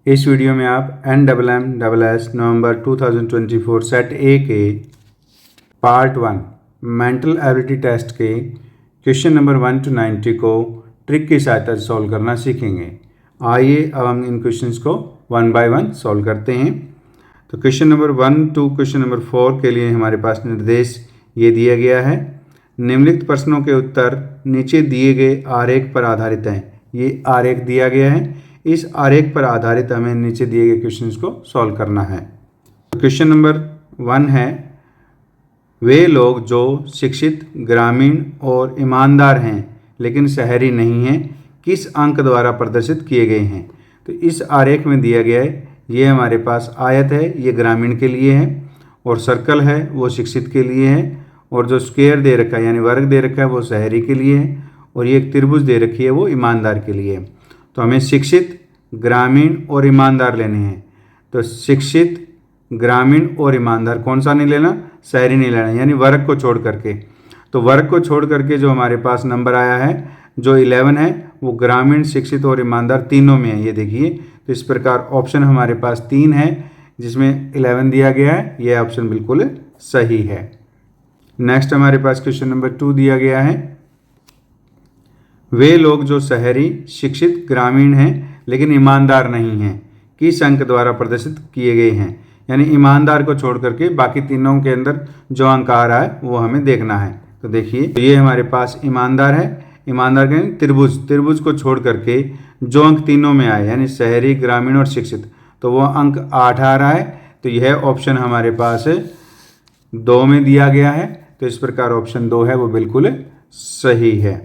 इस वीडियो में आप NMMS नवंबर 2024 सेट ए के पार्ट 1 मेंटल एबिलिटी टेस्ट के क्वेश्चन नंबर 1 to 90 को ट्रिक की सहायता से सॉल्व करना सीखेंगे। आइए अब हम इन क्वेश्चंस को वन बाय वन सॉल्व करते हैं। तो question number 1 to question number 4 के लिए हमारे पास निर्देश ये दिया गया है। निम्नलिखित प्रश्नों के उत्तर नीचे दिए गए आरेख पर आधारित हैं। ये आरेख दिया गया है, इस आरेख पर आधारित हमें नीचे दिए गए क्वेश्चंस को सॉल्व करना है। क्वेश्चन नंबर 1 है, वे लोग जो शिक्षित, ग्रामीण और ईमानदार हैं लेकिन शहरी नहीं हैं, किस अंक द्वारा प्रदर्शित किए गए हैं। तो इस आरेख में दिया गया है, ये हमारे पास आयत है, ये ग्रामीण के लिए है, और सर्कल है वो शिक्षित के लिए है, और जो स्क्वायर दे रखा है यानी वर्ग दे रखा है वो शहरी के लिए है, और ये एक त्रिभुज दे रखी है वो ईमानदार के लिए है। तो हमें शिक्षित, ग्रामीण और ईमानदार लेने हैं। तो शिक्षित, ग्रामीण और ईमानदार कौन सा नहीं लेना, शहरी नहीं लेना, यानी वर्ग को छोड़ करके। तो वर्ग को छोड़ करके जो हमारे पास नंबर आया है, जो 11 है, वो ग्रामीण, शिक्षित और ईमानदार तीनों में है। ये देखिए, तो इस प्रकार ऑप्शन हमारे पास 3 है जिसमें 11 दिया गया है। यह ऑप्शन बिल्कुल सही है। नेक्स्ट हमारे पास क्वेश्चन नंबर 2 दिया गया है, वे लोग जो शहरी, शिक्षित, ग्रामीण हैं लेकिन ईमानदार नहीं हैं, किस अंक द्वारा प्रदर्शित किए गए हैं। यानी ईमानदार को छोड़ करके बाकी तीनों के अंदर जो अंक आ रहा है वो हमें देखना है। तो देखिए, तो ये हमारे पास ईमानदार है, ईमानदार के त्रिभुज, त्रिभुज को छोड़ करके जो अंक तीनों में आए यानी शहरी, ग्रामीण और शिक्षित, तो वो अंक 8 आ रहा है। तो यह ऑप्शन हमारे पास 2 में दिया गया है। तो इस प्रकार ऑप्शन 2 है वो बिल्कुल सही है।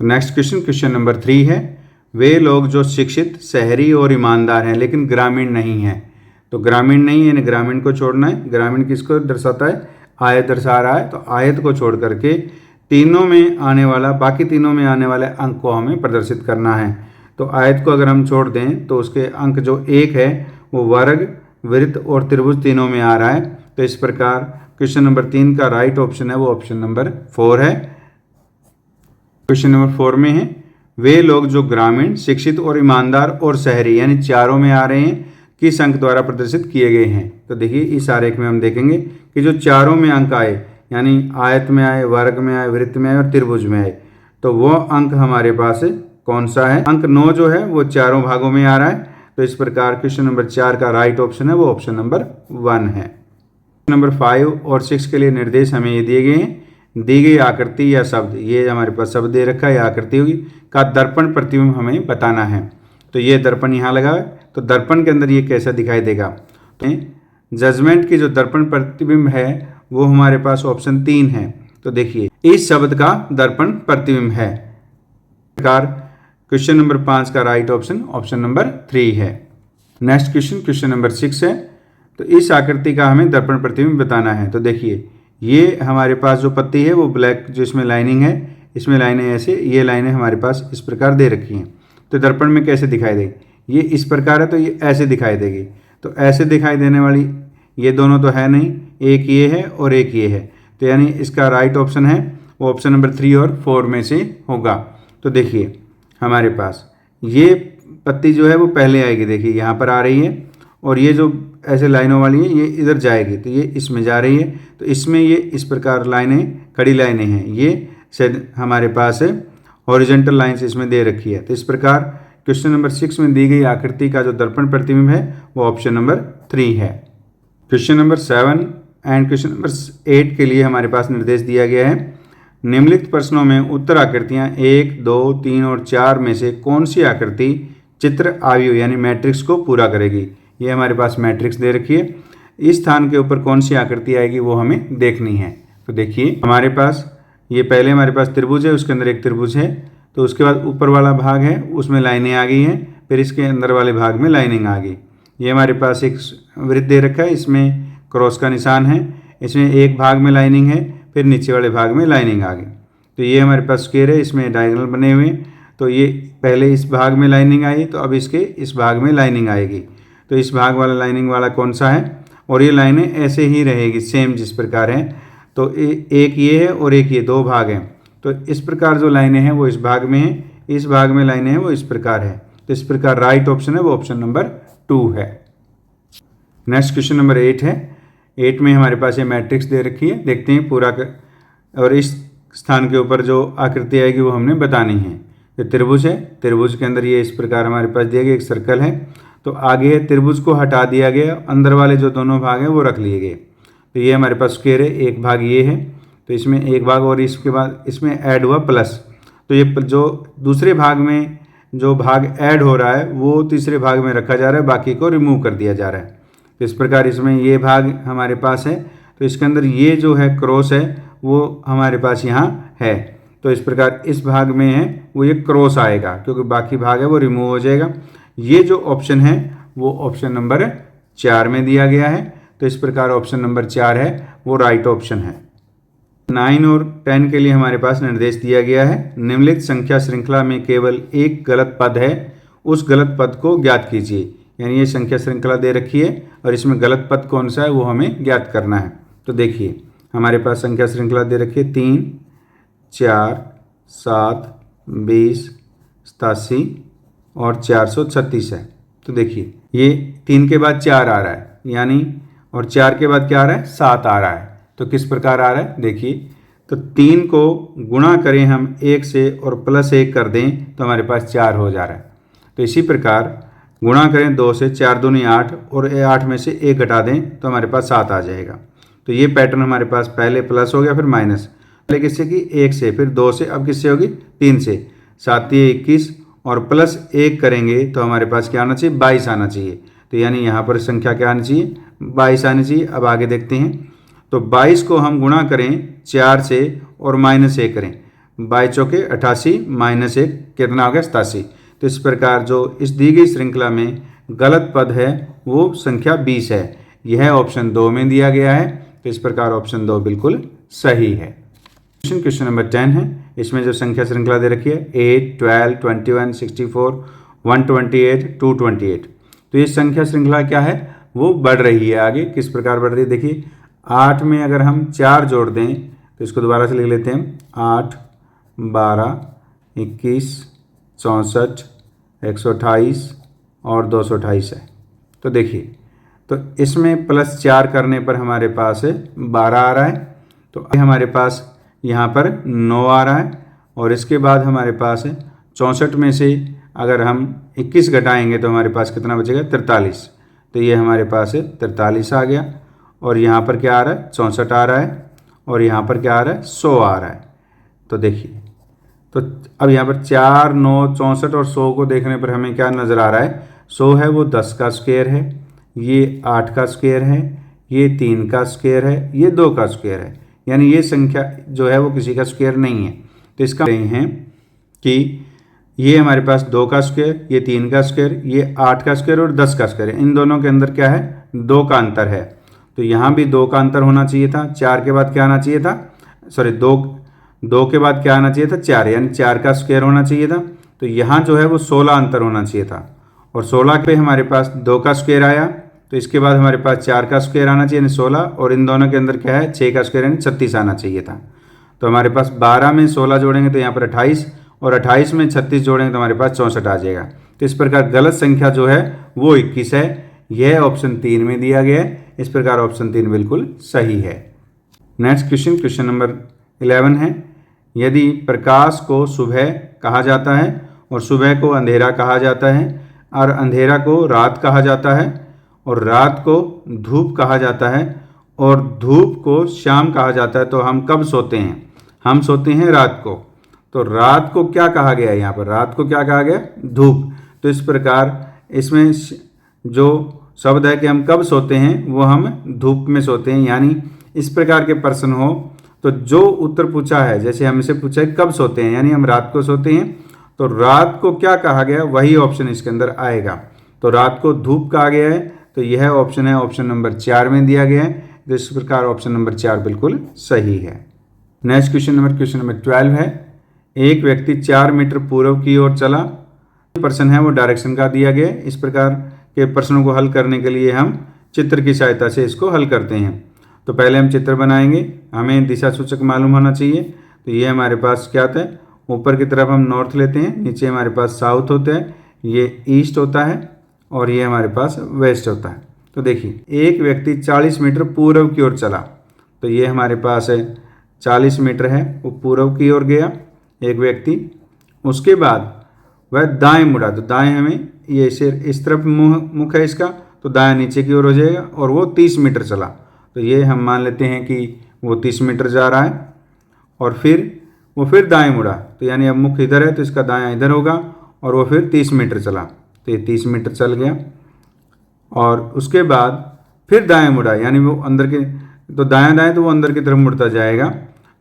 नेक्स्ट क्वेश्चन, क्वेश्चन नंबर 3 है, वे लोग जो शिक्षित, शहरी और ईमानदार हैं लेकिन ग्रामीण नहीं हैं। तो ग्रामीण नहीं यानी ग्रामीण को छोड़ना है। ग्रामीण किसको दर्शाता है, आयत दर्शा रहा है। तो आयत को छोड़ करके तीनों में आने वाला, बाकी तीनों में आने वाले अंक को हमें प्रदर्शित करना है। तो आयत को अगर हम छोड़ दें तो उसके अंक जो 1 है वो वर्ग, वृत्त और त्रिभुज तीनों में आ रहा है। तो इस प्रकार क्वेश्चन नंबर 3 का राइट ऑप्शन है वो ऑप्शन नंबर 4 है। क्वेश्चन नंबर 4 में है, वे लोग जो ग्रामीण, शिक्षित और ईमानदार और शहरी यानी चारों में आ रहे हैं, किस अंक द्वारा प्रदर्शित किए गए हैं। तो देखिए, इस आरेख में हम देखेंगे कि जो चारों में अंक आए यानी आयत में आए, वर्ग में आए, वृत्त में आए और त्रिभुज में आए, तो वो अंक हमारे पास कौन सा है। अंक 9 जो है वो चारों भागों में आ रहा है। तो इस प्रकार क्वेश्चन नंबर 4 का राइट ऑप्शन है वो ऑप्शन नंबर 1 है। नंबर 5 और 6 के लिए निर्देश हमें ये दिए गए हैं, दी गई आकृति या शब्द, ये हमारे पास शब्द दे रखा है या आकृति होगी, का दर्पण प्रतिबिंब हमें बताना है। तो ये दर्पण यहाँ लगा है, तो दर्पण के अंदर ये कैसा दिखाई देगा। तो जजमेंट की जो दर्पण प्रतिबिंब है वो हमारे पास ऑप्शन 3 है। तो देखिए, इस शब्द का दर्पण प्रतिबिंब है। प्रकार क्वेश्चन नंबर 5 का राइट ऑप्शन ऑप्शन नंबर 3 है। नेक्स्ट क्वेश्चन, क्वेश्चन नंबर 6 है, तो इस आकृति का हमें दर्पण प्रतिबिंब बताना है। तो देखिए, ये हमारे पास जो पत्ती है वो ब्लैक, जो इसमें लाइनिंग है, इसमें लाइनें ऐसे, ये लाइनें हमारे पास इस प्रकार दे रखी हैं। तो दर्पण में कैसे दिखाई देगी, ये इस प्रकार है तो ये ऐसे दिखाई देगी। तो ऐसे दिखाई देने वाली ये दोनों तो है नहीं, एक ये है और एक ये है। तो यानी इसका राइट ऑप्शन है वो ऑप्शन नंबर 3 और 4 में से होगा। तो देखिए, हमारे पास ये पत्ती जो है वो पहले आएगी, देखिए यहाँ पर आ रही है, और ये जो ऐसे लाइनों वाली है ये इधर जाएगी, तो ये इसमें जा रही है। तो इसमें ये इस प्रकार लाइनें, खड़ी लाइनें हैं, ये शायद हमारे पास हॉरिजॉन्टल लाइन्स इसमें दे रखी है। तो इस प्रकार क्वेश्चन नंबर 6 में दी गई आकृति का जो दर्पण प्रतिबिंब है वो ऑप्शन नंबर 3 है। Question number 7 and question number 8 के लिए हमारे पास निर्देश दिया गया है, निम्नलिखित प्रश्नों में उत्तर आकृतियाँ 1, 2, 3 और 4 में से कौन सी आकृति चित्र आयु यानी मैट्रिक्स को पूरा करेगी। ये हमारे पास मैट्रिक्स दे रखी है, इस स्थान के ऊपर कौन सी आकृति आएगी वो हमें देखनी है। तो देखिए, हमारे पास ये पहले हमारे पास त्रिभुज है, उसके अंदर एक त्रिभुज है, तो उसके बाद ऊपर वाला भाग है उसमें लाइनें आ गई हैं, फिर इसके अंदर वाले भाग में लाइनिंग आ गई। ये हमारे पास एक वृत्त दे रखा है, इसमें क्रॉस का निशान है, इसमें एक भाग में लाइनिंग है, फिर नीचे वाले भाग में लाइनिंग आ गई। तो ये हमारे पास स्क्वायर है, इसमें डायगोनल बने हुए हैं। तो ये पहले इस भाग में लाइनिंग आई, तो अब इसके इस भाग में लाइनिंग आएगी। तो इस भाग वाला लाइनिंग वाला कौन सा है, और ये लाइनें ऐसे ही रहेगी सेम जिस प्रकार है। तो एक ये है और एक ये, 2 भाग हैं। तो इस प्रकार जो लाइनें हैं वो इस भाग में है, इस भाग में लाइनें हैं वो इस प्रकार है। तो इस प्रकार राइट ऑप्शन है वो ऑप्शन नंबर 2 है। नेक्स्ट क्वेश्चन नंबर 8 है। 8 में हमारे पास ये मैट्रिक्स दे रखी है, देखते हैं पूरा और इस स्थान के ऊपर जो आकृति आएगी वो हमने बतानी है। तो त्रिभुज है, त्रिभुज के अंदर ये इस प्रकार हमारे पास दिया गया एक सर्कल है। तो आगे है त्रिभुज को हटा दिया गया, अंदर वाले जो दोनों भाग हैं वो रख लिए गए। तो ये हमारे पास स्क्वायर है, एक भाग ये है, तो इसमें एक भाग और इसके बाद इसमें ऐड हुआ प्लस। तो ये जो दूसरे भाग में जो भाग ऐड हो रहा है वो तीसरे भाग में रखा जा रहा है, बाकी को रिमूव कर दिया जा रहा है। तो इस प्रकार इसमें ये भाग हमारे पास है, तो इसके अंदर ये जो है क्रॉस है वो हमारे पास यहाँ है। तो इस प्रकार इस भाग में है वो ये क्रॉस आएगा, क्योंकि बाकी भाग है वो रिमूव हो जाएगा। ये जो ऑप्शन है वो ऑप्शन नंबर 4 में दिया गया है। तो इस प्रकार ऑप्शन नंबर 4 है वो राइट ऑप्शन है। 9 और 10 के लिए हमारे पास निर्देश दिया गया है। निम्नलिखित संख्या श्रृंखला में केवल एक गलत पद है, उस गलत पद को ज्ञात कीजिए। यानी ये संख्या श्रृंखला दे रखी है और इसमें गलत पद कौन सा है वो हमें ज्ञात करना है। तो देखिए हमारे पास संख्या श्रृंखला दे रखी है 3, 4, 7, 20, 87 और 436 है। तो देखिए ये 3 के बाद 4 आ रहा है, यानी और 4 के बाद क्या आ रहा है, 7 आ रहा है। तो किस प्रकार आ रहा है देखिए, तो 3 को गुणा करें हम 1 से और प्लस 1 कर दें तो हमारे पास 4 हो जा रहा है। तो इसी प्रकार गुणा करें 2 से, 4 दूनी 8 और 8 में से 1 घटा दें तो हमारे पास 7 आ जाएगा। तो ये पैटर्न हमारे पास पहले प्लस हो गया, फिर माइनस, पहले किससे की 1 से, फिर 2 से, अब किससे होगी 3 से। 7 21 और प्लस 1 करेंगे तो हमारे पास क्या आना चाहिए, 22 आना चाहिए। तो यानी यहाँ पर संख्या क्या आनी चाहिए, 22 आनी चाहिए। अब आगे देखते हैं, तो 22 को हम गुणा करें 4 से और माइनस 1 करें, 22 चौके 88 माइनस 1 कितना हो गया 87। तो इस प्रकार जो इस दी गई श्रृंखला में गलत पद है वो संख्या 20 है। यह ऑप्शन 2 में दिया गया है। तो इस प्रकार ऑप्शन 2 बिल्कुल सही है। क्वेश्चन नंबर 10 है। इसमें जो संख्या श्रृंखला दे रखी है 8, 12, 21, 64, 128, 228। तो ये संख्या श्रृंखला क्या है वो बढ़ रही है आगे। किस प्रकार बढ़ रही है देखिए, 8 में अगर हम 4 जोड़ दें तो इसको दोबारा से लिख लेते हैं, 8, 12, 21, 64, 128 और 228 है। तो देखिए तो इसमें प्लस 4 करने पर हमारे पास 12 आ रहा है। तो हमारे पास यहाँ पर 9 आ रहा है और इसके बाद हमारे पास 64 में से अगर हम 21 घटाएंगे तो हमारे पास कितना बचेगा 43। तो ये हमारे पास 43 आ गया और यहाँ पर क्या आ रहा है 64 आ रहा है और यहाँ पर क्या आ रहा है 100 आ रहा है। तो देखिए तो अब यहाँ पर 4, 9, 64 और 100 को देखने पर हमें क्या नज़र आ रहा है, 100 है वो 10 का स्क्वायर है, ये 8 का स्क्वायर है, ये 3 का स्क्वायर है, ये 2 का स्क्वायर है। यानी ये संख्या जो है वो किसी का स्क्वायर नहीं है। तो इसका हैं कि ये हमारे पास 2 का स्क्वायर, ये 3 का स्क्वायर, ये 8 का स्क्वायर और 10 का स्क्वायर है। इन दोनों के अंदर क्या है 2 का अंतर है। तो यहाँ भी 2 का अंतर होना चाहिए था। 4 के बाद क्या आना चाहिए था, सॉरी 2 के बाद क्या आना चाहिए था 4, यानी 4 का स्क्वायर होना चाहिए था। तो यहाँ जो है वो 16 अंतर होना चाहिए था और 16 पे हमारे पास 2 का स्क्वायर आया। तो इसके बाद हमारे पास 4 का स्क्वायर आना चाहिए यानी 16 और इन दोनों के अंदर क्या है 6 का स्क्वायर यानी 36 आना चाहिए था। तो हमारे पास 12 में 16 जोड़ेंगे तो यहाँ पर 28 और 28 में 36 जोड़ेंगे तो हमारे पास 64 आ जाएगा। तो इस प्रकार गलत संख्या जो है वो 21 है। यह ऑप्शन 3 में दिया गया है। इस प्रकार ऑप्शन 3 बिल्कुल सही है। नेक्स्ट क्वेश्चन नंबर 11 है। यदि प्रकाश को सुबह कहा जाता है और सुबह को अंधेरा कहा जाता है और अंधेरा को रात कहा जाता है और रात को धूप कहा जाता है और धूप को शाम कहा जाता है, तो हम कब सोते हैं, हम सोते हैं रात को। तो रात को क्या कहा गया है, यहाँ पर रात को क्या कहा गया धूप। तो इस प्रकार इसमें जो शब्द है कि हम कब सोते हैं वो हम धूप में सोते हैं। यानी इस प्रकार के प्रश्न हो तो जो उत्तर पूछा है, जैसे हमसे पूछा है कब सोते हैं यानी हम रात को सोते हैं, तो रात को क्या कहा गया वही ऑप्शन इसके अंदर आएगा। तो रात को धूप कहा गया है, तो यह ऑप्शन है ऑप्शन नंबर 4 में दिया गया है। तो इस प्रकार ऑप्शन नंबर 4 बिल्कुल सही है। नेक्स्ट क्वेश्चन नंबर 12 है। एक व्यक्ति 4 मीटर पूर्व की ओर चला, प्रश्न है वो डायरेक्शन का दिया गया है। इस प्रकार के प्रश्नों को हल करने के लिए हम चित्र की सहायता से इसको हल करते हैं। तो पहले हम चित्र बनाएंगे, हमें दिशा सूचक मालूम होना चाहिए। तो ये हमारे पास क्या होता है, ऊपर की तरफ हम नॉर्थ लेते हैं, नीचे हमारे पास साउथ होता है, ये ईस्ट होता है और ये हमारे पास वेस्ट होता है। तो देखिए एक व्यक्ति 40 मीटर पूर्व की ओर चला, तो ये हमारे पास है 40 मीटर है, वो पूर्व की ओर गया एक व्यक्ति। उसके बाद वह दाएं मुड़ा, तो दाएं हमें ये सिर इस तरफ मुख है इसका, तो दाएं नीचे की ओर हो जाएगा और वो 30 मीटर चला। तो ये हम मान लेते हैं कि वो 30 मीटर जा रहा है और फिर वो फिर दाएं मुड़ा, तो यानी अब मुख इधर है तो इसका दायां इधर होगा और वो फिर 30 मीटर चला, तो ये 30 मीटर चल गया। और उसके बाद फिर दाएं मुड़ा, यानी वो अंदर के, तो दायां दाएं तो वो अंदर की तरफ मुड़ता जाएगा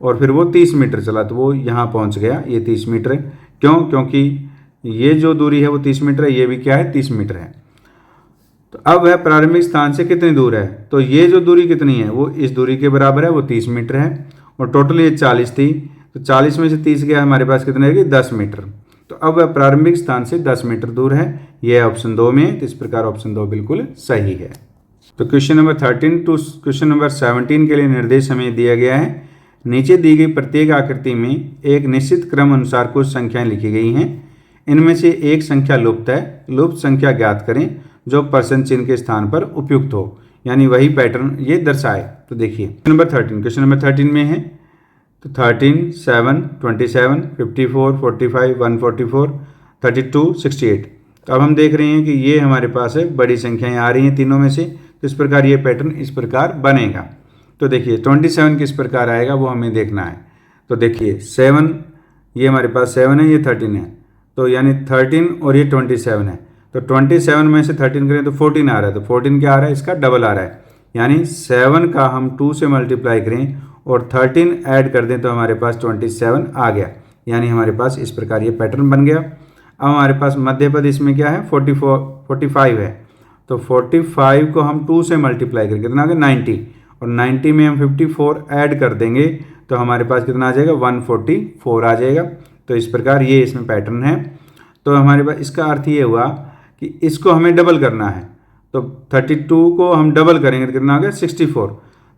और फिर वो 30 मीटर चला, तो वो यहाँ पहुँच गया। ये 30 मीटर है, क्यों? क्योंकि ये जो दूरी है वो 30 मीटर है, ये भी क्या है 30 मीटर है। तो अब वह प्रारंभिक स्थान से कितनी दूर है, तो ये जो दूरी कितनी है वो इस दूरी के बराबर है, वो 30 मीटर है और टोटल ये 40 थी, तो 40 में से 30 गया हमारे पास कितने रहेगी 10 मीटर। तो अब वह प्रारंभिक स्थान से 10 मीटर दूर है, यह ऑप्शन 2 में है, तो इस प्रकार ऑप्शन 2 बिल्कुल सही है। तो question number 13 to question number 17 के लिए निर्देश हमें दिया गया है। नीचे दी गई प्रत्येक आकृति में एक निश्चित क्रम अनुसार कुछ संख्याएं लिखी गई हैं, इनमें से एक संख्या लुप्त है, लुप्त संख्या ज्ञात करें जो प्रश्न चिन्ह के स्थान पर उपयुक्त हो, यानी वही पैटर्न ये दर्शाए। तो देखिए क्वेश्चन नंबर 13 में है, तो 13, 7, 27, 54, 45, 144, 32, 68। तो अब हम देख रहे हैं कि ये हमारे पास है बड़ी संख्याएं आ रही हैं तीनों में से, तो इस प्रकार ये पैटर्न इस प्रकार बनेगा। तो देखिए 27 किस प्रकार आएगा वो हमें देखना है। तो देखिए 7, ये हमारे पास 7 है, ये 13 है, तो यानी 13 और ये 27 है, तो 27 में से 13 करें तो 14 आ रहा है, तो 14 क्या आ रहा है, इसका डबल आ रहा है, यानी 7 का हम 2 से मल्टीप्लाई करें और 13 ऐड कर दें तो हमारे पास 27 आ गया, यानी हमारे पास इस प्रकार ये पैटर्न बन गया। अब हमारे पास मध्य पद इसमें क्या है 45 है, तो 45 को हम 2 से मल्टीप्लाई करें कितना आ गया 90, और 90 में हम 54 ऐड कर देंगे तो हमारे पास कितना आ जाएगा 144 आ जाएगा। तो इस प्रकार ये इसमें पैटर्न है। तो हमारे पास इसका अर्थ ये हुआ कि इसको हमें डबल करना है, तो 32 को हम डबल करेंगे तो कितना आ गया 64,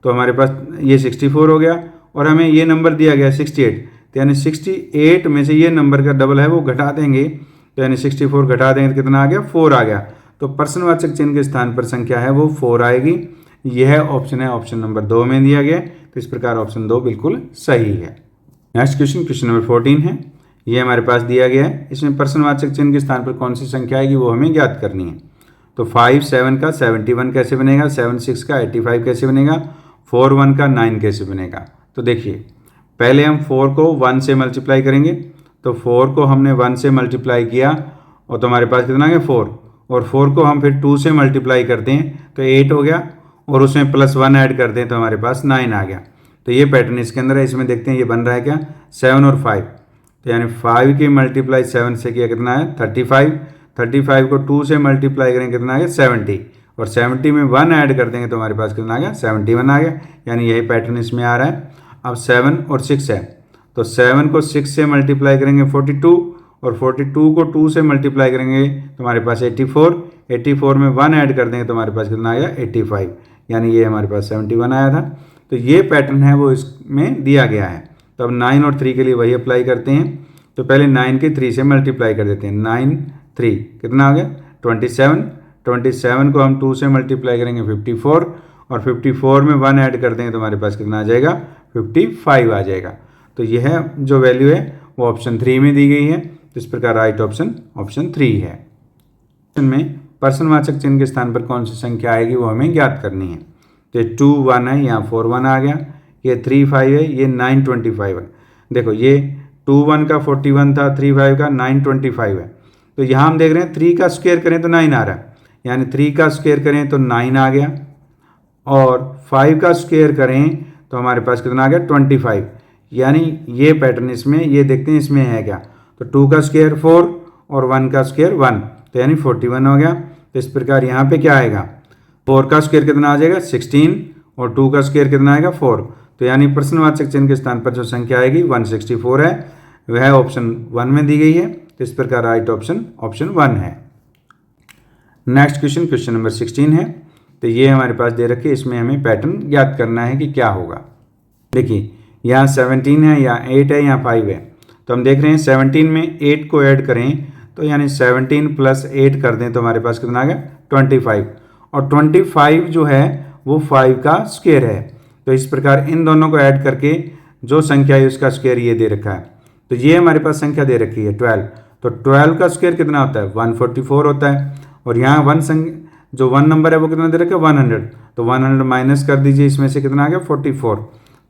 तो हमारे पास ये 64 हो गया और हमें ये नंबर दिया गया 68, तो यानी 68 में से ये नंबर का डबल है वो घटा देंगे, तो यानी 64 घटा देंगे तो कितना आ गया 4 आ गया। तो प्रश्नवाचक चिन्ह के स्थान पर संख्या है वो 4 आएगी। यह ऑप्शन है, ऑप्शन नंबर 2 में दिया गया, तो इस प्रकार ऑप्शन 2 बिल्कुल सही है। नेक्स्ट क्वेश्चन नंबर 14 है, ये हमारे पास दिया गया है। इसमें प्रश्नवाचक चिन्ह के स्थान पर कौन सी संख्या आएगी वो हमें ज्ञात करनी है। तो 5, 7 का 71 कैसे बनेगा, 7, 6 का 85 कैसे बनेगा, 4, 1 का 9 कैसे बनेगा। तो देखिए पहले हम 4 को 1 से मल्टीप्लाई करेंगे, तो 4 को हमने 1 से मल्टीप्लाई किया और तो हमारे पास कितना आ गया 4, और 4 को हम फिर 2 से मल्टीप्लाई करते हैं तो 8 हो गया, और उसमें +1 ऐड कर दें तो हमारे पास 9 आ गया। तो ये पैटर्न इसके अंदर है। इसमें देखते हैं ये बन रहा है क्या 7 और 5, तो यानी 5 की मल्टीप्लाई 7 से किया कितना है 35, 35 को 2 से मल्टीप्लाई करेंगे कितना आ गया 70, और 70 में 1 ऐड कर देंगे तो हमारे पास कितना आ गया 71 आ गया, यानी यही पैटर्न इसमें आ रहा है। अब 7 और 6 है, तो 7 को 6 से मल्टीप्लाई करेंगे 42, और 42 को 2 से मल्टीप्लाई करेंगे तो हमारे पास 84, 84 में 1 ऐड कर देंगे तो हमारे पास कितना आ गया 85, यानी ये हमारे पास 71 आया था। तो ये पैटर्न है वो इसमें दिया गया है। तो अब 9 और 3 के लिए वही अप्लाई करते हैं। तो पहले 9 के 3 से मल्टीप्लाई कर देते हैं, 9, 3 कितना आ गया 27, 27 को हम 2 से मल्टीप्लाई करेंगे 54, और 54 में 1 ऐड कर देंगे तो हमारे पास कितना आ जाएगा 55 आ जाएगा। तो यह जो वैल्यू है वो ऑप्शन 3 में दी गई है, तो इस प्रकार राइट ऑप्शन ऑप्शन 3 है। क्वेश्चन में प्रश्नवाचक चिन्ह के स्थान पर कौन सी संख्या आएगी वो हमें ज्ञात करनी है। तो ये 2, 1 है, यहाँ 4, 1 आ गया, ये 3, 5 है, ये 9, 25 है। देखो ये 2, 1 का 41 था, 3, 5 का 9, 25 है। तो यहाँ हम देख रहे हैं 3 का स्क्वायर करें तो 9 आ रहा है, यानी 3 का स्क्वायर करें तो 9 आ गया, और 5 का स्क्वायर करें तो हमारे पास कितना आ गया 25, यानी ये पैटर्न इसमें ये देखते हैं इसमें है क्या। तो 2 का स्क्वायर 4 और 1 का स्क्वायर 1, तो यानी 41 हो गया। तो इस प्रकार यहाँ पे क्या आएगा 4 का स्क्वायर कितना आ जाएगा 16, और 2 का स्क्वायर कितना आएगा 4, तो यानी प्रश्नवाचक चिन्ह के स्थान पर जो संख्या आएगी 164 है, वह ऑप्शन 1 में दी गई है। तो इस प्रकार राइट ऑप्शन ऑप्शन 1 है। नेक्स्ट क्वेश्चन नंबर 16 है। तो ये हमारे पास दे रखे, इसमें हमें पैटर्न ज्ञात करना है कि क्या होगा। देखिए यहाँ 17 है, या 8 है, या 5 है। तो हम देख रहे हैं 17 में 8 को ऐड करें तो यानी 17 + 8 कर दें तो हमारे पास कितना आ गया 25। और 25 जो है वो 5 का स्क्वायर है। तो इस प्रकार इन दोनों को ऐड करके जो संख्या है उसका स्क्वायर ये दे रखा है। तो ये हमारे पास संख्या दे रखी है 12। तो 12 का स्क्वायर कितना होता है 144 होता है। और यहाँ जो 1 नंबर है वो कितना दे रखा है 100। तो 100 माइनस कर दीजिए, इसमें से कितना आ गया 44।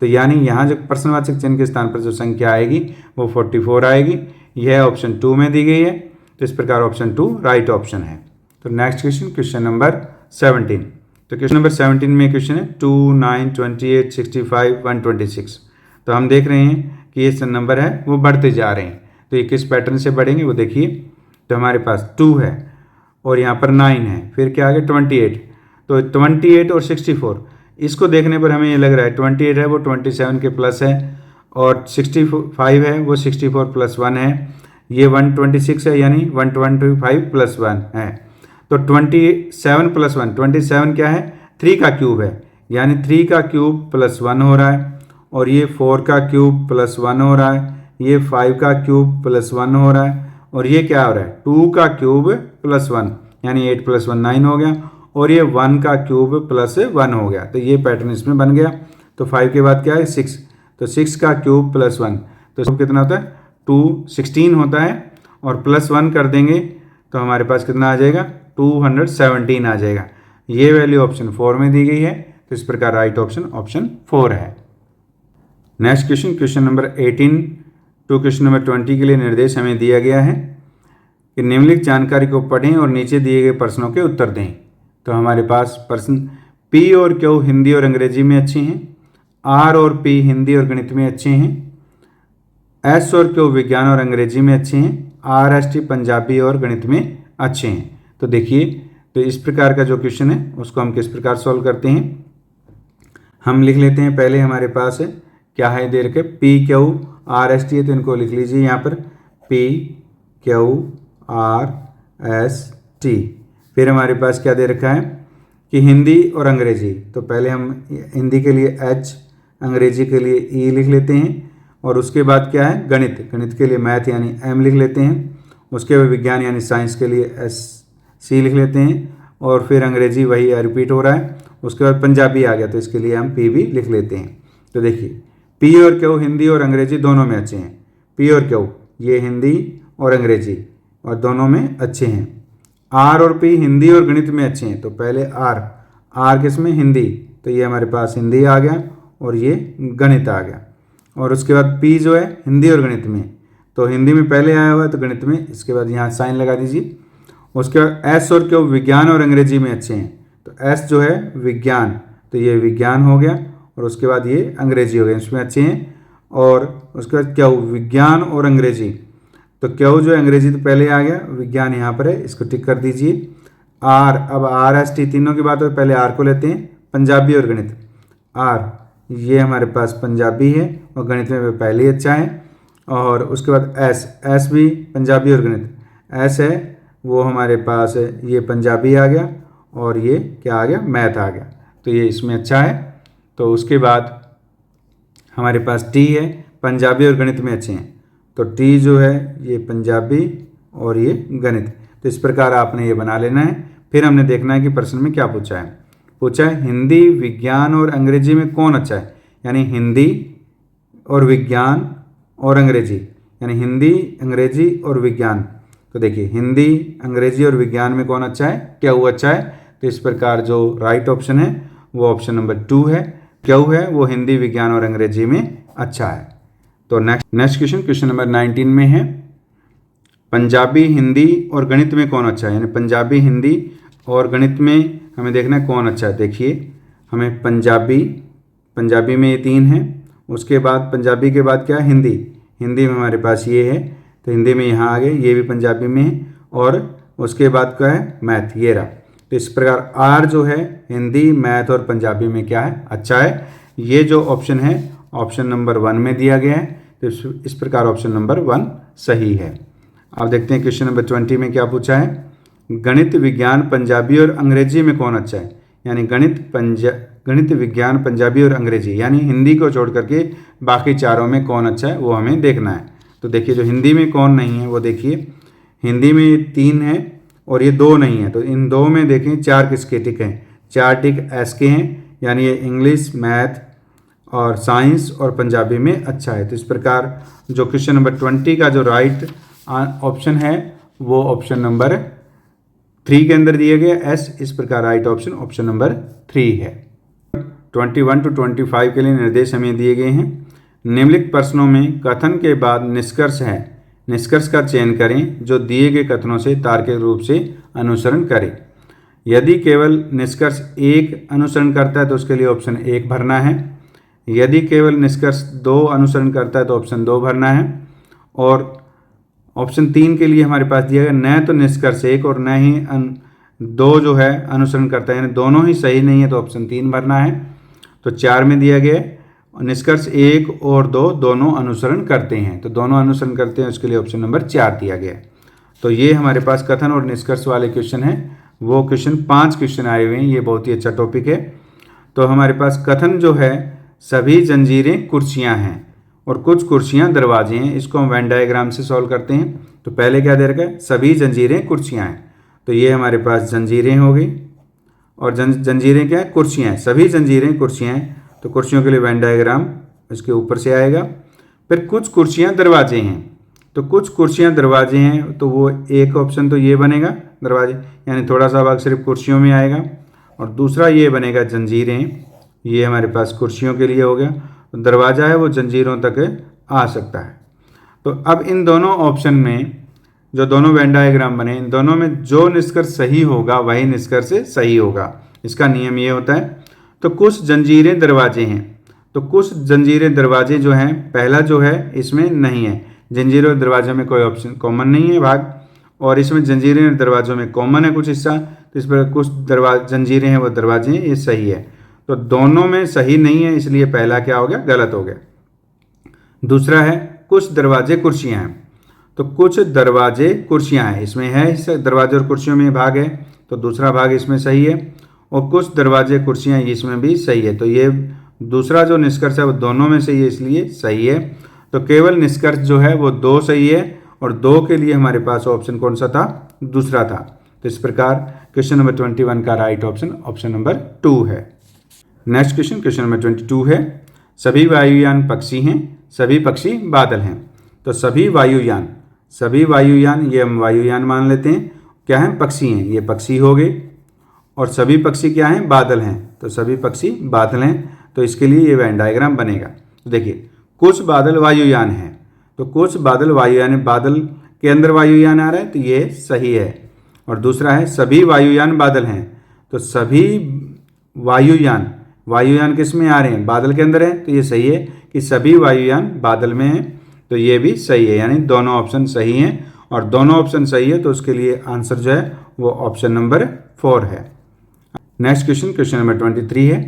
तो यानी यहाँ जो प्रश्नवाचक चिन्ह के स्थान पर जो संख्या आएगी वो 44 आएगी। यह ऑप्शन 2 में दी गई है। तो इस प्रकार ऑप्शन 2 राइट ऑप्शन है। तो नेक्स्ट क्वेश्चन नंबर 17। तो क्वेश्चन नंबर 17 में क्वेश्चन है 2, 9, 28, 65, 126। तो हम देख रहे हैं कि ये नंबर है वो बढ़ते जा रहे हैं। तो ये किस पैटर्न से बढ़ेंगे वो देखिए। तो हमारे पास 2 है और यहाँ पर 9 है, फिर क्या आ गया 28। तो 28 और 64 इसको देखने पर हमें ये लग रहा है 28 है वो 27 के प्लस है, और 65 है वो 64 + 1 है। ये 126 है यानी 125 + 1 है। तो 27 + 1, 27 क्या है 3 का क्यूब है, यानी 3 का क्यूब + 1 हो रहा है। और ये 4 का क्यूब + 1 हो रहा है। ये 5 का क्यूब + 1 हो रहा है। और ये क्या हो रहा है 2 का क्यूब + 1, यानी 8 + 1 9 हो गया। और ये 1 का क्यूब + 1 हो गया। तो ये पैटर्न इसमें बन गया। तो 5 के बाद क्या है 6, तो 6 का क्यूब + 1, तो कितना होता है 216 होता है। और +1 कर देंगे तो हमारे पास कितना आ जाएगा 217 आ जाएगा। ये वैल्यू ऑप्शन 4 में दी गई है। तो इस प्रकार राइट ऑप्शन 4 है। Next question number 18 to question number 20 के लिए निर्देश हमें दिया गया है कि निम्नलिखित जानकारी को पढ़ें और नीचे दिए गए प्रश्नों के उत्तर दें। तो हमारे पास प्रश्न P और Q हिंदी और अंग्रेजी में अच्छे हैं, R और P हिंदी और गणित में अच्छे हैं, S और Q विज्ञान और अंग्रेजी में अच्छे हैं, R S T पंजाबी और गणित में अच्छे हैं। तो देखिए, तो इस प्रकार का जो क्वेश्चन है उसको हम किस प्रकार सॉल्व करते हैं, हम लिख लेते हैं। पहले हमारे पास है क्या है दे रखे P Q R S T है, तो इनको लिख लीजिए यहाँ पर P Q R S T। फिर हमारे पास क्या दे रखा है कि हिंदी और अंग्रेजी। तो पहले हम हिंदी के लिए H, अंग्रेजी के लिए E लिख लेते हैं। और उसके बाद क्या है गणित के लिए मैथ यानी M लिख लेते हैं। उसके बाद विज्ञान यानी साइंस के लिए SC लिख लेते हैं। और फिर अंग्रेजी वही रिपीट हो रहा है। उसके बाद पंजाबी आ गया तो इसके लिए हम P भी लिख लेते हैं। तो देखिए P और Q हिंदी और अंग्रेजी दोनों में अच्छे हैं। P और Q ये हिंदी और अंग्रेजी और दोनों में अच्छे हैं। R और P हिंदी और गणित में अच्छे हैं। तो पहले R किस में हिंदी, तो ये हमारे पास हिंदी आ गया और ये गणित आ गया। और उसके बाद P जो है हिंदी और गणित में, तो हिंदी में पहले आया हुआ है तो गणित में, इसके बाद यहाँ साइन लगा दीजिए। उसके बाद S और Q विज्ञान और अंग्रेजी में अच्छे हैं। तो S जो है विज्ञान, तो ये विज्ञान हो गया। और उसके बाद ये अंग्रेजी हो गया, इसमें अच्छे हैं। और उसके बाद Q विज्ञान और अंग्रेजी, तो Q जो है अंग्रेजी तो पहले आ गया, विज्ञान यहाँ पर है, इसको टिक कर दीजिए। R, अब R S T तीनों की बात हो, पहले R को लेते हैं, पंजाबी और गणित। R ये हमारे पास पंजाबी है और गणित में पहले ही अच्छा है। और उसके बाद S भी पंजाबी और गणित, S है वो हमारे पास है, ये पंजाबी आ गया और ये क्या आ गया मैथ आ गया। तो ये इसमें अच्छा है। तो उसके बाद हमारे पास T है, पंजाबी और गणित में अच्छे हैं। तो T जो है ये पंजाबी और ये गणित। तो इस प्रकार आपने ये बना लेना है। फिर हमने देखना है कि प्रश्न में क्या पूछा है हिंदी विज्ञान और अंग्रेजी में कौन अच्छा है, यानी हिंदी और विज्ञान और अंग्रेजी, यानी हिंदी अंग्रेजी और विज्ञान। तो देखिए हिंदी अंग्रेजी और विज्ञान में कौन अच्छा है, क्या हुआ अच्छा है। तो इस प्रकार जो राइट ऑप्शन है वो ऑप्शन नंबर 2 है। क्या है वो हिंदी विज्ञान और अंग्रेजी में अच्छा है। तो नेक्स्ट क्वेश्चन नंबर 19 में है पंजाबी हिंदी और गणित में कौन अच्छा है, यानी पंजाबी हिंदी और गणित में हमें देखना है कौन अच्छा है। देखिए हमें पंजाबी में ये 3 है। उसके बाद पंजाबी के बाद क्या है हिंदी में हमारे पास ये है, तो हिंदी में यहाँ आ गए, ये भी पंजाबी में है। और उसके बाद क्या है मैथ, ये रहा। तो इस प्रकार R जो है हिंदी मैथ और पंजाबी में क्या है अच्छा है। ये जो ऑप्शन है ऑप्शन नंबर 1 में दिया गया है। तो इस प्रकार ऑप्शन नंबर 1 सही है। अब देखते हैं क्वेश्चन नंबर 20 में क्या पूछा है, गणित विज्ञान पंजाबी और अंग्रेजी में कौन अच्छा है, यानी गणित विज्ञान पंजाबी और अंग्रेजी, यानी हिंदी को छोड़ करके बाकी चारों में कौन अच्छा है वो हमें देखना है। तो देखिए जो हिंदी में कौन नहीं है वो देखिए, हिंदी में ये 3 है और ये 2 नहीं है, तो इन 2 में देखें 4 किसके टिक हैं, 4 टिक एस के हैं, यानी ये इंग्लिश, मैथ और साइंस और पंजाबी में अच्छा है। तो इस प्रकार जो क्वेश्चन नंबर 20 का जो राइट ऑप्शन है वो ऑप्शन नंबर 3 के अंदर दिया गया एस। इस प्रकार राइट ऑप्शन ऑप्शन नंबर 3 है। 21 to 25 के लिए निर्देश हमें दिए गए हैं। निम्नलिखित प्रश्नों में कथन के बाद निष्कर्ष है, निष्कर्ष का चयन करें जो दिए गए कथनों से तार्किक रूप से अनुसरण करें। यदि केवल निष्कर्ष 1 अनुसरण करता है तो उसके लिए ऑप्शन 1 भरना है। यदि केवल निष्कर्ष 2 अनुसरण करता है तो ऑप्शन 2 भरना है। और ऑप्शन 3 के लिए हमारे पास दिया गया न तो निष्कर्ष 1 और न ही 2 जो है अनुसरण करता है, यानी दोनों ही सही नहीं है, तो ऑप्शन 3 भरना है। तो 4 में दिया गया है निष्कर्ष 1 और 2 दोनों अनुसरण करते हैं, तो दोनों अनुसरण करते हैं, उसके लिए ऑप्शन नंबर 4 दिया गया है। तो ये हमारे पास कथन और निष्कर्ष वाले क्वेश्चन हैं। वो क्वेश्चन 5 क्वेश्चन आए हुए हैं, ये बहुत ही अच्छा टॉपिक है। तो हमारे पास कथन जो है सभी जंजीरें कुर्सियां हैं और कुछ कुर्सियां दरवाजे हैं, इसको हम वेन डायग्राम से सॉल्व करते हैं। तो पहले क्या दे रखा है, सभी जंजीरें कुर्सियां हैं, तो ये हमारे पास जंजीरें हो गई और जंजीरें क्या है, कुर्सियां हैं, सभी जंजीरें कुर्सियां हैं, तो कुर्सियों के लिए वेन डायग्राम इसके ऊपर से आएगा। फिर कुछ कुर्सियां दरवाजे हैं, तो कुछ कुर्सियां दरवाजे हैं, तो वो एक ऑप्शन तो ये बनेगा दरवाजे, यानी थोड़ा सा भाग सिर्फ कुर्सियों में आएगा, और दूसरा ये बनेगा जंजीरें, ये हमारे पास कुर्सियों के लिए हो गया। तो दरवाज़ा है वो जंजीरों तक आ सकता है। तो अब इन दोनों ऑप्शन में जो दोनों वेन डायग्राम बने, इन दोनों में जो निष्कर्ष सही होगा वही निष्कर्ष सही होगा। इसका नियम ये होता है। तो कुछ जंजीरें दरवाजे हैं, तो कुछ जंजीरें दरवाजे जो हैं, पहला जो है इसमें नहीं है, जंजीरों और दरवाजे में कोई ऑप्शन कॉमन नहीं है भाग, और इसमें जंजीरें और दरवाजों में कॉमन है कुछ हिस्सा, तो इस पर कुछ जंजीरें हैं वो दरवाजे हैं, ये सही है। तो दोनों में सही नहीं है, इसलिए पहला क्या हो गया, गलत हो गया। दूसरा है कुछ दरवाजे कुर्सियां हैं, तो कुछ दरवाजे कुर्सियां हैं, इसमें है दरवाजे और कुर्सियों में भाग है, तो दूसरा भाग इसमें सही है। और कुछ दरवाजे कुर्सियां इसमें भी सही है, तो ये दूसरा जो निष्कर्ष है वो दोनों में सही है, इसलिए सही है। तो केवल निष्कर्ष जो है वो 2 सही है, और 2 के लिए हमारे पास ऑप्शन कौन सा था, दूसरा था। तो इस प्रकार क्वेश्चन नंबर 21 का राइट ऑप्शन ऑप्शन नंबर 2 है। नेक्स्ट क्वेश्चन, क्वेश्चन नंबर 22 है, सभी वायुयान पक्षी हैं, सभी पक्षी बादल हैं। तो सभी वायुयान ये हम वायुयान मान लेते हैं, क्या हैं, पक्षी हैं, ये पक्षी हो गए, और सभी पक्षी क्या हैं, बादल हैं, तो सभी पक्षी बादल हैं। तो इसके लिए ये वेन डायग्राम बनेगा। तो देखिए कुछ बादल वायुयान हैं, तो कुछ बादल वायुयान, बादल के अंदर वायुयान आ रहा है, तो ये सही है। और दूसरा है सभी वायुयान बादल हैं, तो सभी वायुयान किस में आ रहे हैं, बादल के अंदर है, तो ये सही है कि सभी वायुयान बादल में हैं, तो ये भी सही है, यानी दोनों ऑप्शन सही हैं। और दोनों ऑप्शन सही है तो उसके लिए आंसर जो है वो ऑप्शन नंबर 4 है। नेक्स्ट क्वेश्चन, क्वेश्चन नंबर 23 है,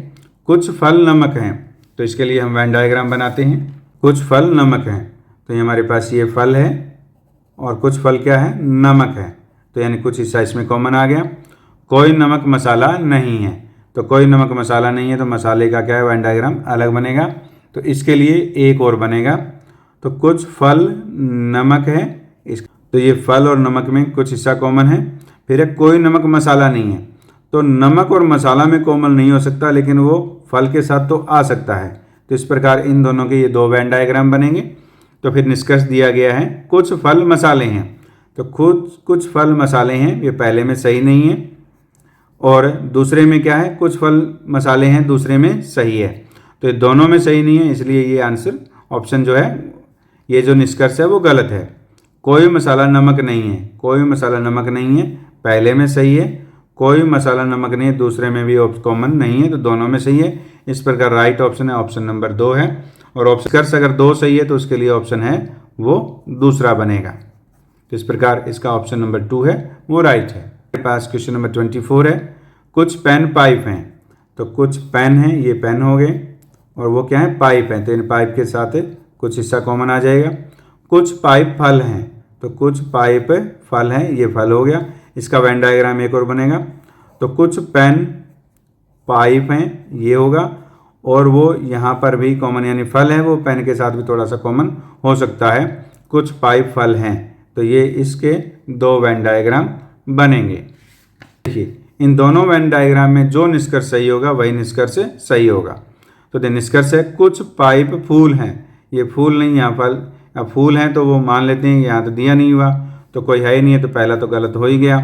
कुछ फल नमक हैं, तो इसके लिए हम वेन डायग्राम बनाते हैं। कुछ फल नमक हैं, तो ये हमारे पास ये फल है और कुछ फल क्या है, नमक है, तो यानी कुछ हिस्सा इसमें कॉमन आ गया। कोई नमक मसाला नहीं है, तो कोई नमक मसाला नहीं है, तो मसाले का क्या है, वेन डायग्राम अलग बनेगा, तो इसके लिए एक और बनेगा। तो कुछ फल नमक है, तो ये फल और नमक में कुछ हिस्सा कॉमन है। फिर एक कोई नमक मसाला नहीं है, तो नमक और मसाला में कॉमन नहीं हो सकता, लेकिन वो फल के साथ तो आ सकता है। तो इस प्रकार इन दोनों के ये 2 वेन डायग्राम बनेंगे। तो फिर निष्कर्ष दिया गया है कुछ फल मसाले हैं, तो कुछ फल मसाले हैं, ये पहले में सही नहीं है, और दूसरे में क्या है, कुछ फल मसाले हैं, दूसरे में सही है, तो ये दोनों में सही नहीं है, इसलिए ये आंसर ऑप्शन जो है, ये जो निष्कर्ष है वो गलत है। कोई मसाला नमक नहीं है, कोई मसाला नमक नहीं है, पहले में सही है, कोई मसाला नमक नहीं है, दूसरे में भी कॉमन नहीं है, तो दोनों में सही है। इस प्रकार राइट ऑप्शन है ऑप्शन नंबर 2 है, और ऑप्शन अगर 2 सही है तो उसके लिए ऑप्शन है वो दूसरा बनेगा। तो इस प्रकार इसका ऑप्शन नंबर 2 है वो राइट है। हमारे पास क्वेश्चन नंबर 24 है, कुछ पेन पाइप हैं, तो कुछ पेन हैं, ये पेन हो गए, और वो क्या है, पाइप हैं, तो इन पाइप के साथ कुछ हिस्सा कॉमन आ जाएगा। कुछ पाइप फल हैं, तो कुछ पाइप फल हैं, ये फल हो गया, इसका वेन डायग्राम एक और बनेगा। तो कुछ पेन पाइप हैं, ये होगा, और वो यहाँ पर भी कॉमन, यानी फल है वो पेन के साथ भी थोड़ा सा कॉमन हो सकता है। कुछ पाइप फल हैं, तो ये इसके दो वेन डायग्राम बनेंगे। देखिए इन दोनों वेन डायग्राम में जो निष्कर्ष सही होगा वही निष्कर्ष सही होगा। तो निष्कर्ष है कुछ पाइप फूल हैं, ये फूल नहीं यहाँ फल, अब फूल हैं तो वो मान लेते हैं यहाँ तो दिया नहीं हुआ, तो कोई है ही नहीं है, तो पहला तो गलत हो ही गया।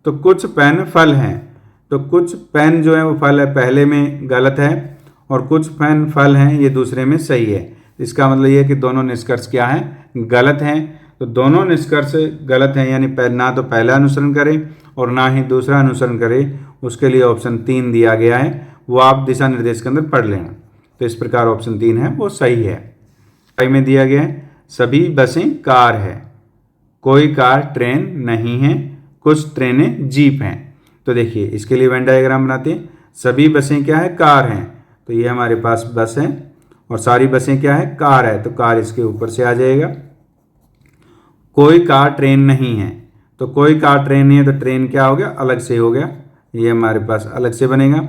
तो कुछ पेन फल हैं, तो कुछ पेन जो है वो फल है पहले में गलत है, और कुछ पेन फल हैं ये दूसरे में सही है। इसका मतलब ये है कि दोनों निष्कर्ष क्या हैं, गलत हैं। तो दोनों निष्कर्ष गलत हैं, यानी ना तो पहला अनुसरण करें और ना ही दूसरा अनुसरण करें। उसके लिए ऑप्शन 3 दिया गया है, वो आप दिशा निर्देश के अंदर पढ़ लेना। तो इस प्रकार ऑप्शन 3 है वो सही है। में दिया गया है सभी बसें कार है, कोई कार ट्रेन नहीं है, कुछ ट्रेनें जीप हैं। तो देखिए इसके लिए वेन डायग्राम बनाते हैं। सभी बसें क्या है, कार हैं, तो ये हमारे पास बस है, और सारी बसें क्या है, कार है, तो कार इसके ऊपर से आ जाएगा। कोई कार ट्रेन नहीं है, तो कोई कार ट्रेन नहीं है, तो ट्रेन क्या हो गया, अलग से हो गया, ये हमारे पास अलग से बनेगा।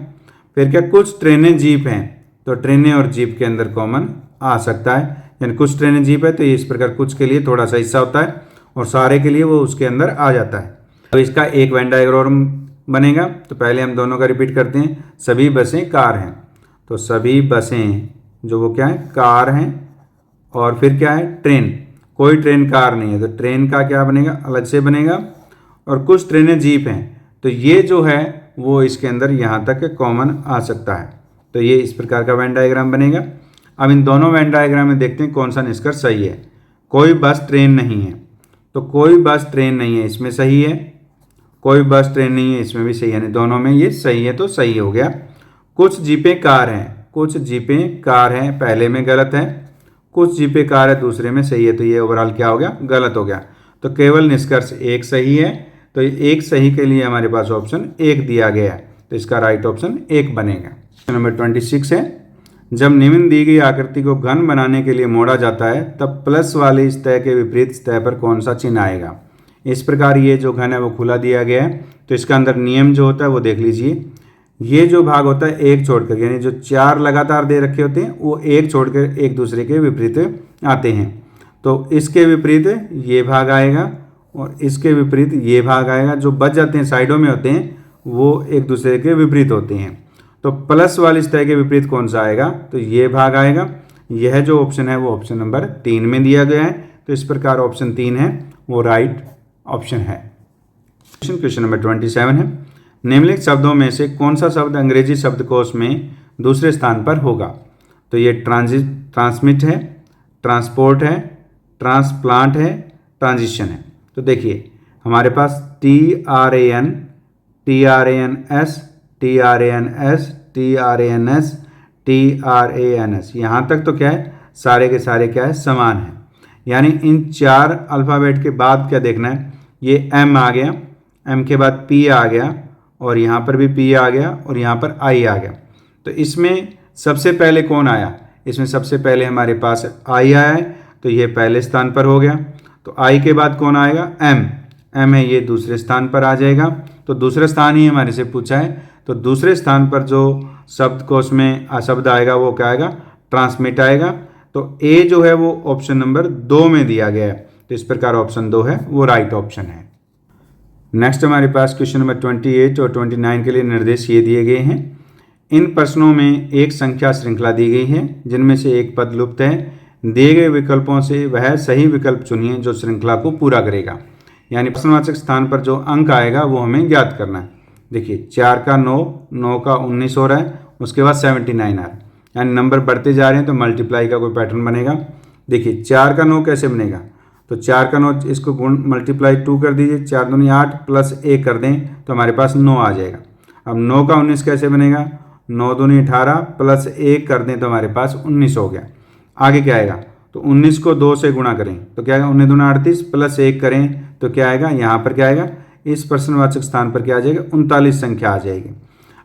फिर क्या, कुछ ट्रेनें जीप हैं, तो ट्रेनें और जीप के अंदर कॉमन आ सकता है, यानी कुछ ट्रेनें जीप है तो ये इस प्रकार कुछ के लिए थोड़ा सा हिस्सा होता है और सारे के लिए वो उसके अंदर आ जाता है। तो इसका एक वेन डायग्राम बनेगा। तो पहले हम दोनों का रिपीट करते हैं। सभी बसें कार हैं, तो सभी बसें जो वो क्या है, कार हैं, और फिर क्या है, ट्रेन, कोई ट्रेन कार नहीं है, तो ट्रेन का क्या बनेगा, अलग से बनेगा। और कुछ ट्रेनें जीप हैं, तो ये जो है वो इसके अंदर यहाँ तक कॉमन आ सकता है। तो ये इस प्रकार का वेन डायग्राम बनेगा। अब इन दोनों वेन डायग्राम में देखते हैं कौन सा निष्कर्ष सही है। कोई बस ट्रेन नहीं है, तो कोई बस ट्रेन नहीं है इसमें सही है, कोई बस ट्रेन नहीं है इसमें भी सही है, यानी दोनों में ये सही है, तो सही हो गया। कुछ जीपें कार हैं, कुछ जीपें कार हैं पहले में गलत है, कुछ जीपें कार है दूसरे में सही है, तो ये ओवरऑल क्या हो गया, गलत हो गया। तो केवल निष्कर्ष एक सही है, तो एक सही के लिए हमारे पास ऑप्शन 1 दिया गया है, तो इसका राइट ऑप्शन 1 बनेगा। क्वेश्चन नंबर 26 है, जब निम्न दी गई आकृति को घन बनाने के लिए मोड़ा जाता है तब प्लस वाली सतह के विपरीत सतह पर कौन सा चिन्ह आएगा। इस प्रकार ये जो घन है वो खुला दिया गया है, तो इसका अंदर नियम जो होता है वो देख लीजिए। ये जो भाग होता है एक छोड़कर, यानी जो 4 लगातार दे रखे होते हैं वो एक छोड़कर एक दूसरे के विपरीत आते हैं, तो इसके विपरीत ये भाग आएगा और इसके विपरीत ये भाग आएगा। जो बच जाते हैं साइडों में होते हैं वो एक दूसरे के विपरीत होते हैं। तो प्लस वाली सतह के विपरीत कौन सा आएगा, तो ये भाग आएगा। यह जो ऑप्शन है वो ऑप्शन नंबर 3 में दिया गया है, तो इस प्रकार ऑप्शन 3 है वो राइट ऑप्शन है। क्वेश्चन नंबर 27 है, निम्नलिखित शब्दों में से कौन सा शब्द अंग्रेजी शब्दकोश में दूसरे स्थान पर होगा। तो ये ट्रांसमिट है, ट्रांसपोर्ट है, ट्रांसप्लांट है, ट्रांजिशन है। तो देखिए हमारे पास TRAN, TRANS, TRANS, TRANS, TRANS, यहाँ तक तो क्या है, सारे के सारे क्या है, समान है। यानी इन 4 अल्फ़ाबेट के बाद क्या देखना है, ये M आ गया, M के बाद P आ गया, और यहाँ पर भी P आ गया, और यहाँ पर I आ गया। तो इसमें सबसे पहले कौन आया, इसमें सबसे पहले हमारे पास I आया है, तो ये पहले स्थान पर हो गया। तो I के बाद कौन आएगा, M, M है, ये दूसरे स्थान पर आ जाएगा। तो दूसरा स्थान ही हमारे से पूछा है, तो दूसरे स्थान पर जो शब्दकोश में शब्द आएगा वो क्या आएगा, ट्रांसमिट आएगा। तो A जो है वो ऑप्शन नंबर 2 में दिया गया है, तो इस प्रकार ऑप्शन 2 है वो राइट ऑप्शन है। नेक्स्ट हमारे पास क्वेश्चन नंबर 28 और 29 के लिए निर्देश ये दिए गए हैं। इन प्रश्नों में एक संख्या श्रृंखला दी गई है जिनमें से एक पद लुप्त है। दिए गए विकल्पों से वह सही विकल्प चुनिए जो श्रृंखला को पूरा करेगा। यानी प्रश्नवाचक स्थान पर जो अंक आएगा वो हमें ज्ञात करना है। देखिए 4 का 9, 9 का 19 हो रहा है, उसके बाद 79 आ रहा है, यानी नंबर बढ़ते जा रहे हैं, तो मल्टीप्लाई का कोई पैटर्न बनेगा। देखिए 4 का 9 कैसे बनेगा, तो 4 का 9 इसको गुण मल्टीप्लाई 2 कर दीजिए, 4 दूनी 8 प्लस 1 कर दें तो हमारे पास 9 आ जाएगा। अब 9 का 19 कैसे बनेगा, 9 दूनी 18 प्लस 1 कर दें तो हमारे पास 19 हो गया। आगे क्या आएगा, तो 19 को 2 से गुणा करें तो क्या आएगा, 19 दूना 38 प्लस 1 करें तो क्या आएगा, यहाँ पर क्या आएगा, इस प्रश्नवाचक स्थान पर क्या आ जाएगा, 39 संख्या आ जाएगी।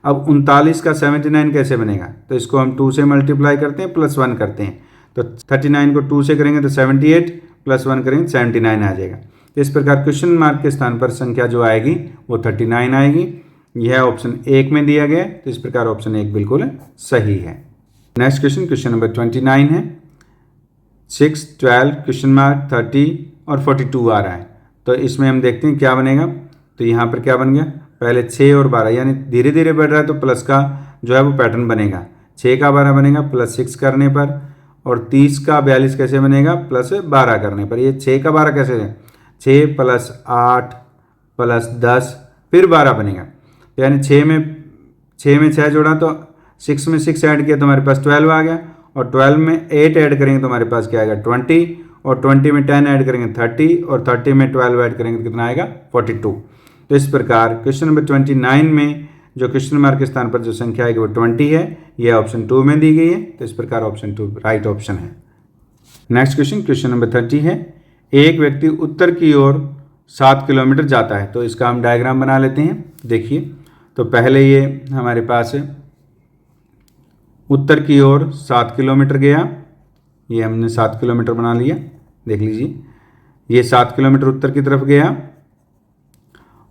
अब 39 का 79 कैसे बनेगा, तो इसको हम 2 से मल्टीप्लाई करते हैं प्लस 1 करते हैं, तो 39 को 2 से करेंगे तो 78 प्लस 1 करेंगे 79 आ जाएगा। तो इस प्रकार क्वेश्चन मार्क के स्थान पर संख्या जो आएगी वो 39 आएगी। यह ऑप्शन 1 में दिया गया है, तो इस प्रकार ऑप्शन 1 बिल्कुल सही है। नेक्स्ट क्वेश्चन नंबर 29 है। 6, 12, क्वेश्चन मार्क 30 और 42 आ रहा है। तो इसमें हम देखते हैं क्या बनेगा। तो यहाँ पर क्या बन गया, पहले 6 और 12, यानी धीरे धीरे बढ़ रहा है तो प्लस का जो है वो पैटर्न बनेगा। 6 का 12 बनेगा प्लस 6 करने पर, और 30 का 42 कैसे बनेगा, प्लस 12 करने पर। ये 6 का 12 कैसे है, 6 प्लस 8 प्लस 10 फिर 12 बनेगा। यानी 6 में 6 जोड़ा तो 6 में 6 ऐड किया तो हमारे पास 12 आ गया, और 12 में 8 ऐड करेंगे तो हमारे पास क्या आएगा 20, और 20 में 10 ऐड करेंगे 30, और 30 में 12 ऐड करेंगे तो कितना आएगा 42। तो इस प्रकार क्वेश्चन नंबर 29 में जो क्वेश्चन मार्क के स्थान पर जो संख्या आएगी वो 20 है, यह ऑप्शन 2 में दी गई है। तो इस प्रकार ऑप्शन 2 राइट ऑप्शन है। नेक्स्ट क्वेश्चन नंबर 30 है, एक व्यक्ति उत्तर की ओर 7 किलोमीटर जाता है। तो इसका हम डायग्राम बना लेते हैं। देखिए, तो पहले ये हमारे पास उत्तर की ओर 7 किलोमीटर गया, ये हमने 7 किलोमीटर बना लिया। देख लीजिए, ये 7 किलोमीटर उत्तर की तरफ गया।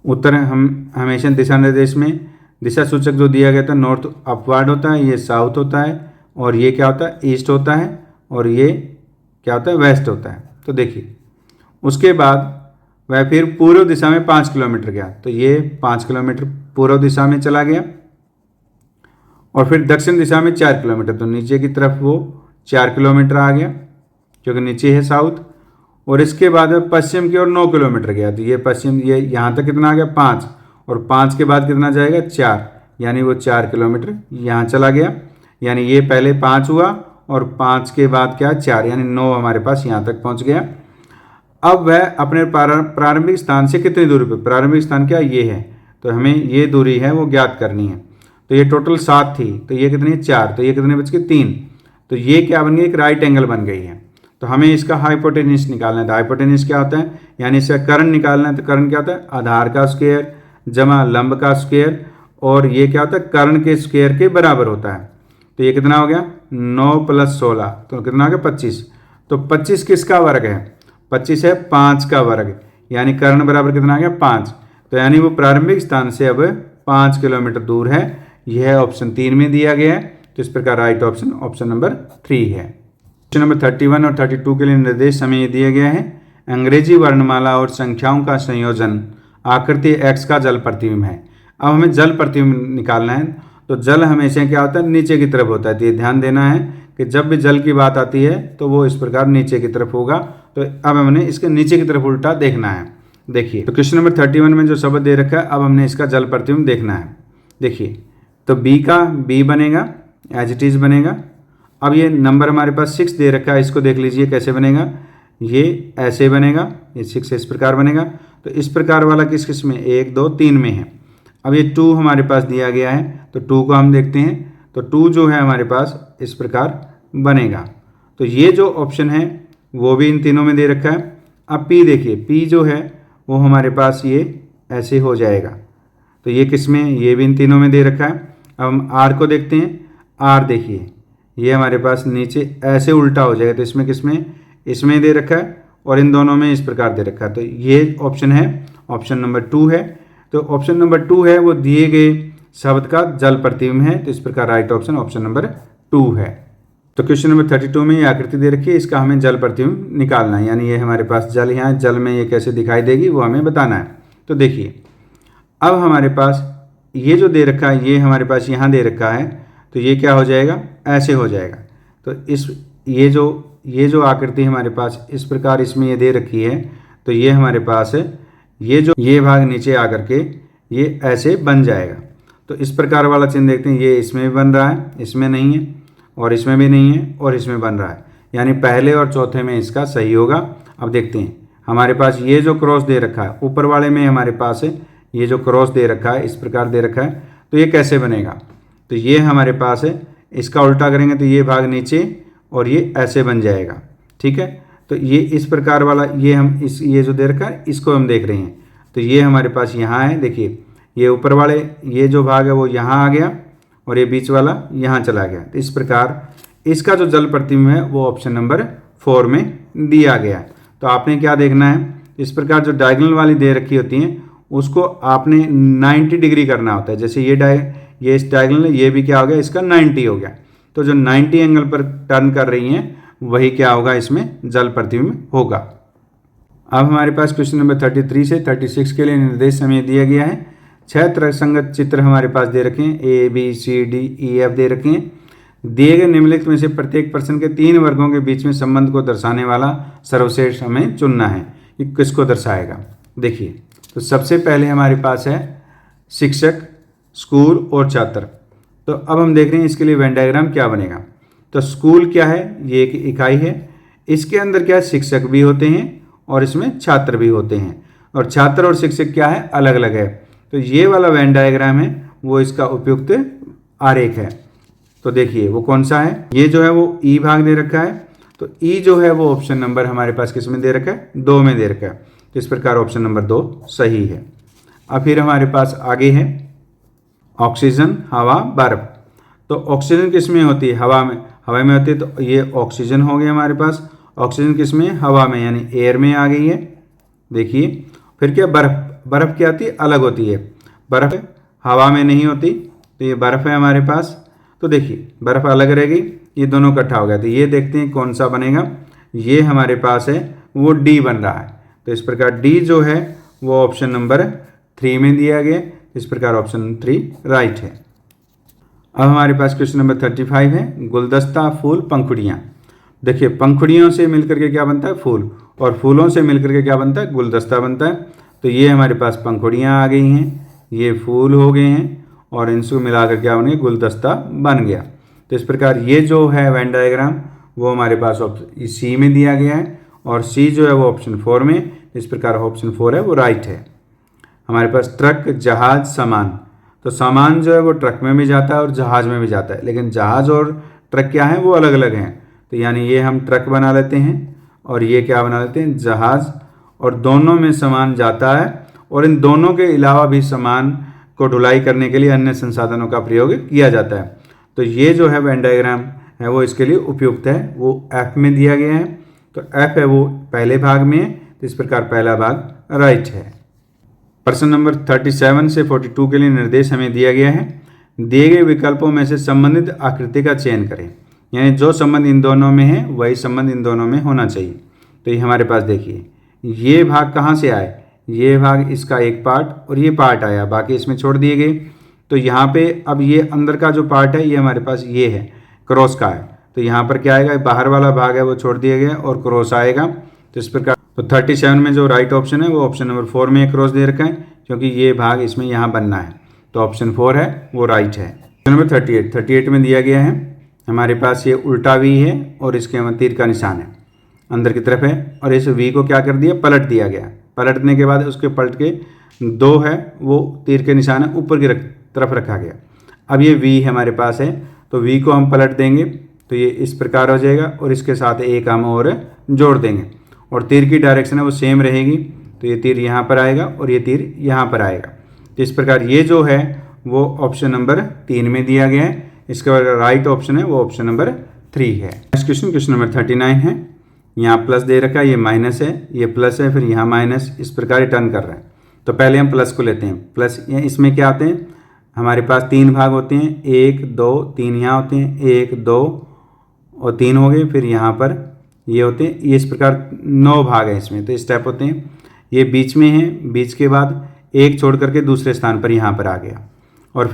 उत्तर हम हमेशा दिशा निर्देश में दिशा सूचक जो दिया गया था नॉर्थ अपवर्ड होता है, ये साउथ होता है, और ये क्या होता है ईस्ट होता है, और ये क्या होता है वेस्ट होता है। तो देखिए, उसके बाद वह फिर पूर्व दिशा में 5 किलोमीटर गया। तो ये 5 किलोमीटर पूर्व दिशा में चला गया, और फिर दक्षिण दिशा में 4 किलोमीटर, तो नीचे की तरफ वो 4 किलोमीटर आ गया क्योंकि नीचे है साउथ। और इसके बाद वह पश्चिम की ओर 9 किलोमीटर गया। तो ये पश्चिम, ये यहाँ तक कितना आ गया 5, और 5 के बाद कितना जाएगा 4, यानी वो 4 किलोमीटर यहाँ चला गया। यानी ये पहले 5 हुआ, और 5 के बाद क्या 4, यानी 9 हमारे पास यहाँ तक पहुँच गया। अब वह अपने प्रारंभिक स्थान से कितनी दूरी पर, प्रारंभिक स्थान क्या ये है, तो हमें ये दूरी है वो ज्ञात करनी है। तो ये टोटल 7 थी, तो ये कितनी 4, तो ये कितने बच गए 3। तो ये क्या बन गई, एक राइट एंगल बन गई है। तो हमें इसका हाइपोटेन्यूज निकालना है। तो हाइपोटेन्यूज क्या होता है, यानी इसका कर्ण निकालना है। तो कर्ण क्या होता है, आधार का स्क्वायर जमा लंब का स्क्वायर, और ये क्या होता है कर्ण के स्क्वायर के बराबर होता है। तो ये कितना हो गया 9 + 16, तो कितना हो गया 25। तो 25 किसका वर्ग है, 25 है 5 का वर्ग, यानी कर्ण बराबर कितना आ गया 5। तो यानी वो प्रारंभिक स्थान से अब 5 किलोमीटर दूर है। यह ऑप्शन 3 में दिया गया है। तो इस प्रकार राइट ऑप्शन ऑप्शन नंबर 3 है। क्वेश्चन नंबर 31 और 32 के लिए निर्देश हमें ये दिया गया है, अंग्रेजी वर्णमाला और संख्याओं का संयोजन आकृति x का जल प्रतिबिंब है। अब हमें जल प्रतिबिंब निकालना है। तो जल हमेशा क्या होता है नीचे की तरफ होता है। तो ये ध्यान देना है कि जब भी जल की बात आती है तो वो इस प्रकार नीचे की तरफ होगा। तो अब हमने इसके नीचे की तरफ उल्टा देखना है। देखिए, तो क्वेश्चन नंबर 31 में जो शब्द दे रखा है, अब हमने इसका जल प्रतिबिंब देखना है। देखिए, तो b का b बनेगा, एज इट इज बनेगा। अब ये नंबर हमारे पास 6 दे रखा है, इसको देख लीजिए कैसे बनेगा। ये ऐसे बनेगा, ये 6 इस प्रकार बनेगा। तो इस प्रकार वाला किस किस में, 1 2 3 में है। अब ये 2 हमारे पास दिया गया है, तो 2 को हम देखते हैं। तो 2 जो है हमारे पास इस प्रकार बनेगा। तो ये जो ऑप्शन है वो भी इन तीनों में दे रखा है। अब p देखिए, p जो है वो हमारे पास ये ऐसे हो जाएगा। तो ये किस में, ये भी इन तीनों में दे रखा है। अब हम r को देखते हैं। r देखिए, ये हमारे पास नीचे ऐसे उल्टा हो जाएगा। तो इसमें किस में, इसमें दे रखा है, और इन दोनों में इस प्रकार दे रखा है। तो ये ऑप्शन है, ऑप्शन नंबर 2 है। तो ऑप्शन नंबर 2 है वो दिए गए शब्द का जल प्रतिबिंब है। तो इस प्रकार राइट ऑप्शन ऑप्शन नंबर 2 है। तो क्वेश्चन नंबर 32 में ये आकृति दे रखी है, इसका हमें जल प्रतिबिंब निकालना है। यानी ये हमारे पास जल यहाँ है, जल में ये कैसे दिखाई देगी वो हमें बताना है। तो देखिए, अब हमारे पास ये जो दे रखा है ये हमारे पास यहाँ दे रखा है। तो ये क्या हो जाएगा, ऐसे हो जाएगा। तो इस ये जो आकृति हमारे पास इस प्रकार इसमें ये दे रखी है। तो ये हमारे पास है, ये भाग नीचे आकर के ये ऐसे बन जाएगा। तो इस प्रकार वाला चिन्ह देखते हैं, ये इसमें भी बन रहा है, इसमें नहीं है, और इसमें भी नहीं है, और इसमें बन रहा है। यानी पहले और चौथे में इसका सही होगा। अब देखते हैं, हमारे पास ये जो क्रॉस दे रखा है ऊपर वाले में हमारे पास है, ये जो क्रॉस दे रखा है इस प्रकार दे रखा है। तो ये कैसे बनेगा, तो ये हमारे पास है, इसका उल्टा करेंगे तो ये भाग नीचे और ये ऐसे बन जाएगा। ठीक है, तो ये इस प्रकार वाला ये जो दे रखा है इसको हम देख रहे हैं। तो ये हमारे पास यहाँ है। देखिए, ये ऊपर वाले ये जो भाग है वो यहाँ आ गया, और ये बीच वाला यहाँ चला गया। तो इस प्रकार इसका जो जल प्रतिबिंब है वो ऑप्शन नंबर 4 में दिया गया है। तो आपने क्या देखना है, इस प्रकार जो डायगोनल वाली दे रखी होती हैं उसको आपने 90 डिग्री करना होता है। जैसे ये इस डायगोनल, ये भी क्या हो गया, इसका 90 हो गया। तो जो 90 एंगल पर टर्न कर रही हैं वही क्या होगा, इसमें जल प्रतिबिंब होगा। अब हमारे पास क्वेश्चन नंबर 33 से 36 के लिए निर्देश हमें दिया गया है। 6 तर्कसंगत चित्र हमारे पास दे रखे हैं, A B C D E F दे रखे हैं। दिए गए निम्नलिखित में से प्रत्येक प्रश्न के 3 वर्गों के बीच में संबंध को दर्शाने वाला सर्वश्रेष्ठ हमें चुनना है कि किसको दर्शाएगा। देखिए, तो सबसे पहले हमारे पास है शिक्षक, स्कूल और छात्र। तो अब हम देख रहे हैं इसके लिए वेन डायग्राम क्या बनेगा। तो स्कूल क्या है, ये एक इकाई है, इसके अंदर क्या है, शिक्षक भी होते हैं और इसमें छात्र भी होते हैं, और छात्र और शिक्षक क्या है, अलग अलग है। तो ये वाला वेन डायग्राम है वो इसका उपयुक्त आरेख है। तो देखिए वो कौन सा है, ये जो है वो ई भाग दे रखा है। तो ई जो है वो ऑप्शन नंबर हमारे पास किस में दे रखा है, 2 में दे रखा है। तो इस प्रकार ऑप्शन नंबर 2 सही है। अब फिर हमारे पास आगे है ऑक्सीजन, हवा, बर्फ। तो ऑक्सीजन किस में होती है, हवा में होती है। तो ये ऑक्सीजन हो गया हमारे पास। ऑक्सीजन किस में, हवा में, यानी एयर में आ गई है। देखिए फिर क्या, बर्फ क्या होती है, अलग होती है। बर्फ हवा में नहीं होती, तो ये बर्फ है हमारे पास। तो देखिए बर्फ अलग रहेगी, ये दोनों इकट्ठा हो गया। तो ये देखते हैं कौन सा बनेगा। ये हमारे पास है वो डी बन रहा है। तो इस प्रकार डी जो है वो ऑप्शन नंबर 3 में दिया गया। इस प्रकार ऑप्शन 3 राइट है। अब हमारे पास क्वेश्चन नंबर 35 है गुलदस्ता, फूल, पंखुड़ियाँ। देखिए पंखुड़ियों से मिलकर के क्या बनता है, फूल, और फूलों से मिलकर के क्या बनता है, गुलदस्ता बनता है। तो ये हमारे पास पंखुड़ियाँ आ गई हैं, ये फूल हो गए हैं, और इनको मिलाकर क्या बन गया, गुलदस्ता बन गया। तो इस प्रकार ये जो है वेन डायग्राम वो हमारे पास ऑप्शन सी में दिया गया है, और सी जो है वो ऑप्शन 4 में। इस प्रकार ऑप्शन 4 है वो राइट है। हमारे पास ट्रक, जहाज, सामान। तो सामान जो है वो ट्रक में भी जाता है और जहाज में भी जाता है, लेकिन जहाज और ट्रक क्या है, वो अलग अलग हैं। तो यानी ये हम ट्रक बना लेते हैं और ये क्या बना लेते हैं, जहाज, और दोनों में सामान जाता है, और इन दोनों के अलावा भी सामान को ढुलाई करने के लिए अन्य संसाधनों का प्रयोग किया जाता है। तो ये जो है वेन डायग्राम है वो इसके लिए उपयुक्त है, वो एफ में दिया गया है। तो एफ है वो पहले भाग में है, तो इस प्रकार पहला भाग राइट है। प्रश्न नंबर 37 से 42 के लिए निर्देश हमें दिया गया है। दिए गए विकल्पों में से संबंधित आकृति का चयन करें, यानी जो संबंध इन दोनों में है वही संबंध इन दोनों में होना चाहिए। तो ये हमारे पास देखिए ये भाग कहाँ से आए, ये भाग इसका एक पार्ट और ये पार्ट आया, बाकी इसमें छोड़ दिए गए। तो यहाँ पे अब ये अंदर का जो पार्ट है ये हमारे पास ये है, क्रॉस का है। तो यहाँ पर क्या आएगा, बाहर वाला भाग है वो छोड़ दिया गया और क्रॉस आएगा। तो इस प्रकार तो 37 में जो राइट ऑप्शन है वो ऑप्शन नंबर 4 में क्रॉस दे रखा है, क्योंकि ये भाग इसमें यहाँ बनना है। तो ऑप्शन 4 है वो राइट है। क्वेश्चन नंबर 38 में दिया गया है हमारे पास ये उल्टा वी है और इसके तीर का निशान है अंदर की तरफ है, और इस वी को क्या कर दिया, पलट दिया गया। पलटने के बाद उसके पलट के 2 है वो तीर के निशान है ऊपर की तरफ रखा गया। अब ये वी हमारे पास है, तो वी को हम पलट देंगे तो ये इस प्रकार हो जाएगा, और इसके साथ एक हम और जोड़ देंगे, और तीर की डायरेक्शन है वो सेम रहेगी। तो ये तीर यहाँ पर आएगा और ये तीर यहाँ पर आएगा। तो इस प्रकार ये जो है वो ऑप्शन नंबर 3 में दिया गया है। इसके बाद राइट ऑप्शन है वो ऑप्शन नंबर 3 है। नेक्स्ट क्वेश्चन नंबर 39 है। यहाँ प्लस दे रखा है, ये माइनस है, ये प्लस है, फिर यहाँ माइनस, इस प्रकार ये टर्न कर रहा है। तो पहले हम प्लस को लेते हैं। प्लस इसमें क्या आते हैं, हमारे पास 3 भाग होते हैं, 1 2 3 यहाँ होते हैं, 1 2 और 3 हो गए, फिर यहाँ पर ये होते हैं, ये इस प्रकार 9 भाग है इसमें। तो स्टेप होते हैं, ये बीच में है, बीच के बाद एक छोड़ करके दूसरे स्थान पर यहाँ पर आ गया, और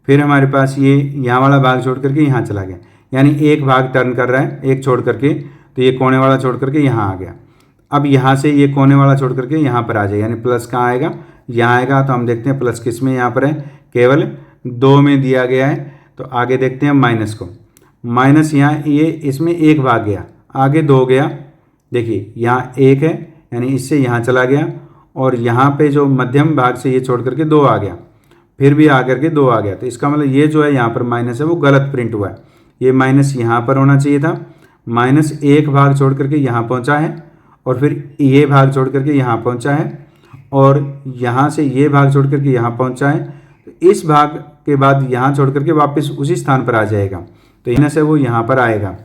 फिर हमारे पास ये यहाँ वाला भाग छोड़ करके यहाँ चला गया, यानी एक भाग टर्न कर रहा है एक छोड़ करके। तो ये कोने वाला छोड़ करके यहाँ आ गया। अब यहाँ से ये कोने वाला छोड़ करके यहाँ पर आ जाएगा, यानी प्लस कहाँ आएगा, यहाँ आएगा। तो हम देखते हैं प्लस किस में यहाँ पर है, केवल 2 में दिया गया है। तो आगे देखते हैं माइनस को, माइनस यहाँ ये इसमें एक भाग गया, आगे 2 गया। देखिए यहाँ 1 है, यानी इससे यहाँ चला गया, और यहाँ पे जो मध्यम भाग से ये छोड़ करके 2 आ गया, फिर भी आ करके 2 आ गया। तो इसका मतलब ये जो है यहाँ पर माइनस है वो गलत प्रिंट हुआ है, ये माइनस यहाँ पर होना चाहिए था। माइनस एक भाग छोड़ करके यहाँ पहुँचा है, और फिर ये भाग छोड़ करके यहाँ पहुँचा है, और यहाँ से ये भाग छोड़ करके यहाँ पहुँचा है। तो इस भाग के बाद यहाँ छोड़ करके वापस उसी स्थान पर आ जाएगा, तो यहाँ से वो यहाँ पर आएगा।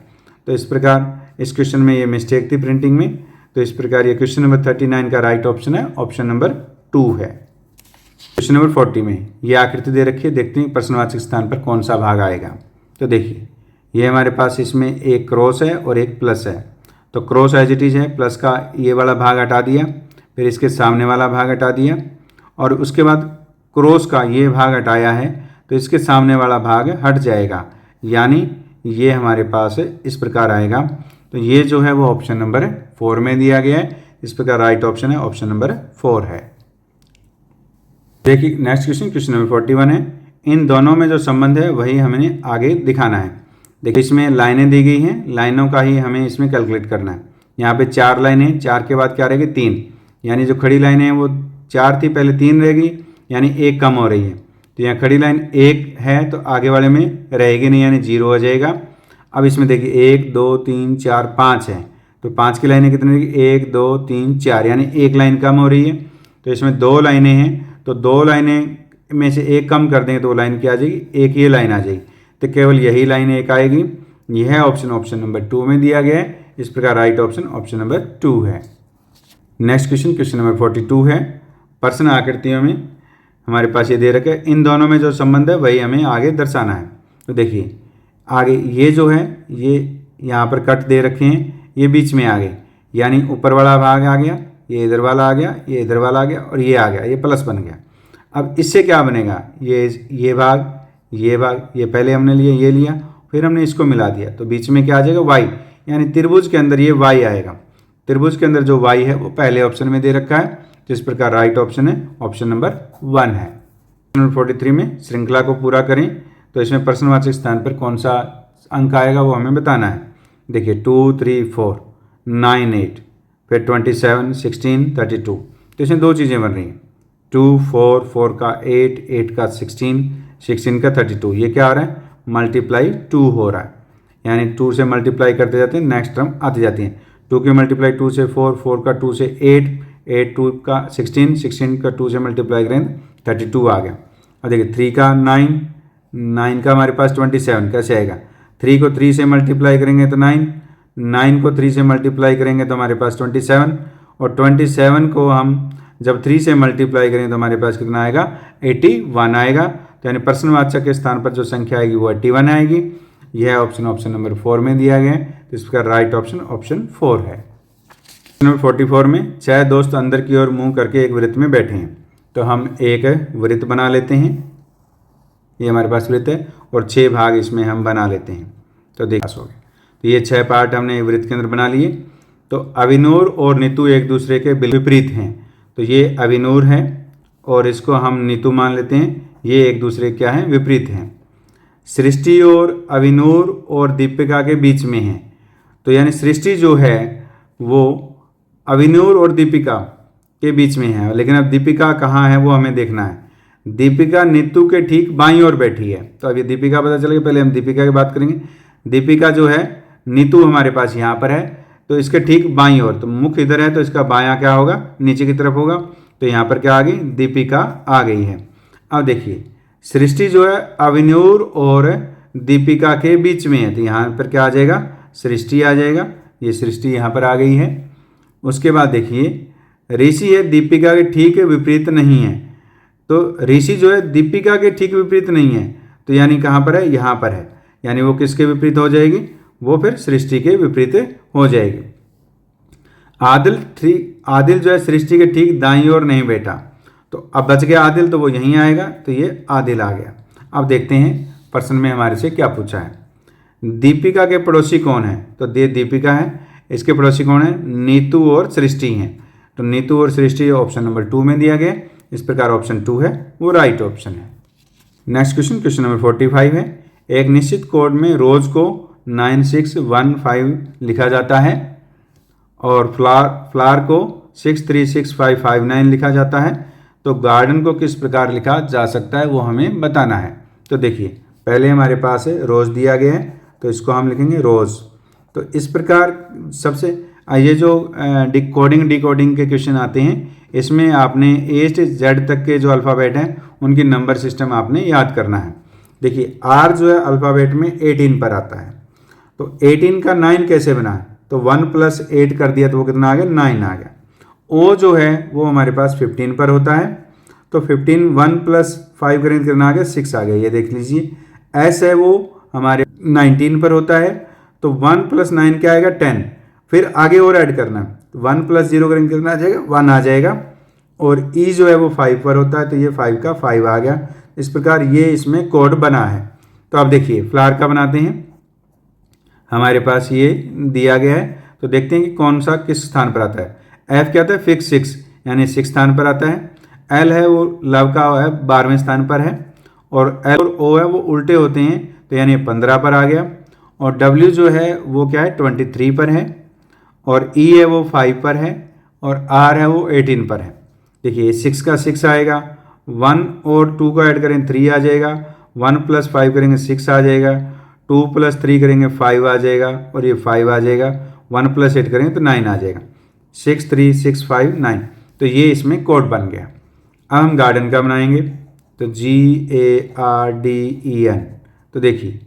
तो इस प्रकार इस क्वेश्चन में ये मिस्टेक थी प्रिंटिंग में। तो इस प्रकार ये क्वेश्चन नंबर 39 का राइट ऑप्शन है, ऑप्शन नंबर 2 है। क्वेश्चन नंबर 40 में ये आकृति दे रखी है, देखते हैं प्रश्नवाचक स्थान पर कौन सा भाग आएगा। तो देखिए ये हमारे पास इसमें एक क्रॉस है और एक प्लस है। तो क्रॉस एज इट इज है, प्लस का ये वाला भाग हटा दिया, फिर इसके सामने वाला भाग हटा दिया, और उसके बाद क्रॉस का ये भाग हटाया है तो इसके सामने वाला भाग हट जाएगा, यानी ये हमारे पास इस प्रकार आएगा। तो ये जो है वो ऑप्शन नंबर 4 में दिया गया है। इस प्रकार राइट ऑप्शन है ऑप्शन नंबर 4 है। देखिए नेक्स्ट क्वेश्चन, क्वेश्चन नंबर 41 है। इन दोनों में जो संबंध है वही हमें आगे दिखाना है। देखिए इसमें लाइनें दी गई हैं, लाइनों का ही हमें इसमें कैलकुलेट करना है। यहाँ पे 4 लाइनें, 4 के बाद क्या रहेगी 3, यानी जो खड़ी लाइनें हैं वो 4 थी, पहले 3 रहेगी, यानी 1 कम हो रही है। तो यहाँ खड़ी लाइन 1 है तो आगे वाले में रहेगी नहीं, यानी 0 हो जाएगा। अब इसमें देखिए 1 2 3 4 5 है, तो 5 की लाइनें कितनी रहेगी 1 2 3 4, यानी 1 लाइन कम हो रही है। तो इसमें 2 लाइनें हैं, तो 2 लाइनें में से 1 कम कर देंगे तो वो लाइन क्या आ जाएगी, एक ये लाइन आ जाएगी। तो केवल यही लाइन एक आएगी। यह ऑप्शन नंबर 2 में दिया गया है। इस प्रकार राइट ऑप्शन नंबर 2 है। नेक्स्ट क्वेश्चन, क्वेश्चन नंबर 42 है। प्रश्न आकृतियों में हमारे पास ये दे रखा है, इन दोनों में जो संबंध है वही हमें आगे दर्शाना है। तो देखिए आगे ये जो है ये यहाँ पर कट दे रखे हैं, ये बीच में आ गए, यानी ऊपर वाला भाग आ गया, ये इधर वाला आ गया, ये इधर वाला आ गया, और ये आ गया, ये प्लस बन गया। अब इससे क्या बनेगा, ये भाग, ये पहले हमने लिया, ये लिया, फिर हमने इसको मिला दिया, तो बीच में क्या आ जाएगा y, यानी त्रिभुज के अंदर ये y आएगा। त्रिभुज के अंदर जो y है वो पहले ऑप्शन में दे रखा है। तो इस प्रकार राइट ऑप्शन है ऑप्शन नंबर 1 है। नंबर 43 में श्रृंखला को पूरा करें, तो इसमें प्रश्नवाचक स्थान पर कौन सा अंक आएगा वो हमें बताना है। देखिए 2 3 4 9 8, फिर 27 16 32। तो इसमें 2 चीज़ें बन रही हैं, 2 4 4 का 8 8 का 16 16 का 32। ये क्या आ रहा है, मल्टीप्लाई 2 हो रहा है, यानी 2 से मल्टीप्लाई करते जाते हैं, नेक्स्ट टर्म आती जाती हैं। 2 की मल्टीप्लाई 2 से 4 4 का 2 से 8 8 2 का 16 16 का 2 से मल्टीप्लाई करें 32 आ गया। और देखिए 3 का 9 9 का हमारे पास 27 कैसे आएगा, 3 को 3 से मल्टीप्लाई करेंगे तो 9 9 को 3 से मल्टीप्लाई करेंगे तो हमारे पास 27, और 27 को हम जब 3 से मल्टीप्लाई करेंगे तो हमारे पास कितना आएगा 81 आएगा। तो यानी प्रश्नवाचक के स्थान पर जो संख्या आएगी वो 81 आएगी। यह ऑप्शन नंबर 4 में दिया गया है। तो इसका राइट ऑप्शन 4 है। नंबर 44 में 6 दोस्त अंदर की ओर मुंह करके एक वृत्त में बैठे हैं, तो हम एक वृत्त बना लेते हैं। ये हमारे पास वृत्त है और 6 भाग इसमें हम बना लेते हैं। तो देखो हो गया, तो ये 6 पार्ट हमने वृत्त के अंदर बना लिए। तो अविनूर और नीतू एक दूसरे के विपरीत हैं, तो ये अविनूर है और इसको हम नीतू मान लेते हैं। ये एक दूसरे क्या हैं, विपरीत हैं। सृष्टि और अविनूर और दीपिका के बीच में है, तो यानी सृष्टि जो है वो अविनूर और दीपिका के बीच में है, लेकिन अब दीपिका कहाँ है वो हमें देखना है। दीपिका नीतू के ठीक बाईं ओर बैठी है, तो अब ये दीपिका पता चलेगा, पहले हम दीपिका की बात करेंगे। दीपिका जो है, नीतू हमारे पास यहाँ पर है, तो इसके ठीक बाईं ओर, तो मुख इधर है तो इसका बायां क्या होगा, नीचे की तरफ होगा। तो यहाँ पर क्या आ गई, दीपिका आ गई है। अब देखिए सृष्टि जो है अविनूर और दीपिका के बीच में है, तो यहाँ पर क्या आ जाएगा, सृष्टि आ जाएगा। ये सृष्टि यहाँ पर आ गई है। उसके बाद देखिए ऋषि है दीपिका के ठीक विपरीत नहीं है, तो ऋषि जो है दीपिका के ठीक विपरीत नहीं है, तो यानी कहाँ पर है, यहाँ पर है, यानी वो किसके विपरीत हो जाएगी, वो फिर सृष्टि के विपरीत हो जाएगी। आदिल जो है सृष्टि के ठीक दाईं ओर नहीं बैठा, तो अब बच गया आदिल, तो वो यहीं आएगा, तो ये आदिल आ गया। अब देखते हैं प्रश्न में हमारे से क्या पूछा है। दीपिका के पड़ोसी कौन है, तो दीपिका है, इसके पड़ोसी कौन है, नीतू और सृष्टि हैं। तो नीतू और सृष्टि ऑप्शन नंबर 2 में दिया गया। इस प्रकार ऑप्शन 2 है वो राइट ऑप्शन है। नेक्स्ट क्वेश्चन नंबर 45 है। एक निश्चित कोड में रोज को 9615 लिखा जाता है और फ्लावर को 636559 लिखा जाता है, तो गार्डन को किस प्रकार लिखा जा सकता है वो हमें बताना है। तो देखिए पहले हमारे पास है रोज़ दिया गया है, तो इसको हम लिखेंगे रोज़। तो इस प्रकार सबसे ये जो डिकोडिंग के क्वेश्चन आते हैं, इसमें आपने ए से जेड तक के जो अल्फ़ाबेट हैं उनकी नंबर सिस्टम आपने याद करना है। देखिए आर जो है अल्फ़ाबेट में 18 पर आता है, तो 18 का 9 कैसे बना है, तो 1 + 8 कर दिया तो वो कितना आ गया, 9 आ गया। ओ जो है वो हमारे पास 15 पर होता है, तो 15 1 + 5 करेंगे कितना आ गया, 6 आ गया, ये देख लीजिए। एस है वो हमारे 19 पर होता है, तो 1 + 9 क्या आएगा, 10। फिर आगे और ऐड करना है, 1 + 0 करेंगे कितना आ जाएगा, 1 आ जाएगा। और ई जो है वो 5 पर होता है, तो ये 5 का 5 आ गया। इस प्रकार ये इसमें कोड बना है। तो अब देखिए फ्लावर का बनाते हैं। हमारे पास ये दिया गया है, तो देखते हैं कि कौन सा किस स्थान पर आता है। एफ क्या आता है, फिक्स 6 यानी 6 स्थान पर आता है। एल है वो लव का है 12वें स्थान पर है। और एल और ओ है वो उल्टे होते हैं, तो यानी 15 पर आ गया। और डब्ल्यू जो है वो क्या है 23 पर है। और ई है वो 5 पर है। और आर है वो 18 पर है। देखिए 6 का 6 आएगा, 1 और 2 को ऐड करें 3 आ जाएगा, 1 + 5 करेंगे 6 आ जाएगा, 2 + 3 करेंगे 5 आ जाएगा, और ये 5 आ जाएगा, 1 + 8 करेंगे तो 9 आ जाएगा। 6 3 6 5 9, तो ये इसमें कोड बन गया। अब हम गार्डन का बनाएंगे, तो GARDEN। तो देखिए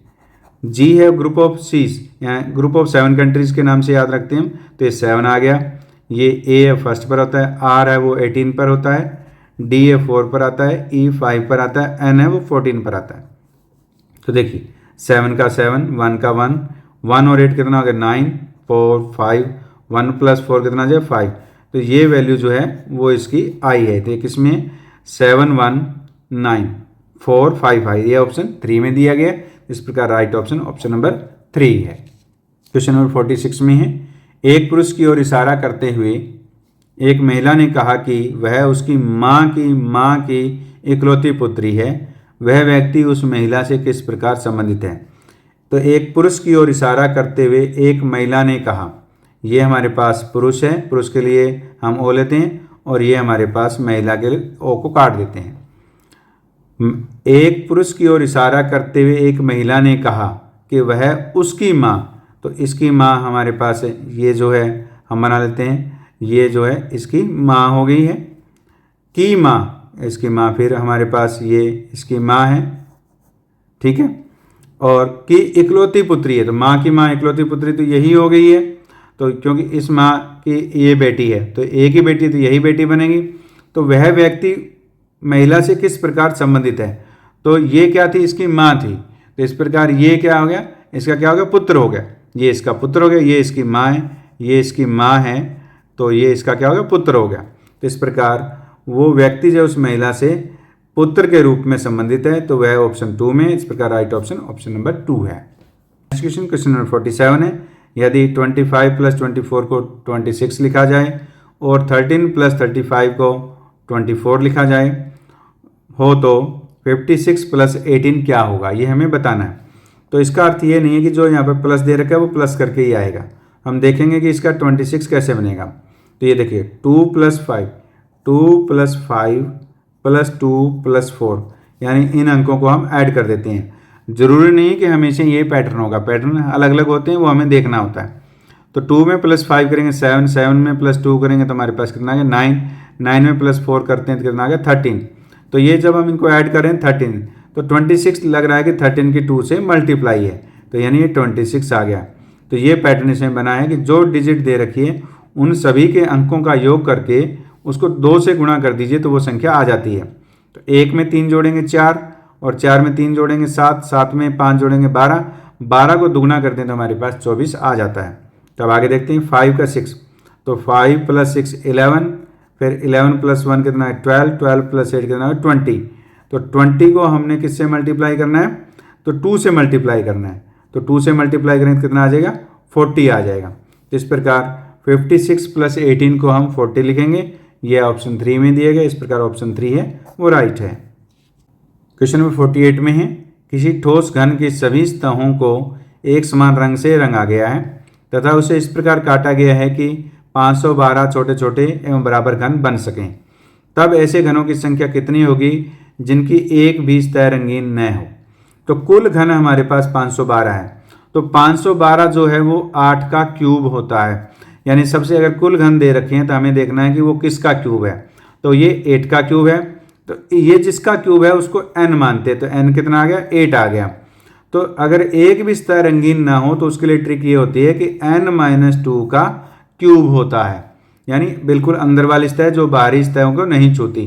जी है ग्रुप ऑफ सीज, यहाँ ग्रुप ऑफ 7 कंट्रीज के नाम से याद रखते हैं हम, तो ये 7 आ गया। ये ए है फर्स्ट पर होता है, आर है वो 18 पर होता है, डी है 4 पर आता है, ई 5 पर आता है, एन है वो 14 पर आता है। तो देखिए 7 का 7, 1 का 1, 1 और 8 कितना हो गया 9, 4 5, 1 + 4 कितना जाए 5। तो ये वैल्यू जो है वो इसकी आई है। तो किसमें 7 1 9 4 5 5, ये ऑप्शन 3 में दिया गया। इस प्रकार राइट ऑप्शन ऑप्शन नंबर 3 है। क्वेश्चन नंबर 46 में है, एक पुरुष की ओर इशारा करते हुए एक महिला ने कहा कि वह उसकी माँ की इकलौती पुत्री है। वह व्यक्ति उस महिला से किस प्रकार संबंधित है। तो एक पुरुष की ओर इशारा करते हुए एक महिला ने कहा, ये हमारे पास पुरुष है, पुरुष के लिए हम ओ लेते हैं, और ये हमारे पास महिला के लिए ओ को काट देते हैं। एक पुरुष की ओर इशारा करते हुए एक महिला ने कहा कि वह उसकी माँ, तो इसकी माँ हमारे पास है, ये जो है हम बना लेते हैं, ये जो है इसकी माँ हो गई है। की माँ, इसकी माँ, फिर हमारे पास ये इसकी माँ है, ठीक है। और की इकलौती पुत्री है, तो माँ की माँ इकलौती पुत्री तो यही हो गई है। तो क्योंकि इस माँ की ये बेटी है, तो एक ही बेटी, तो यही बेटी बनेगी। तो वह व्यक्ति महिला से किस प्रकार संबंधित है। तो ये क्या थी, इसकी माँ थी, तो इस प्रकार ये क्या हो गया, इसका क्या हो गया, पुत्र हो गया। ये इसका पुत्र हो गया, ये इसकी माँ है, ये इसकी माँ है, तो ये इसका क्या हो गया, पुत्र हो गया। तो इस प्रकार वो व्यक्ति जो उस महिला से पुत्र के रूप में संबंधित है, तो वह ऑप्शन 2 में। इस प्रकार राइट ऑप्शन ऑप्शन नंबर 2 है। नेक्स्ट क्वेश्चन, क्वेश्चन नंबर 47 है, यदि 25 + 24 को 26 लिखा जाए और 13 + 35 को 24 लिखा जाए हो, तो 56 + 18 क्या होगा, ये हमें बताना है। तो इसका अर्थ ये नहीं है कि जो यहाँ पर प्लस दे रखा है वो प्लस करके ही आएगा। हम देखेंगे कि इसका 26 कैसे बनेगा। तो ये देखिए 2 + 5 2 + 5 + 2 + 4, यानी इन अंकों को हम ऐड कर देते हैं। ज़रूरी नहीं है कि हमेशा ये पैटर्न होगा, पैटर्न अलग अलग होते हैं, वो हमें देखना होता है। तो 2 में +5 करेंगे 7, 7 में +2 करेंगे तो हमारे पास कितना आ गया 9, 9 में +4 करते हैं तो कितना आ गया 13। तो ये जब हम इनको ऐड करें 13, तो 26 लग रहा है कि 13 की 2 से मल्टीप्लाई है, तो यानी ये 26 आ गया। तो ये पैटर्न इसमें बना है कि जो डिजिट दे रखी है उन सभी के अंकों का योग करके उसको 2 से गुणा कर दीजिए तो वो संख्या आ जाती है। तो 1 में 3 जोड़ेंगे 4, और 4 में 3 जोड़ेंगे 7, 7 में 5 जोड़ेंगे 12, 12 को दुगुना करते हैं तो हमारे पास 24 आ जाता है। तब आगे देखते हैं 5 का 6, तो 5 + 6 11, फिर 11 + 1 कितना है 12, 12 + 8 कितना है 20। तो 20 को हमने किससे मल्टीप्लाई करना है, तो 2 से मल्टीप्लाई करना है। तो 2 से मल्टीप्लाई करें तो कितना आ जाएगा 40 आ जाएगा। तो इस प्रकार 56 + 18 को हम 40 लिखेंगे, यह ऑप्शन 3 में दिया गया। इस प्रकार ऑप्शन 3 है वो राइट है। क्वेश्चन नंबर 48 में है, किसी ठोस घन की सभी सतहों को एक समान रंग से रंगा गया है तथा उसे इस प्रकार काटा गया है कि 512 छोटे छोटे एवं बराबर घन बन सकें। तब ऐसे घनों की संख्या कितनी होगी जिनकी एक भी सतह रंगीन न हो। तो कुल घन हमारे पास 512 है। तो 512 जो है वो 8 का क्यूब होता है, यानी सबसे अगर कुल घन दे रखे हैं तो हमें देखना है कि वो किसका क्यूब है। तो ये 8 का क्यूब है, तो ये जिसका क्यूब है उसको n मानते हैं, तो n कितना आ गया 8 आ गया। तो अगर एक भी सतह रंगीन ना हो तो उसके लिए ट्रिक ये होती है कि n - 2 का क्यूब होता है, यानी बिल्कुल अंदर वाली सतह जो बाहरी सतहों को नहीं छूती।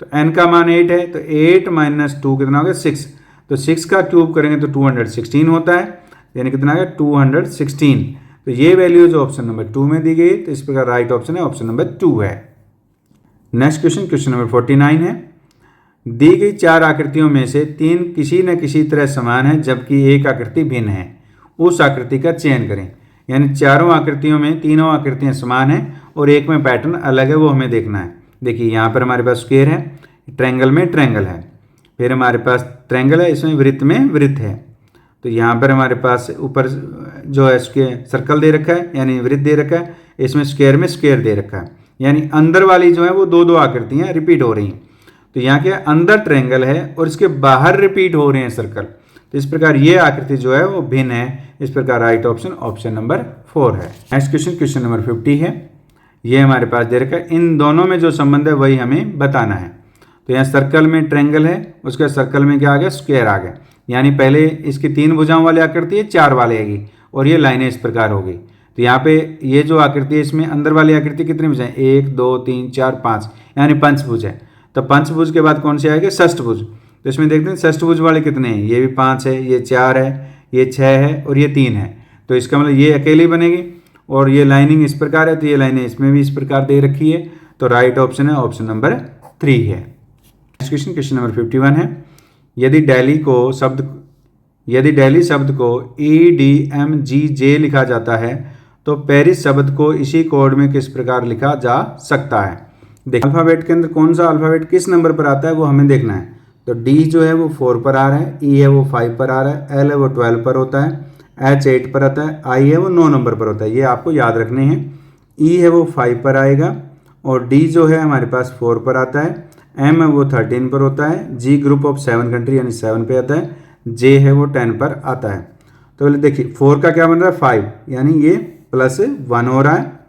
तो n का मान 8 है, तो 8 - 2 कितना हो गया 6। तो 6 का क्यूब करेंगे तो 216 होता है, यानी कितना आ गया 216। तो ये वैल्यू जो ऑप्शन नंबर 2 में दी गई, तो इस प्रकार राइट ऑप्शन है ऑप्शन नंबर 2 है। नेक्स्ट क्वेश्चन, क्वेश्चन नंबर 49 है। दी गई 4 आकृतियों में से 3 किसी न किसी तरह समान है जबकि एक आकृति भिन्न है, उस आकृति का चयन करें। यानी चारों आकृतियों में तीनों आकृतियां समान हैं और एक में पैटर्न अलग है, वो हमें देखना है। देखिए यहाँ पर हमारे पास स्क्वायर है, ट्रायंगल में ट्रायंगल है, फिर हमारे पास ट्रायंगल है, इसमें वृत्त में वृत्त है। तो यहाँ पर हमारे पास ऊपर जो है स्क्वायर सर्कल दे रखा है यानी वृत्त दे रखा है, इसमें स्क्वायर में स्क्वायर दे रखा है, यानी अंदर वाली जो है वो दो आकृतियाँ रिपीट हो रही हैं। तो यहाँ के अंदर ट्रायंगल है और इसके बाहर रिपीट हो रहे हैं सर्कल, तो इस प्रकार ये आकृति जो है वो भिन्न है। इस प्रकार राइट ऑप्शन ऑप्शन नंबर 4 है। नेक्स्ट क्वेश्चन, क्वेश्चन नंबर 50 है। ये हमारे पास दे रखा है, इन दोनों में जो संबंध है वही हमें बताना है। तो यहाँ सर्कल में ट्रायंगल है, उसके सर्कल में क्या आ गया, स्क्वायर आ गया, यानी पहले इसकी 3 भुजाओं वाली आकृति है 4 वाली आएगी और ये लाइनें इस प्रकार हो गई। तो यहाँ पे ये जो आकृति है इसमें अंदर वाली आकृति कितनी भुजाएं, 1 2 3 4 5, यानी पंचभुज है। तो पंचभुज के बाद कौन से आएगा, षष्ठभुज। तो इसमें देखते हैं षष्ठभुज वाले कितने हैं, ये भी 5 है, ये 4 है, ये 6 है और ये 3 है। तो इसका मतलब ये अकेली बनेगी और ये लाइनिंग इस प्रकार है, तो ये लाइनें इसमें भी इस प्रकार दे रखी है। तो राइट ऑप्शन है ऑप्शन नंबर 3 है। नेक्स्ट क्वेश्चन, क्वेश्चन नंबर 51 है। यदि दिल्ली शब्द को EDMGJ लिखा जाता है तो पेरिस शब्द को इसी कोड में किस प्रकार लिखा जा सकता है। देखिए अल्फ़ाबेट के अंदर कौन सा अल्फ़ाबेट किस नंबर पर आता है वो हमें देखना है। तो D जो है वो 4 पर आ रहा है, E है वो 5 पर आ रहा है, L है वो 12 पर होता है, H 8 पर आता है, I है वो 9 नंबर पर होता है, ये आपको याद रखने हैं। E है वो 5 पर आएगा और D जो है हमारे पास 4 पर आता है, M है वो 13 पर होता है, G ग्रुप ऑफ 7 कंट्री यानी 7 पे आता है, J है वो 10 पर आता है। तो देखिए 4 का क्या बन रहा है 5, यानी ये +1 हो रहा है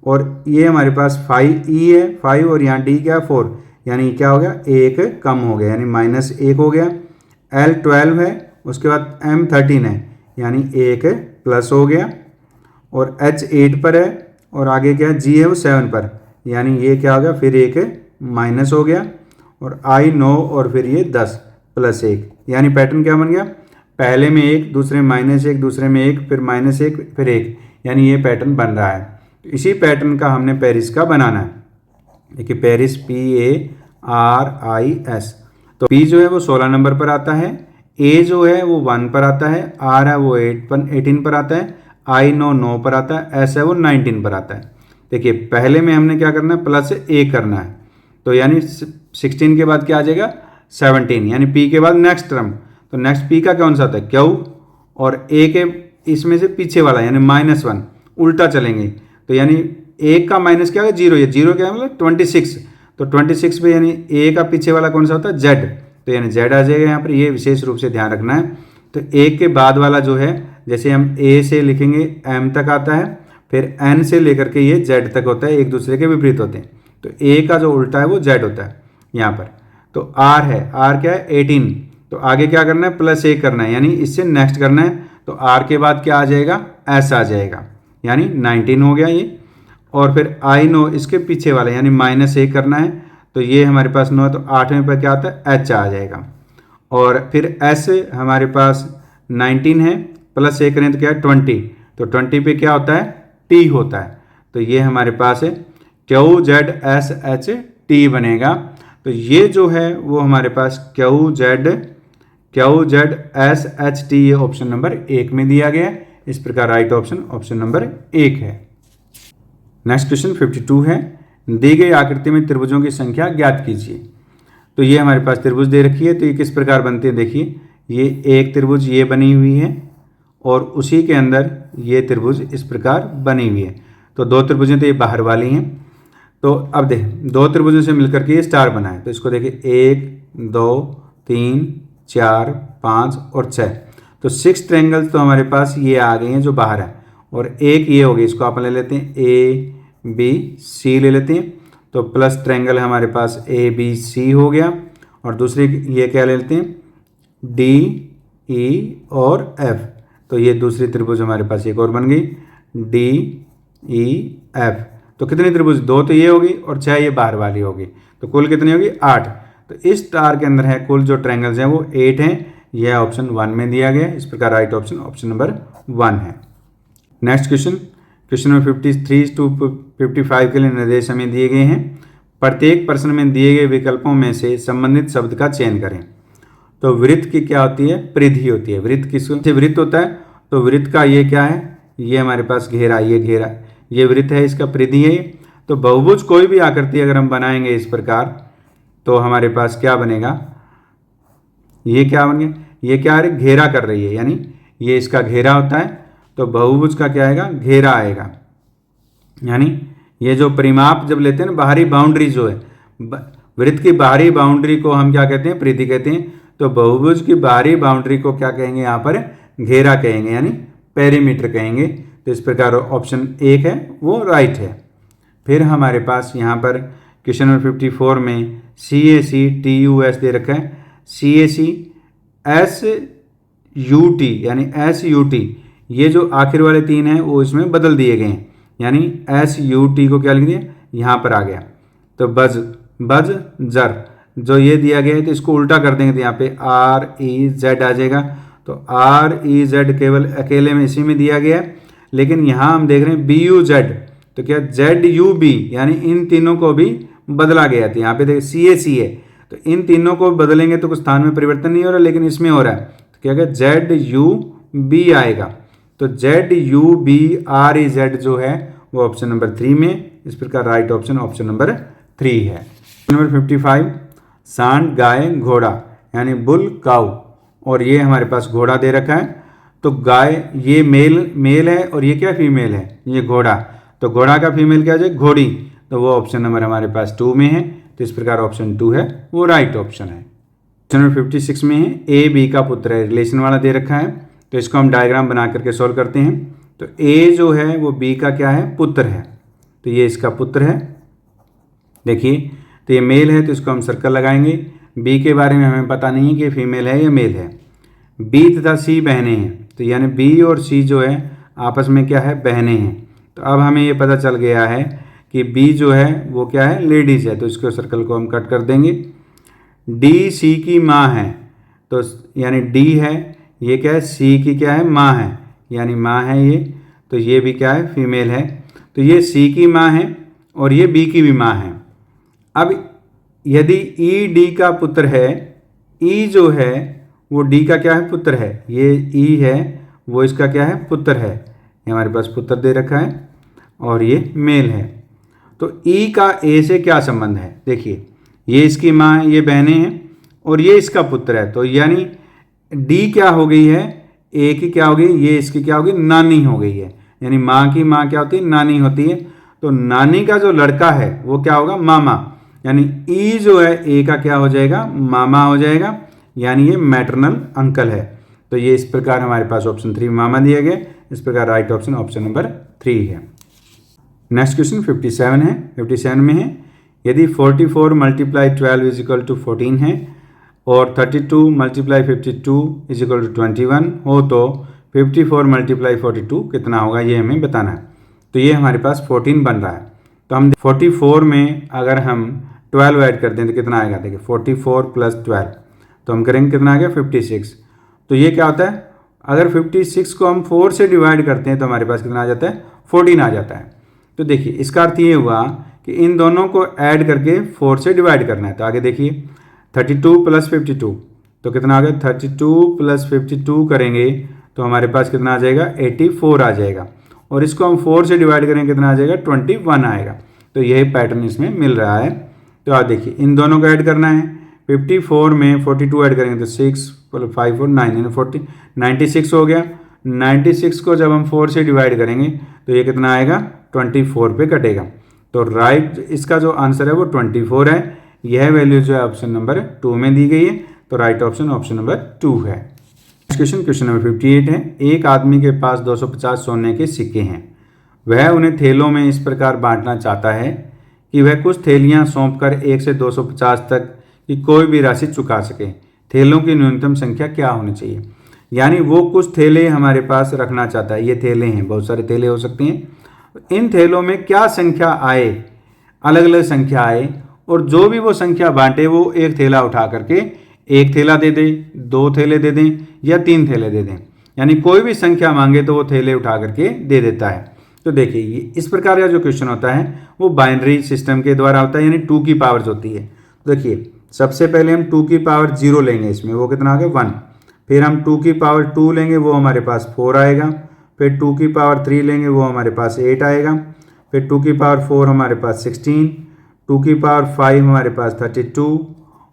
और ये हमारे पास 5E है 5 और यहाँ D क्या 4, यानी क्या हो गया 1 कम हो गया यानी -1 हो गया। L 12 है, उसके बाद M 13 है यानी 1 प्लस हो गया और H 8 पर है और आगे क्या है G है वो 7 पर, यानी ये क्या हो गया फिर 1 माइनस हो गया और I 9 और फिर ये 10 +1, यानी पैटर्न क्या बन गया, पहले में 1, दूसरे में -1, दूसरे में 1, फिर -1, फिर 1, यानी ये पैटर्न बन रहा है। तो इसी पैटर्न का हमने पेरिस का बनाना है। देखिए पेरिस PARIS, तो P जो है वो 16 नंबर पर आता है, A जो है वो 1 पर आता है, R है वो 18 पर आता है, I 9 पर आता है, S है वो 19 पर आता है। देखिए पहले में हमने क्या करना है +A करना है, तो यानी 16 के बाद क्या आ जाएगा 17, यानी P के बाद नेक्स्ट टर्म, तो नेक्स्ट P का कौन सा आता है Q और A के इसमें से पीछे वाला यानी -1 उल्टा चलेंगे, तो यानी 1 का माइनस क्या होगा 0, ये 0 क्या मतलब 26, तो 26 पे यानी A का पीछे वाला कौन सा होता है Z, तो यानी Z आ जाएगा यहाँ पर, ये विशेष रूप से ध्यान रखना है। तो 1 के बाद वाला जो है जैसे हम A से लिखेंगे M तक आता है, फिर N से लेकर के ये Z तक होता है, एक दूसरे के विपरीत होते हैं। तो A का जो उल्टा है वो Z होता है यहाँ पर। तो R है, R क्या है 18, तो आगे क्या करना है +1 करना है, यानी इससे नेक्स्ट करना है, तो R के बाद क्या आ जाएगा S आ जाएगा, यानी 19 हो गया ये। और फिर I 9 इसके पीछे वाला यानी -1 करना है, तो ये हमारे पास 9 है, तो 8वें पर क्या आता है H आ जाएगा। और फिर S हमारे पास 19 है, +1 करें तो क्या है 20, तो 20 पे क्या होता है T होता है, तो ये हमारे पास है QZSHT बनेगा। तो ये जो है वो हमारे पास QZSHT ये ऑप्शन नंबर 1 में दिया गया है। इस प्रकार राइट ऑप्शन ऑप्शन नंबर 1 है। नेक्स्ट क्वेश्चन 52 है। दी गई आकृति में त्रिभुजों की संख्या ज्ञात कीजिए। तो ये हमारे पास त्रिभुज दे रखी है, तो ये किस प्रकार बनते हैं देखिए, ये एक त्रिभुज ये बनी हुई है और उसी के अंदर ये त्रिभुज इस प्रकार बनी हुई है। तो 2 त्रिभुजें तो ये बाहर वाली हैं। तो अब देख 2 त्रिभुजों से मिलकर के ये स्टार बना है, तो इसको देखिए 1 2 3 4 5 और 6, तो 6 ट्रायंगल्स तो हमारे पास ये आ गए हैं जो बाहर है, और एक ये हो गई, इसको आप ले लेते हैं ABC ले लेते हैं, तो प्लस ट्रायंगल है हमारे पास ABC हो गया, और दूसरी ये क्या ले लेते हैं DE और F, तो ये दूसरी त्रिभुज हमारे पास एक और बन गई DEF। तो कितनी त्रिभुज 2 तो ये होगी और 6 ये बाहर वाली होगी, तो कुल कितनी होगी 8। तो इस स्टार के अंदर है कुल जो ट्रायंगल्स हैं वो 8 हैं, यह ऑप्शन 1 में दिया गया। इस प्रकार राइट ऑप्शन ऑप्शन नंबर 1 है। नेक्स्ट क्वेश्चन नंबर 53 to 55 के लिए निर्देश हमें दिए गए हैं। प्रत्येक प्रश्न में दिए गए विकल्पों में से संबंधित शब्द का चयन करें। तो वृत्त की क्या होती है? परिधि होती है। वृत्त किससे वृत्त होता है? तो वृत्त का ये क्या है? ये हमारे पास घेरा, ये घेरा, ये वृत्त है, इसका परिधि है। तो बहुभुज कोई भी आकृति अगर हम बनाएंगे इस प्रकार, तो हमारे पास क्या बनेगा? ये क्या बन गया? ये क्या है? घेरा कर रही है, यानी ये इसका घेरा होता है। तो बहुभुज का क्या आएगा? घेरा आएगा। यानी ये जो परिमाप जब लेते हैं ना, बाहरी बाउंड्री जो है, वृत्त की बाहरी बाउंड्री को हम क्या कहते हैं? परिधि कहते हैं। तो बहुभुज की बाहरी बाउंड्री को क्या कहेंगे? यहाँ पर घेरा कहेंगे, यानी पेरीमीटर कहेंगे। तो इस प्रकार ऑप्शन 1 है वो राइट है। फिर हमारे पास यहाँ पर क्वेश्चन नंबर 54 में CAC TUS दे रखा है। CAC SUT यानी SUT, ये जो आखिर वाले 3 हैं वो इसमें बदल दिए गए हैं, यानी SUT को क्या लिख दिया? यहाँ पर आ गया। तो बज जर जो ये दिया गया है, तो इसको उल्टा कर देंगे तो यहाँ पे REZ आ जाएगा। तो REZ केवल अकेले में इसी में दिया गया है, लेकिन यहाँ हम देख रहे हैं BUZ, तो क्या ZUB, यानी इन तीनों को भी बदला गया था। यहाँ पे देखिए CAC है, तो इन तीनों को बदलेंगे तो कुछ स्थान में परिवर्तन नहीं हो रहा, लेकिन इसमें हो रहा है। तो क्या क्या ZUB आएगा। तो ZUBREZ जो है वो ऑप्शन नंबर 3 में। इस प्रकार राइट ऑप्शन ऑप्शन नंबर 3 है। नंबर 55 सांड, गाय, घोड़ा, यानी बुल, काऊ, और ये हमारे पास घोड़ा दे रखा है। तो गाय ये मेल है और ये क्या फीमेल है? ये घोड़ा। तो घोड़ा का फीमेल क्या है? घोड़ी। तो वो ऑप्शन नंबर हमारे पास 2 में है। तो इस प्रकार ऑप्शन 2 है वो राइट ऑप्शन है। क्वेश्चन नंबर 56 में है A B का पुत्र है, रिलेशन वाला दे रखा है। तो इसको हम डायग्राम बना करके सॉल्व करते हैं। तो A जो है वो B का क्या है? पुत्र है। तो ये इसका पुत्र है, देखिए। तो ये मेल है, तो इसको हम सर्कल लगाएंगे। B के बारे में हमें पता नहीं है कि फीमेल है या मेल है। B तथा C बहनें हैं, तो यानी B और C जो है आपस में क्या है? बहनें हैं। तो अब हमें ये पता चल गया है कि B जो है वो क्या है? लेडीज़ है। तो इसको सर्कल को हम कट कर देंगे। D C की माँ है, तो यानी D है, ये क्या है? C की क्या है? माँ है, यानी माँ है ये। तो ये भी क्या है? फीमेल है। तो ये C की माँ है और ये B की भी माँ है। अब यदि E D का पुत्र है, E जो है वो D का क्या है? पुत्र है। ये E है वो इसका क्या है? पुत्र है। ये हमारे पास पुत्र दे रखा है और ये मेल है। तो E का A से क्या संबंध है? देखिए, ये इसकी माँ है, ये बहनें हैं, और ये इसका पुत्र है। तो यानी D क्या हो गई है? A की क्या हो गई? ये इसकी क्या हो गई? नानी हो गई है। यानी माँ की माँ क्या होती है? नानी होती है। तो नानी का जो लड़का है वो क्या होगा? मामा। यानी E जो है A का क्या हो जाएगा? मामा हो जाएगा, यानी ये मैटरनल अंकल है। तो ये इस प्रकार हमारे पास ऑप्शन 3 मामा दिया गया। इस प्रकार राइट ऑप्शन ऑप्शन नंबर 3 है। नेक्स्ट क्वेश्चन 57 है। 57 में है यदि 44 मल्टीप्लाई 12 इज इक्वल टू 14 है और 32 मल्टीप्लाई 52 इज इक्वल टू 21 हो, तो 54 मल्टीप्लाई 42 कितना होगा? ये हमें बताना है। तो ये हमारे पास 14 बन रहा है। तो हम 44 में अगर हम 12 ऐड कर दें तो कितना आएगा? देखिए 44 प्लस 12, तो हम करेंगे कितना आ गया? 56। तो ये क्या होता है? अगर 56 को हम 4 से डिवाइड करते हैं तो हमारे पास कितना आ जाता है? 14 आ जाता है। तो देखिए इसका अर्थ ये हुआ कि इन दोनों को ऐड करके 4 से डिवाइड करना है। तो आगे देखिए 32 प्लस 52, तो कितना आ गया? 32 प्लस 52 करेंगे तो हमारे पास कितना आ जाएगा? 84 आ जाएगा। और इसको हम 4 से डिवाइड करेंगे कितना आ जाएगा? 21 आएगा। तो यही पैटर्न इसमें मिल रहा है। तो आप देखिए इन दोनों को ऐड करना है। 54 में 42 ऐड करेंगे तो 6 5 और 9 यानी 96 हो गया। 96 को जब हम 4 से डिवाइड करेंगे तो ये कितना आएगा? 24 पे कटेगा। तो राइट इसका जो आंसर है वो 24 है। यह वैल्यू जो है ऑप्शन नंबर 2 में दी गई है। तो राइट ऑप्शन ऑप्शन नंबर 2 है। क्वेश्चन नंबर 58 है। एक आदमी के पास 250 सोने के सिक्के हैं। वह उन्हें थैलों में इस प्रकार बांटना चाहता है कि वह कुछ थैलियां सौंपकर 1 से 250 तक की कोई भी राशि चुका सके। थैलों की न्यूनतम संख्या क्या होनी चाहिए? यानी वो कुछ थैले हमारे पास रखना चाहता है। ये थैले हैं, बहुत सारे थैले हो सकते हैं। इन थैलों में क्या संख्या आए, अलग अलग संख्या आए, और जो भी वो संख्या बांटे वो एक थैला उठा करके 1 थैला दे दें, 2 थैले दे दें या 3 थैले दे दें। यानी कोई भी संख्या मांगे तो वो थैले उठा करके दे देता है। तो देखिए ये इस प्रकार का जो क्वेश्चन होता है वो बाइनरी सिस्टम के द्वारा होता है, यानी 2 की पावर्स होती है। तो देखिए सबसे पहले हम 2 की पावर 0 लेंगे, इसमें वो कितना आ गया 1। फिर हम 2 की पावर 2 लेंगे, वो हमारे पास 4 आएगा। फिर 2 की पावर 3 लेंगे, वो हमारे पास 8 आएगा। फिर 2 की पावर 4 हमारे पास 16, 2 की पावर 5 हमारे पास 32,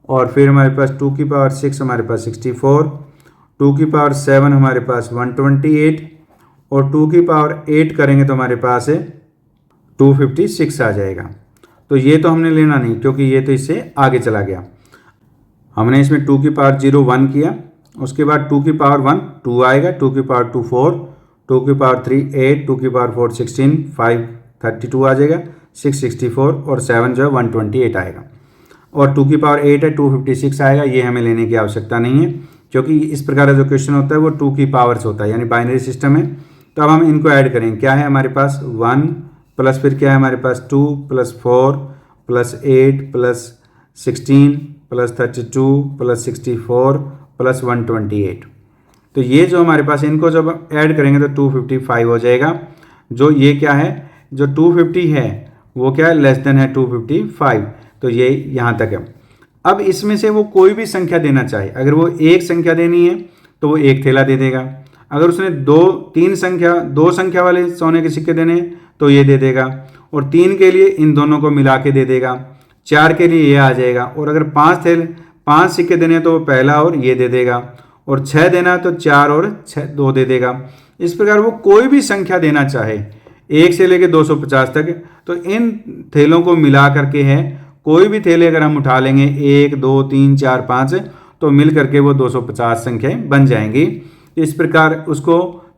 और फिर हमारे पास 2 की पावर 6 हमारे पास 64, 2 की पावर 7 हमारे पास 128, और 2 की पावर 8 करेंगे तो हमारे पास 256 आ जाएगा। तो ये तो हमने लेना नहीं क्योंकि ये तो इससे आगे चला गया। हमने इसमें 2 की पावर 0 1 किया, उसके बाद 2 की पावर 1 2 आएगा, 2 की पावर 2 4, 2 की पावर 3 8, 2 की पावर 4 16, 5 32 आ जाएगा, 6 64, और 7 जो है 128 आएगा। और 2 की पावर 8 है 256 आएगा। ये हमें लेने की आवश्यकता नहीं है क्योंकि इस प्रकार का जो क्वेश्चन होता है वो 2 की पावर्स होता है, यानी बाइनरी सिस्टम है। तो अब हम इनको ऐड करेंगे। क्या है हमारे पास 1 प्लस फिर क्या है हमारे पास 2 plus 4 plus 8 plus 16 plus 32 plus 64 plus 128। तो ये जो हमारे पास इनको जब ऐड करेंगे तो 255 हो जाएगा। जो ये क्या है, जो 250 है वो क्या है, लेस देन है 255। तो ये यहाँ तक है। अब इसमें से वो कोई भी संख्या देना चाहे, अगर वो एक संख्या देनी है तो वो एक थैला दे देगा। अगर उसने दो संख्या वाले सोने के सिक्के देने हैं तो ये दे देगा, और 3 के लिए इन दोनों को मिला के दे देगा, 4 के लिए ये आ जाएगा। और अगर 5 सिक्के देने हैं तो वो पहला और ये दे देगा, और 6 देना तो 4 और 2 दे देगा। इस प्रकार वो कोई भी संख्या देना चाहे 1 से लेकर 250 तक, तो इन थैलों को मिला करके है, कोई भी थैले अगर हम उठा लेंगे 1 2 3 4 5 तो मिल करके वो 250 संख्याएं बन जाएंगी। इस प्रकार उसको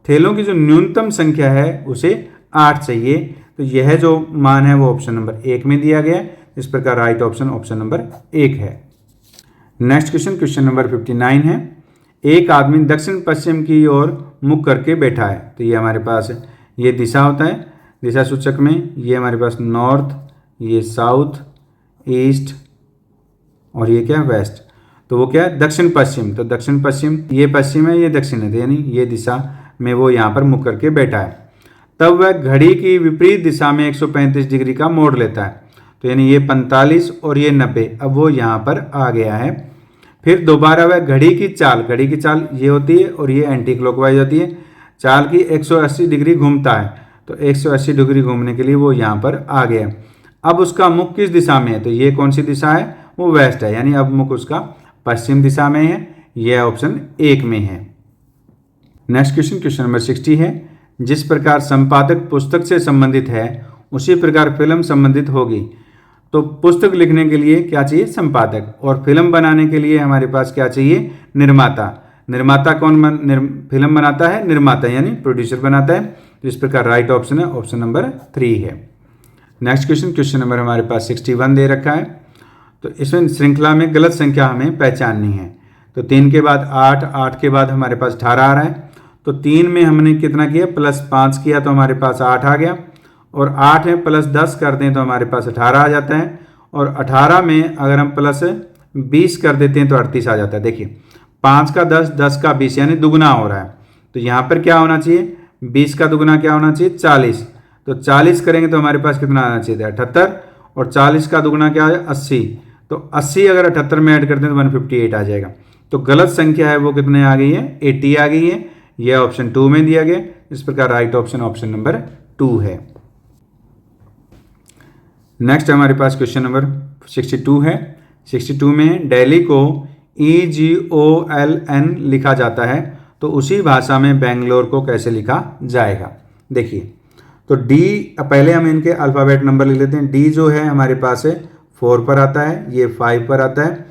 थैलों की जो न्यूनतम संख्या है उसे 8 चाहिए। तो यह जो मान है वो ऑप्शन नंबर 1 में दिया गया है। इस प्रकार राइट ऑप्शन नंबर 1 है। नेक्स्ट क्वेश्चन नंबर 59 है। एक आदमी दक्षिण पश्चिम की ओर मुख करके बैठा है। तो ये हमारे पास ये दिशा होता है, दिशा सूचक में ये हमारे पास नॉर्थ, ये साउथ, ईस्ट, और ये क्या है वेस्ट। तो वो क्या है दक्षिण पश्चिम। तो दक्षिण पश्चिम, ये पश्चिम है ये दक्षिण है, यानी ये दिशा में वो यहाँ पर मुख करके बैठा है। तब वह घड़ी की विपरीत दिशा में 135 डिग्री का मोड़ लेता है। तो यानी ये 45 और ये 90, अब वो यहाँ पर आ गया है। फिर दोबारा वह घड़ी की चाल ये होती है और ये एंटी क्लॉकवाइज होती है। चाल की 180 डिग्री घूमता है, तो 180 डिग्री घूमने के लिए वो यहाँ पर आ गया। अब उसका मुख किस दिशा में है, तो ये कौन सी दिशा है, वो वेस्ट है, यानी अब मुख उसका पश्चिम दिशा में है। यह ऑप्शन 1 में है। नेक्स्ट क्वेश्चन नंबर 60 है। जिस प्रकार संपादक पुस्तक से संबंधित है उसी प्रकार फिल्म संबंधित होगी। तो पुस्तक लिखने के लिए क्या चाहिए, संपादक, और फिल्म बनाने के लिए हमारे पास क्या चाहिए, निर्माता। निर्माता कौन फिल्म बनाता है, निर्माता यानी प्रोड्यूसर बनाता है। तो इस प्रकार राइट ऑप्शन है ऑप्शन नंबर 3 है। नेक्स्ट क्वेश्चन नंबर हमारे पास 61 दे रखा है। तो इसमें श्रृंखला में गलत संख्या हमें पहचाननी है। तो 3 के बाद 8, 8 के बाद हमारे पास 18 आ रहा है। तो 3 में हमने कितना किया, +5 किया तो हमारे पास 8 आ गया, और 8 में +10 कर दें तो हमारे पास 18 आ जाता है, और 18 में अगर हम +20 कर देते हैं तो 38 आ जाता है। देखिए 5 का 10, 10 का 20 यानी दुगना हो रहा है। तो यहाँ पर क्या होना चाहिए, 20 का दुगना क्या होना चाहिए, 40। तो 40 करेंगे तो हमारे पास कितना आना चाहिए, 78, और 40 का दुगना क्या है, 80। तो 80 अगर 78 में ऐड करते हैं तो 158 आ जाएगा। तो गलत संख्या है वो कितने आ गई है, 80 आ गई है। यह ऑप्शन 2 में दिया गया। इस प्रकार राइट ऑप्शन नंबर 2 है। नेक्स्ट हमारे पास क्वेश्चन नंबर 62 है। 62 में दिल्ली को EGOLN लिखा जाता है, तो उसी भाषा में बेंगलोर को कैसे लिखा जाएगा। देखिए तो D, पहले हम इनके अल्फ़ाबेट नंबर लिख लेते हैं। D जो है हमारे पास 4 पर आता है, ये 5 पर आता है।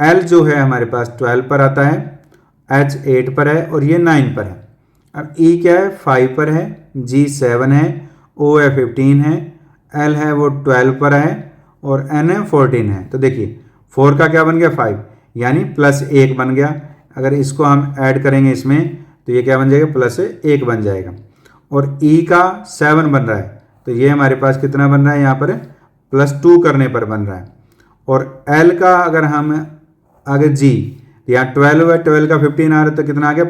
L जो है हमारे पास 12 पर आता है, H 8 पर है, और ये 9 पर है। अब E क्या है, 5 पर है, G 7 है, O है 15 है, L है वो 12 पर है, और N है 14 है। तो देखिए 4 का क्या बन गया, 5, यानी +1 बन गया। अगर इसको हम ऐड करेंगे इसमें तो ये क्या बन जाएगा, +1 बन जाएगा। और E का 7 बन रहा है, तो ये हमारे पास कितना बन रहा है, यहाँ पर +2 करने पर बन रहा है। और L का अगर हम अगर G, यहाँ 12 है, 12 का 15 आ रहा है, तो कितना आ गया,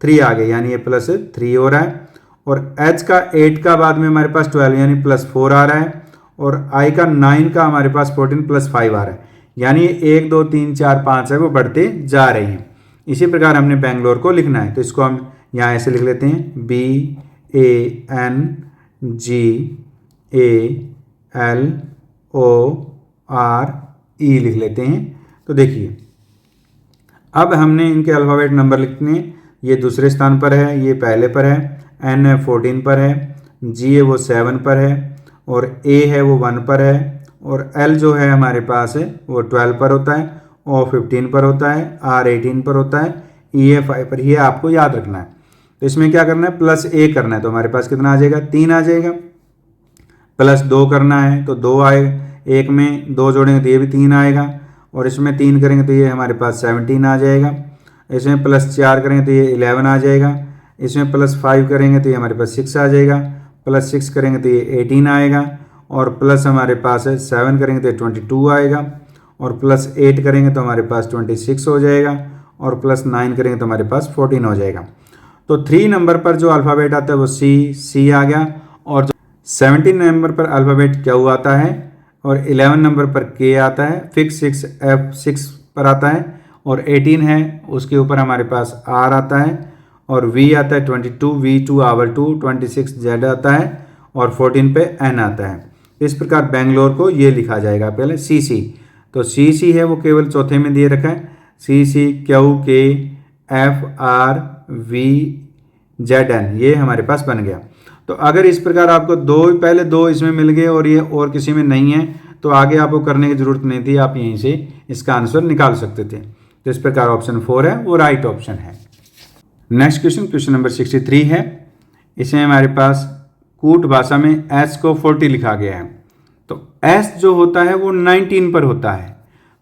3 आ गए, यानी ये +3 हो रहा है। और H का 8 का बाद में हमारे पास 12 यानी +4 आ रहा है। और I का 9 का हमारे पास 14 +5 आ रहा है, यानी 1 2 3 4 5 है वो बढ़ते जा रही हैं। इसी प्रकार हमने बेंगलोर को लिखना है, तो इसको हम यहाँ ऐसे लिख लेते हैं BANGALORE लिख लेते हैं। तो देखिए अब हमने इनके अल्फ़ाबेट नंबर लिखने, ये दूसरे स्थान पर है, ये पहले पर है, N है 14 पर है, G है वो 7 पर है, और A है वो 1 पर है, और L जो है हमारे पास है वो 12 पर होता है, O 15 पर होता है, R 18 पर होता है, E है 5 पर। ये आपको याद रखना है। तो इसमें क्या करना है, +1 करना है, तो हमारे पास कितना आ जाएगा, 3 आ जाएगा। +2 करना है तो 2 आएगा, 1 में 2 जोड़ेंगे तो ये भी 3 आएगा, और इसमें 3 करेंगे तो ये हमारे पास 17 आ जाएगा। इसमें +4 करेंगे तो ये 11 आ जाएगा। इसमें +5 करेंगे तो ये हमारे पास 6 आ जाएगा। +6 करेंगे तो ये 18 आएगा, और प्लस हमारे पास है 7 करेंगे तो ये 22 आएगा, और +8 करेंगे तो हमारे पास 26 हो जाएगा, और +9 करेंगे तो हमारे पास 14 हो जाएगा। तो 3 नंबर पर जो अल्फ़ाबेट आता है वो C आ गया, और जो 17 नंबर पर अल्फ़ाबेट Q आता है, और 11 नंबर पर K आता है, फिर 6 पर आता है, और 18 है उसके ऊपर हमारे पास R आता है, और V आता है 22, V2 आवर 2, 26 Z आता है, और 14 पे N आता है। इस प्रकार बेंगलोर को ये लिखा जाएगा पहले CC। तो CC है वो केवल चौथे में दिए रखा है, CC QK FR VZN, ये हमारे पास बन गया। तो अगर इस प्रकार आपको पहले दो इसमें मिल गए और ये और किसी में नहीं है, तो आगे आपको करने की ज़रूरत नहीं थी, आप यहीं से इसका आंसर निकाल सकते थे। तो इस प्रकार ऑप्शन 4 है वो राइट ऑप्शन है। नेक्स्ट क्वेश्चन नंबर 63 है। इसमें हमारे पास कूट भाषा में S को 40 लिखा गया है। तो S जो होता है वो 19 पर होता है,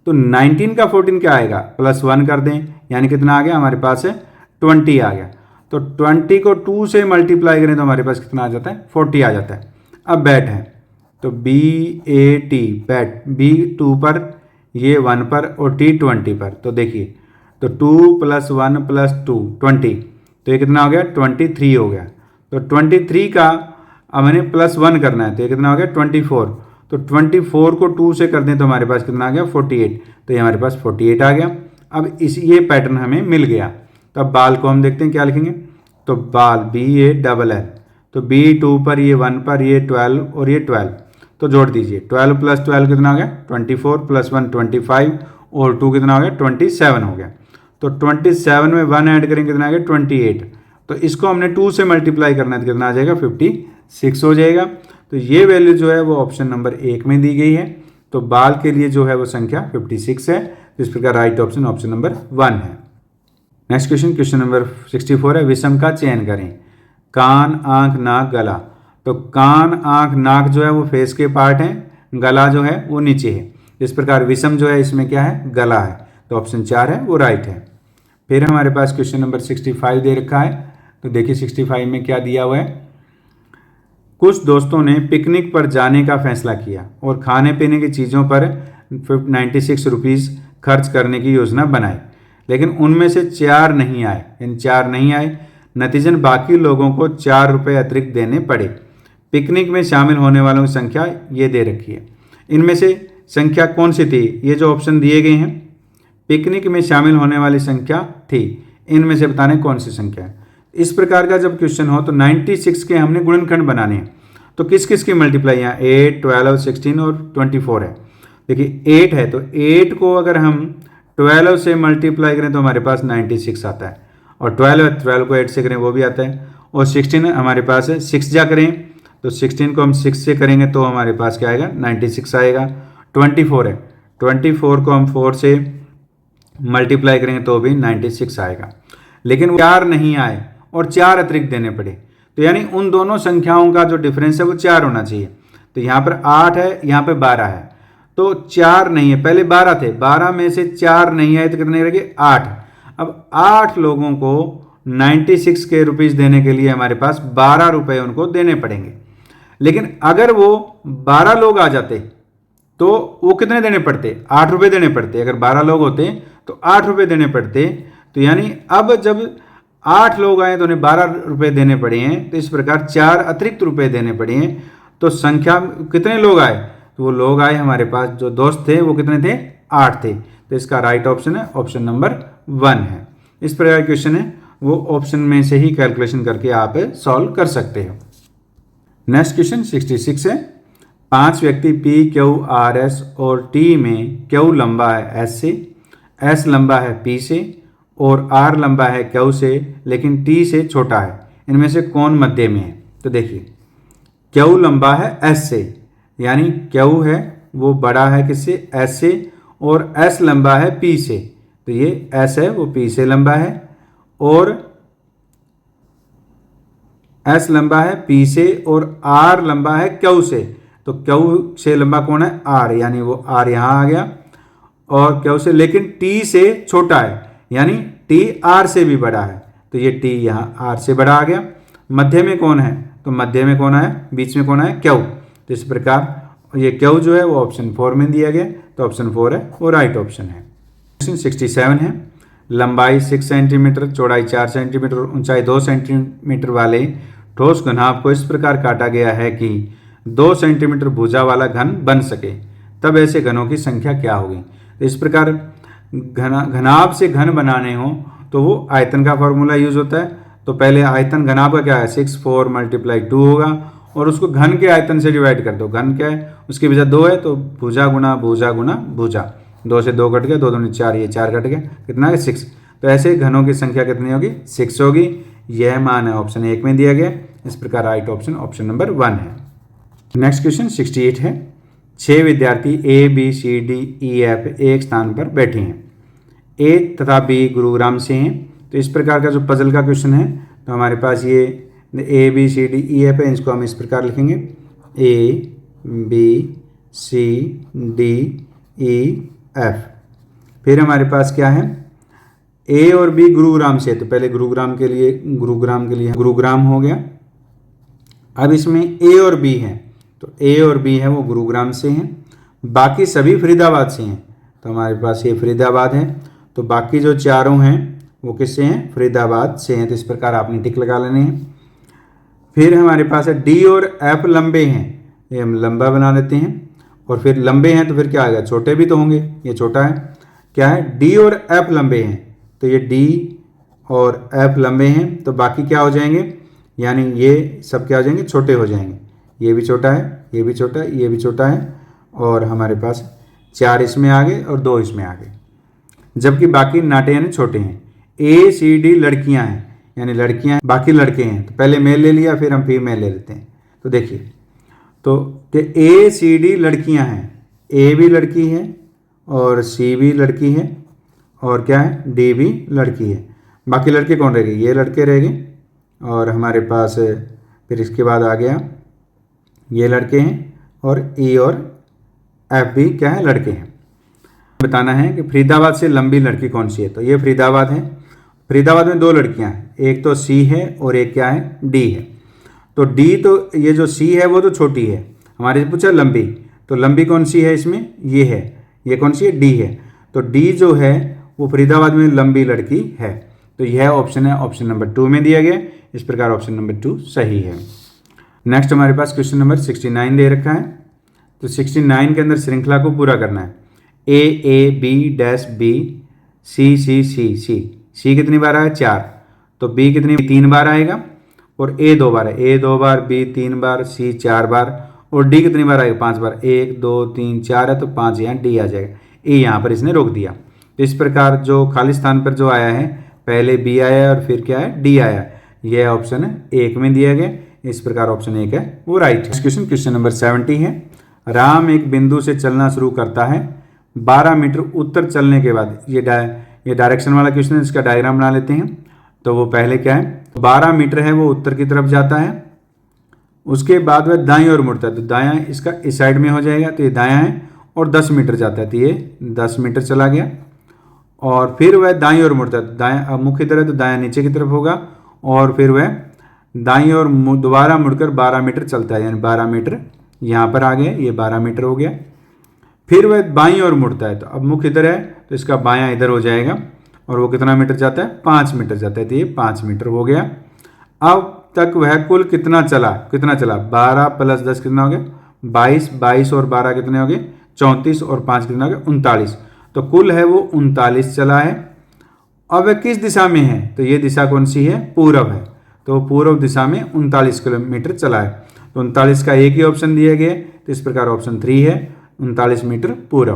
तो 19 का 14 क्या आएगा, +1 कर दें, यानी कितना आ गया हमारे पास है 20 आ गया। तो 20 को 2 से मल्टीप्लाई करें तो हमारे पास कितना आ जाता है, 40 आ जाता है। अब बैट है तो BAT बैट, B 2 पर, ये 1 पर, और T 20 पर। तो देखिए तो 2 + 1 + 2 20, तो ये कितना हो गया 23 हो गया। तो 23 का अब मैंने +1 करना है, तो ये कितना हो गया 24। तो 24 को 2 से कर दें तो हमारे पास कितना आ गया 48, तो ये हमारे पास 48 आ गया। अब ये पैटर्न हमें मिल गया। तो अब बाल को हम देखते हैं क्या लिखेंगे। तो बाल BALL, तो B 2 पर, ये 1 पर, ये 12 और ये 12, तो जोड़ दीजिए 12 + 12 कितना हो गया 24, +1 25, और 2 कितना हो गया 27 हो गया। तो 27 में 1 ऐड करेंगे कितना आ गया 28, तो इसको हमने 2 से मल्टीप्लाई करना है तो कितना आ जाएगा 56 हो जाएगा। तो ये वैल्यू जो है वो ऑप्शन नंबर 1 में दी गई है। तो बाल के लिए जो है वो संख्या 56 है। तो इस प्रकार राइट ऑप्शन नंबर 1 है। नेक्स्ट क्वेश्चन नंबर 64 है। विषम का चयन करें। कान, आंख, नाक, गला। तो कान, आंख, नाक जो है वो फेस के पार्ट हैं, गला जो है वो नीचे है। इस प्रकार विषम जो है इसमें क्या है, गला है। तो ऑप्शन 4 है वो राइट है। फिर हमारे पास क्वेश्चन नंबर 65 दे रखा है। तो देखिए 65 में क्या दिया हुआ है। कुछ दोस्तों ने पिकनिक पर जाने का फैसला किया और खाने पीने की चीज़ों पर 96 रुपीज़ खर्च करने की योजना बनाई, लेकिन उनमें से 4 नहीं आए, इन 4 नहीं आए। नतीजन बाकी लोगों को 4 रुपये अतिरिक्त देने पड़े। पिकनिक में शामिल होने वालों की संख्या ये दे रखी है। इनमें से संख्या कौन सी थी, ये जो ऑप्शन दिए गए हैं पिकनिक में शामिल होने वाली संख्या थी, इनमें से बताने कौन सी संख्या है। इस प्रकार का जब क्वेश्चन हो तो 96 के हमने गुणनखंड बनाने हैं। तो किस किस की मल्टीप्लाई यहाँ 8, 12, 16 और 24 है। देखिए 8 है तो 8 को अगर हम 12 से मल्टीप्लाई करें तो हमारे पास 96 आता है, और 12 को 8 से करें वो भी आता है, और 16 हमारे पास है 6 जा करें तो 16 को हम 6 से करेंगे तो हमारे पास क्या आएगा 96 आएगा। 24 है, 24 को हम 4 से मल्टीप्लाई करेंगे तो भी 96 आएगा, लेकिन 4 नहीं आए और 4 अतिरिक्त देने पड़े। तो यानी उन दोनों संख्याओं का जो डिफरेंस है वो 4 होना चाहिए। तो यहाँ पर 8 है, यहाँ पे 12 है, तो 4 नहीं है, पहले 12 थे, 12 में से 4 नहीं आए तो कितने रह गए 8। अब 8 लोगों को 96 के रुपीज़ देने के लिए हमारे पास 12 रुपये उनको देने पड़ेंगे। लेकिन अगर वो 12 लोग आ जाते तो वो कितने देने पड़ते, 8 रुपये देने पड़ते। अगर 12 लोग होते तो 8 रुपये देने पड़ते। तो यानी अब जब 8 लोग आए तो उन्हें 12 रुपये देने पड़े हैं, तो इस प्रकार 4 अतिरिक्त रुपये देने पड़े हैं। तो संख्या कितने लोग आए, तो वो लोग आए हमारे पास जो दोस्त थे वो कितने थे, 8 थे। तो इसका राइट ऑप्शन है ऑप्शन नंबर 1 है। इस प्रकार क्वेश्चन है वो ऑप्शन में से ही कैलकुलेशन करके आप सॉल्व कर सकते हो। नेक्स्ट क्वेश्चन 66 है। 5 व्यक्ति P, Q, R, S और T में Q लंबा है S से, S लंबा है P से और R लंबा है Q से लेकिन T से छोटा है, इनमें से कौन मध्य में है। तो देखिए Q लंबा है S से, यानी Q है वो बड़ा है किससे, S से, और S लंबा है P से, तो ये S है वो P से लंबा है, और S लंबा है P से और R लंबा है Q से। तो Q से लंबा कौन है, R, यानी वो R यहाँ आ गया, और Q से लेकिन T से छोटा है, यानी T R से भी बड़ा है, तो ये T यहाँ R से बड़ा आ गया। मध्य में कौन है, तो मध्य में कौन है, बीच में कौन है, Q। तो इस प्रकार ये Q जो है वो ऑप्शन 4 में दिया गया, तो ऑप्शन 4 है वो राइट ऑप्शन है। क्वेश्चन 67 है। लंबाई 6 सेंटीमीटर, चौड़ाई 4 सेंटीमीटर, ऊंचाई 2 सेंटीमीटर वाले ठोस घनाभ को इस प्रकार काटा गया है कि 2 सेंटीमीटर भुजा वाला घन बन सके, तब ऐसे घनों की संख्या क्या होगी। तो इस प्रकार घनाभ से घन बनाने हो तो वो आयतन का फॉर्मूला यूज होता है। तो पहले आयतन घनाभ का क्या है, 6 4 × 2 होगा, और उसको घन के आयतन से डिवाइड कर दो। घन क्या है, उसकी वजह 2 है, तो भुजा गुना भुजा गुना भुजा, 2 से 2 कट गया, 2 दूनी 4, ये 4 कट गया, कितना है 6। तो ऐसे घनों की संख्या कितनी होगी, 6 होगी। यह मान है ऑप्शन 1 में दिया गया। इस प्रकार राइट ऑप्शन ऑप्शन नंबर 1 है। नेक्स्ट क्वेश्चन 68 है। 6 विद्यार्थी A, B, C, D, E, F एक स्थान पर बैठे हैं। A तथा B गुरुग्राम से हैं। तो इस प्रकार का जो पजल का क्वेश्चन है, तो हमारे पास ये A, B, C, D, E, F है, इसको हम इस प्रकार लिखेंगे A, B, C, D, E, F। फिर हमारे पास क्या है, A और B गुरुग्राम से, तो पहले गुरुग्राम के लिए गुरुग्राम हो गया। अब इसमें A और B हैं, तो A और B है वो गुरुग्राम से हैं, बाकी सभी फरीदाबाद से हैं। तो हमारे पास ये फरीदाबाद है, तो बाकी जो चारों हैं वो किससे हैं, फरीदाबाद से हैं। तो इस प्रकार आपने टिक लगा लेने हैं। फिर हमारे पास है D और F लंबे हैं, ये हम लंबा बना लेते हैं, और फिर लंबे हैं तो फिर क्या आएगा, छोटे भी तो होंगे, ये छोटा है। क्या है, D और F लंबे हैं, तो ये D और F लंबे हैं, तो बाकी क्या हो जाएंगे, यानी ये सब क्या हो जाएंगे, छोटे हो जाएंगे। ये भी छोटा है, ये भी छोटा है, ये भी छोटा है, और हमारे पास 4 इसमें आ गए और 2 इसमें आ गए, जबकि बाकी नाटे यानी छोटे हैं। A, C, D लड़कियां हैं, यानी लड़कियां, बाकी लड़के हैं, तो पहले मेल ले लिया, फिर हम फीमेल ले लेते हैं। तो देखिए, तो A, C, D लड़कियां हैं, A भी लड़की है और C भी लड़की है, और क्या है, D भी लड़की है। बाकी लड़के कौन रह गए, ये लड़के रह गए, और हमारे पास फिर इसके बाद आ गया ये लड़के हैं, और E और F भी क्या है, लड़के हैं। बताना है कि फरीदाबाद से लंबी लड़की कौन सी है। तो ये फरीदाबाद है, फरीदाबाद में 2 लड़कियां हैं, एक तो C है और एक क्या है, D है। तो D, तो ये जो C है वो तो छोटी है, हमारे से पूछा लंबी, तो लंबी कौन सी है इसमें, ये है, ये कौन सी है, D है। तो D जो है वो फरीदाबाद में लंबी लड़की है। तो यह ऑप्शन है ऑप्शन नंबर 2 में दिया गया। इस प्रकार ऑप्शन नंबर 2 सही है। नेक्स्ट हमारे पास क्वेश्चन नंबर 69 दे रखा है। तो 69 के अंदर श्रृंखला को पूरा करना है। A B dash B C C C C C कितनी बार आया, 4, तो B कितनी 3 बार आएगा, और A 2 बार है, A 2 bar, B 3 bar, C 4 बार, और D कितनी बार आएगा, 5 बार, 1 2 3 4 है, तो 5 यहाँ D आ जाएगा। A यहाँ पर इसने रोक दिया। तो इस प्रकार जो खाली स्थान पर जो आया है, पहले B आया और फिर क्या है, D आया, यह ऑप्शन है 1 में दिया गया। इस प्रकार ऑप्शन 1 है वो राइट है। क्वेश्चन नंबर 70 है। राम एक बिंदु से चलना शुरू करता है, 12 मीटर उत्तर चलने के बाद, ये डायरेक्शन वाला क्वेश्चन है, इसका डायग्राम बना लेते हैं। तो वो पहले क्या है, 12 मीटर है वो उत्तर की तरफ जाता है, उसके बाद वह दाईं ओर मुड़ता है, तो दायां इसका इस साइड में हो जाएगा, तो ये दायां है, और 10 मीटर जाता है, तो ये 10 मीटर चला गया, और फिर वह दाईं ओर मुड़ता है, तो दायां मुख्य तरह, तो दायां नीचे की तरफ होगा, और फिर वह दाईं ओर दोबारा मुड़कर 12 मीटर चलता है, यानी 12 मीटर यहाँ पर आ गया, ये 12 मीटर हो गया। फिर वह बाईं ओर मुड़ता है, तो अब मुख्य इधर है, तो इसका बायां इधर हो जाएगा, और वो कितना मीटर जाता है, 5 मीटर जाता है, तो ये 5 मीटर हो गया। अब तक वह कुल कितना चला, 12 प्लस 10 कितना हो गया, 22, 22 और 12 कितने हो गए, 34 और 5 कितना हो गया, 39। तो कुल है वो 39 चला है। अब वह किस दिशा में है, तो ये दिशा कौन सी है, पूर्व है, तो पूर्व दिशा में 39 किलोमीटर चला है। तो 39 का एक ही ऑप्शन दिया गया, तो इस प्रकार ऑप्शन 3 है, 39 मीटर पूर्व।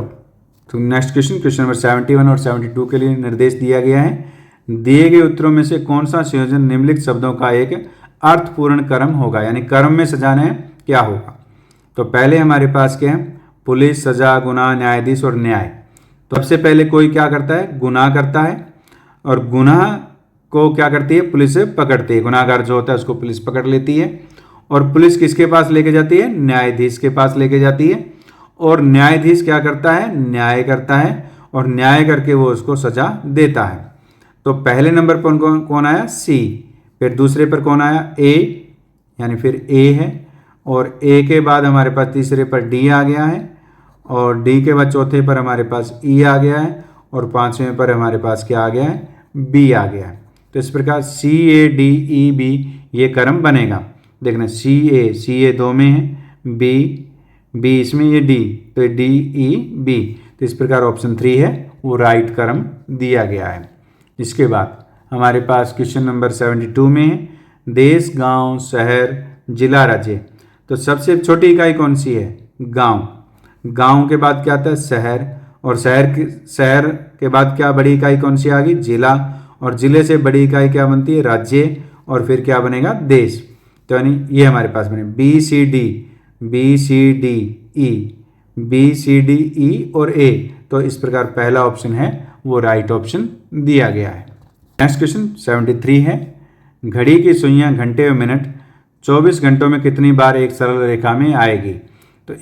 तो नेक्स्ट क्वेश्चन नंबर 71 और 72 के लिए निर्देश दिया गया है। दिए गए उत्तरों में से कौन सा संयोजन निम्नलिखित शब्दों का एक अर्थपूर्ण क्रम होगा, यानी क्रम में सजाना है, क्या होगा। तो पहले हमारे पास क्या है, पुलिस, सजा, गुनाह, न्यायाधीश और न्याय। तो सबसे पहले कोई क्या करता है, गुनाह करता है, और गुनाह को क्या करती है, पुलिस पकड़ती है, गुनाहगार जो होता है उसको पुलिस पकड़ लेती है, और पुलिस किसके पास लेके जाती है, न्यायाधीश के पास लेके जाती है, और न्यायाधीश क्या करता है, न्याय करता है, और न्याय करके वो उसको सजा देता है। तो पहले नंबर पर कौन आया, सी, फिर दूसरे पर कौन आया, ए, यानी फिर ए है, और ए के बाद हमारे पास तीसरे पर डी आ गया है, और डी के बाद चौथे पर हमारे पास ई आ गया है, और पांचवें पर हमारे पास क्या आ गया है, बी आ गया है। तो इस प्रकार सी ए डी ई बी ये क्रम बनेगा। देखना सी ए 2 में है, बी इसमें, ये डी, तो डी ई बी, तो इस प्रकार ऑप्शन 3 है वो राइट क्रम दिया गया है। इसके बाद हमारे पास क्वेश्चन नंबर 72 में है, देश, गांव, शहर, जिला, राज्य। तो सबसे छोटी इकाई कौन सी है, गांव। गांव के बाद क्या आता है, शहर, और शहर के बाद क्या बड़ी इकाई कौन सी आ गई, जिला, और जिले से बड़ी इकाई क्या बनती है, राज्य, और फिर क्या बनेगा, देश। तो यानी ये हमारे पास बने बी सी डी ई और ए। तो इस प्रकार पहला ऑप्शन है वो राइट ऑप्शन दिया गया है। नेक्स्ट क्वेश्चन 73 है, घड़ी की सुइयां घंटे और मिनट 24 घंटों में कितनी बार एक सरल रेखा में आएगी। तो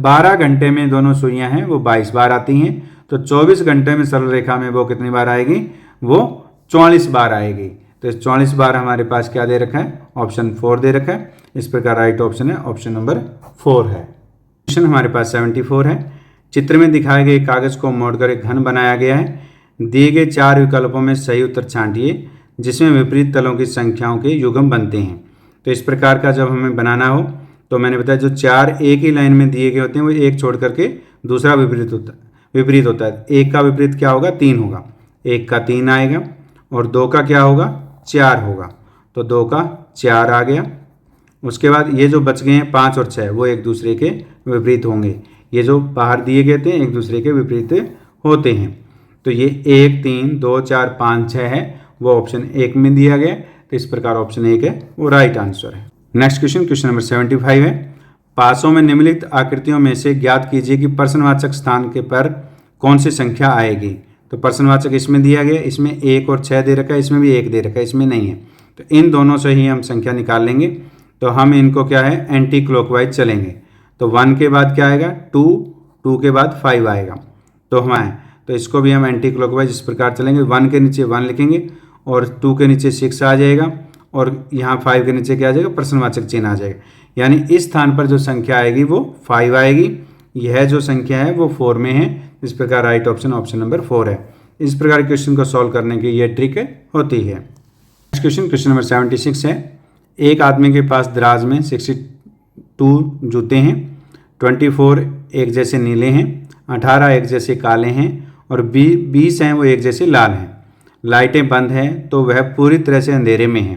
12 घंटे में दोनों सुइयां हैं वो 22 बार आती हैं, तो 24 घंटे में सरल रेखा में वो कितनी बार आएगी, वो 44 बार आएगी। तो 44 बार हमारे पास क्या दे रखा है, ऑप्शन 4 दे रखा है। इस प्रकार राइट ऑप्शन है ऑप्शन नंबर 4 है। क्वेश्चन हमारे पास 74 है, चित्र में दिखाए गए कागज को मोड़कर एक घन बनाया गया है। दिए गए 4 विकल्पों में सही उत्तर छांटिए जिसमें विपरीत तलों की संख्याओं के युग्म बनते हैं। तो इस प्रकार का जब हमें बनाना हो तो मैंने बताया जो 4 एक ही लाइन में दिए गए होते हैं वो एक छोड़ करके दूसरा विपरीत होता है। एक का विपरीत क्या होगा, 3 होगा, एक का 3 आएगा, और 2 का क्या होगा, 4 होगा, तो 2 का 4 आ गया। उसके बाद ये जो बच गए हैं 5 और 6 वो एक दूसरे के विपरीत होंगे। ये जो बाहर दिए गए थे एक दूसरे के विपरीत होते हैं। तो ये 1 3 2 4 5 6 है वो ऑप्शन 1 में दिया गया। तो इस प्रकार ऑप्शन 1 है वो राइट आंसर है। नेक्स्ट क्वेश्चन नंबर 75 है, पासों में निम्नलिखित आकृतियों में से ज्ञात कीजिए कि प्रश्नवाचक स्थान के पर कौन सी संख्या आएगी। तो प्रश्नवाचक इसमें दिया गया, इसमें 1 और 6 दे रखा है, इसमें भी 1 दे रखा है, इसमें नहीं है। तो इन दोनों से ही हम संख्या निकाल लेंगे। तो हम इनको क्या है एंटी क्लॉकवाइज चलेंगे। तो 1 के बाद क्या आएगा, 2 के बाद 5 आएगा, तो हमारे तो इसको भी हम एंटी क्लॉकवाइज इस प्रकार चलेंगे। 1 के नीचे 1 लिखेंगे, और 2 के नीचे 6 आ जाएगा, और यहाँ 5 के नीचे क्या आ जाएगा, प्रश्नवाचक चिन्ह आ जाएगा। यानी इस स्थान पर जो संख्या आएगी वो 5 आएगी, यह जो संख्या है वो 4 में है। इस प्रकार राइट ऑप्शन ऑप्शन नंबर 4 है। इस प्रकार क्वेश्चन को सॉल्व करने की ये ट्रिक होती है। क्वेश्चन नंबर 76 है, एक आदमी के पास दराज में 62 जूते हैं, 24 एक जैसे नीले हैं, 18 एक जैसे काले हैं, और 20 हैं वो एक जैसे लाल हैं। लाइटें बंद हैं तो वह पूरी तरह से अंधेरे में है।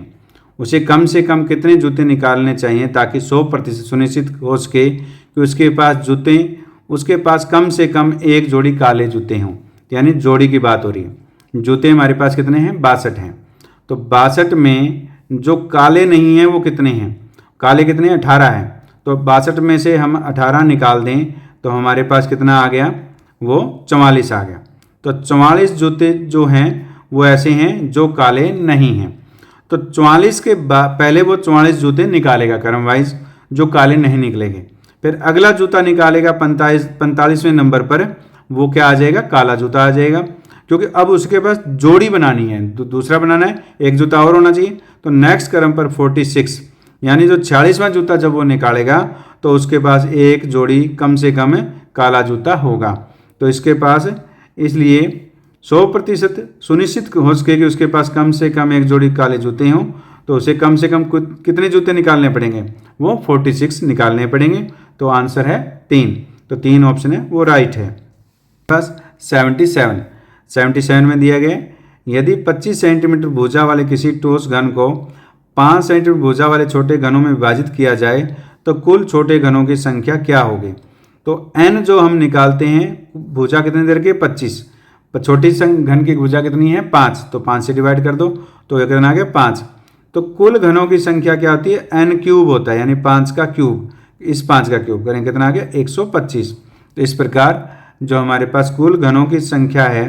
उसे कम से कम कितने जूते निकालने चाहिए ताकि 100% सुनिश्चित हो सके कि उसके पास कम से कम एक जोड़ी काले जूते हों। यानी जोड़ी की बात हो रही है। जूते हमारे पास कितने हैं, 62 हैं। तो 62 में जो काले नहीं हैं वो कितने हैं, काले कितने हैं, 18 हैं। तो 62 में से हम 18 निकाल दें तो हमारे पास कितना आ गया, वो 44 आ गया। तो 44 जूते जो हैं वो ऐसे हैं जो काले नहीं हैं। तो 44 के पहले वो 44 जूते निकालेगा क्रम वाइज जो काले नहीं निकलेंगे। फिर अगला जूता निकालेगा 45वें नंबर पर, वो क्या आ जाएगा, काला जूता आ जाएगा। क्योंकि अब उसके पास जोड़ी बनानी है, दूसरा बनाना है, एक जूता और होना चाहिए। तो नेक्स्ट क्रम पर 46 यानी जो 46वां जूता जब वो निकालेगा तो उसके पास एक जोड़ी कम से कम काला जूता होगा। तो इसके पास इसलिए 100% सुनिश्चित हो सके कि उसके पास कम से कम एक जोड़ी काले जूते हों, तो उसे कम से कम कितने जूते निकालने पड़ेंगे? वो 46 निकालने पड़ेंगे। तो आंसर है 3। तो 3 ऑप्शन है वो राइट है। बस 77 में दिया गया है, यदि 25 सेंटीमीटर भुजा वाले किसी ठोस घन को 5 सेंटीमीटर भुजा वाले छोटे घनों में विभाजित किया जाए तो कुल छोटे घनों की संख्या क्या होगी? तो n जो हम निकालते हैं, भुजा कितने दे रखी है? 25। छोटी घन की भुजा कितनी है? 5। तो 5 से डिवाइड कर दो तो ये कितना आ गया? 5। तो कुल घनों की संख्या क्या होती है? n क्यूब होता है, यानी 5 का क्यूब। इस 5 का क्यूब करें कितना आ गया? 125। तो इस प्रकार जो हमारे पास कुल घनों की संख्या है,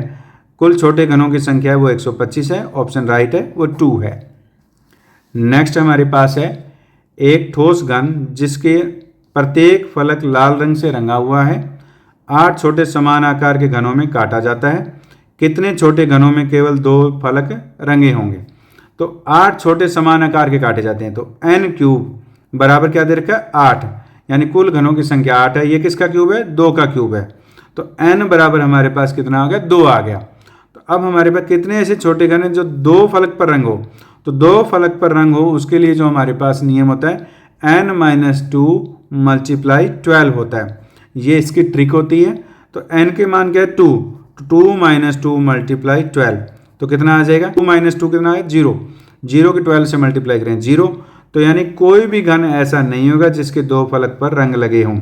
कुल छोटे घनों की संख्या है वो 125 है। ऑप्शन राइट है वो 2 है। नेक्स्ट हमारे पास है एक ठोस घन जिसके प्रत्येक फलक लाल रंग से रंगा हुआ है, 8 छोटे समान आकार के घनों में काटा जाता है। कितने छोटे घनों में केवल 2 फलक रंगे होंगे? तो 8 छोटे समान आकार के काटे जाते हैं। तो n क्यूब बराबर क्या दे रखा है? 8, यानी कुल घनों की संख्या 8 है। ये किसका क्यूब है? 2 का क्यूब है। तो n बराबर हमारे पास कितना आ गया? 2 आ गया। तो अब हमारे पास कितने ऐसे छोटे घन हैं जो 2 फलक पर रंग हो? तो 2 फलक पर रंग हो उसके लिए जो हमारे पास नियम होता है n-2 मल्टीप्लाई 12 होता है। ये इसकी ट्रिक होती है। तो n के मान क्या है? 2। 2 - 2 मल्टीप्लाई 12 तो कितना आ जाएगा? 2 - 2 कितना है? 0। 0 के 12 से मल्टीप्लाई करें 0। तो यानी कोई भी घन ऐसा नहीं होगा जिसके 2 फलक पर रंग लगे हों।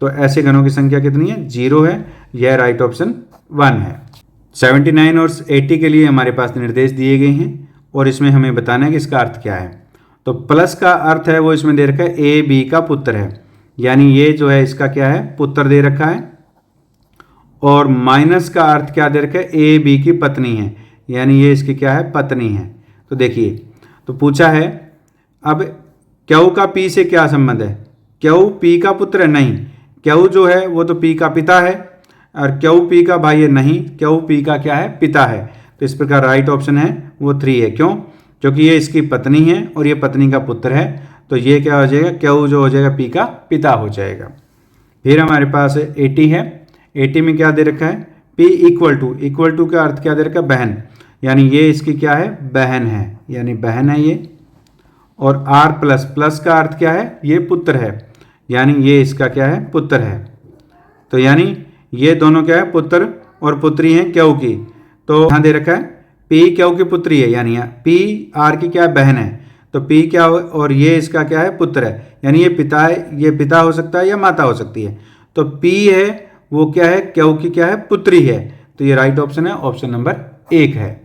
तो ऐसे घनों की संख्या कितनी है? 0 है। यह राइट ऑप्शन 1 है। 79 और 80 के लिए हमारे पास निर्देश दिए गए हैं और इसमें हमें बताना है कि इसका अर्थ क्या है। तो प्लस का अर्थ है वो इसमें दे रखा है ए बी का पुत्र है, यानी ये जो है इसका क्या है? पुत्र दे रखा है। और माइनस का अर्थ क्या दे रखा है? ए बी की पत्नी है, यानी ये इसकी क्या है? पत्नी है। तो देखिए, तो पूछा है अब क्यू का पी से क्या संबंध है? क्यू पी का पुत्र है? नहीं, क्यू जो है वो तो पी का पिता है और क्यू पी का भाई है? नहीं, क्यू पी का क्या है? पिता है। तो इस प्रकार राइट ऑप्शन है वो 3 है। क्यों? क्योंकि ये इसकी पत्नी है और ये पत्नी का पुत्र है। तो ये क्या हो जाएगा? क्यू जो हो जाएगा पी का पिता हो जाएगा। फिर हमारे पास 80 है। 80 में क्या दे रखा है? P इक्वल टू का अर्थ क्या दे रखा है? बहन, यानी ये इसकी क्या है? बहन है, यानी बहन है ये। और R प्लस का अर्थ क्या है? ये पुत्र है, यानी ये इसका क्या है? पुत्र है। तो यानी ये दोनों क्या है? पुत्र और पुत्री हैं क्यू की। तो यहाँ दे रखा है P क्यू की पुत्री है, यानी P R की क्या है? बहन है। तो P क्या हो और ये इसका क्या है? पुत्र है, यानी ये पिता है। ये पिता हो सकता है या माता हो सकती है। तो P है वो क्या है? क्यू की क्या है? पुत्री है। तो ये राइट ऑप्शन है, ऑप्शन नंबर 1 है।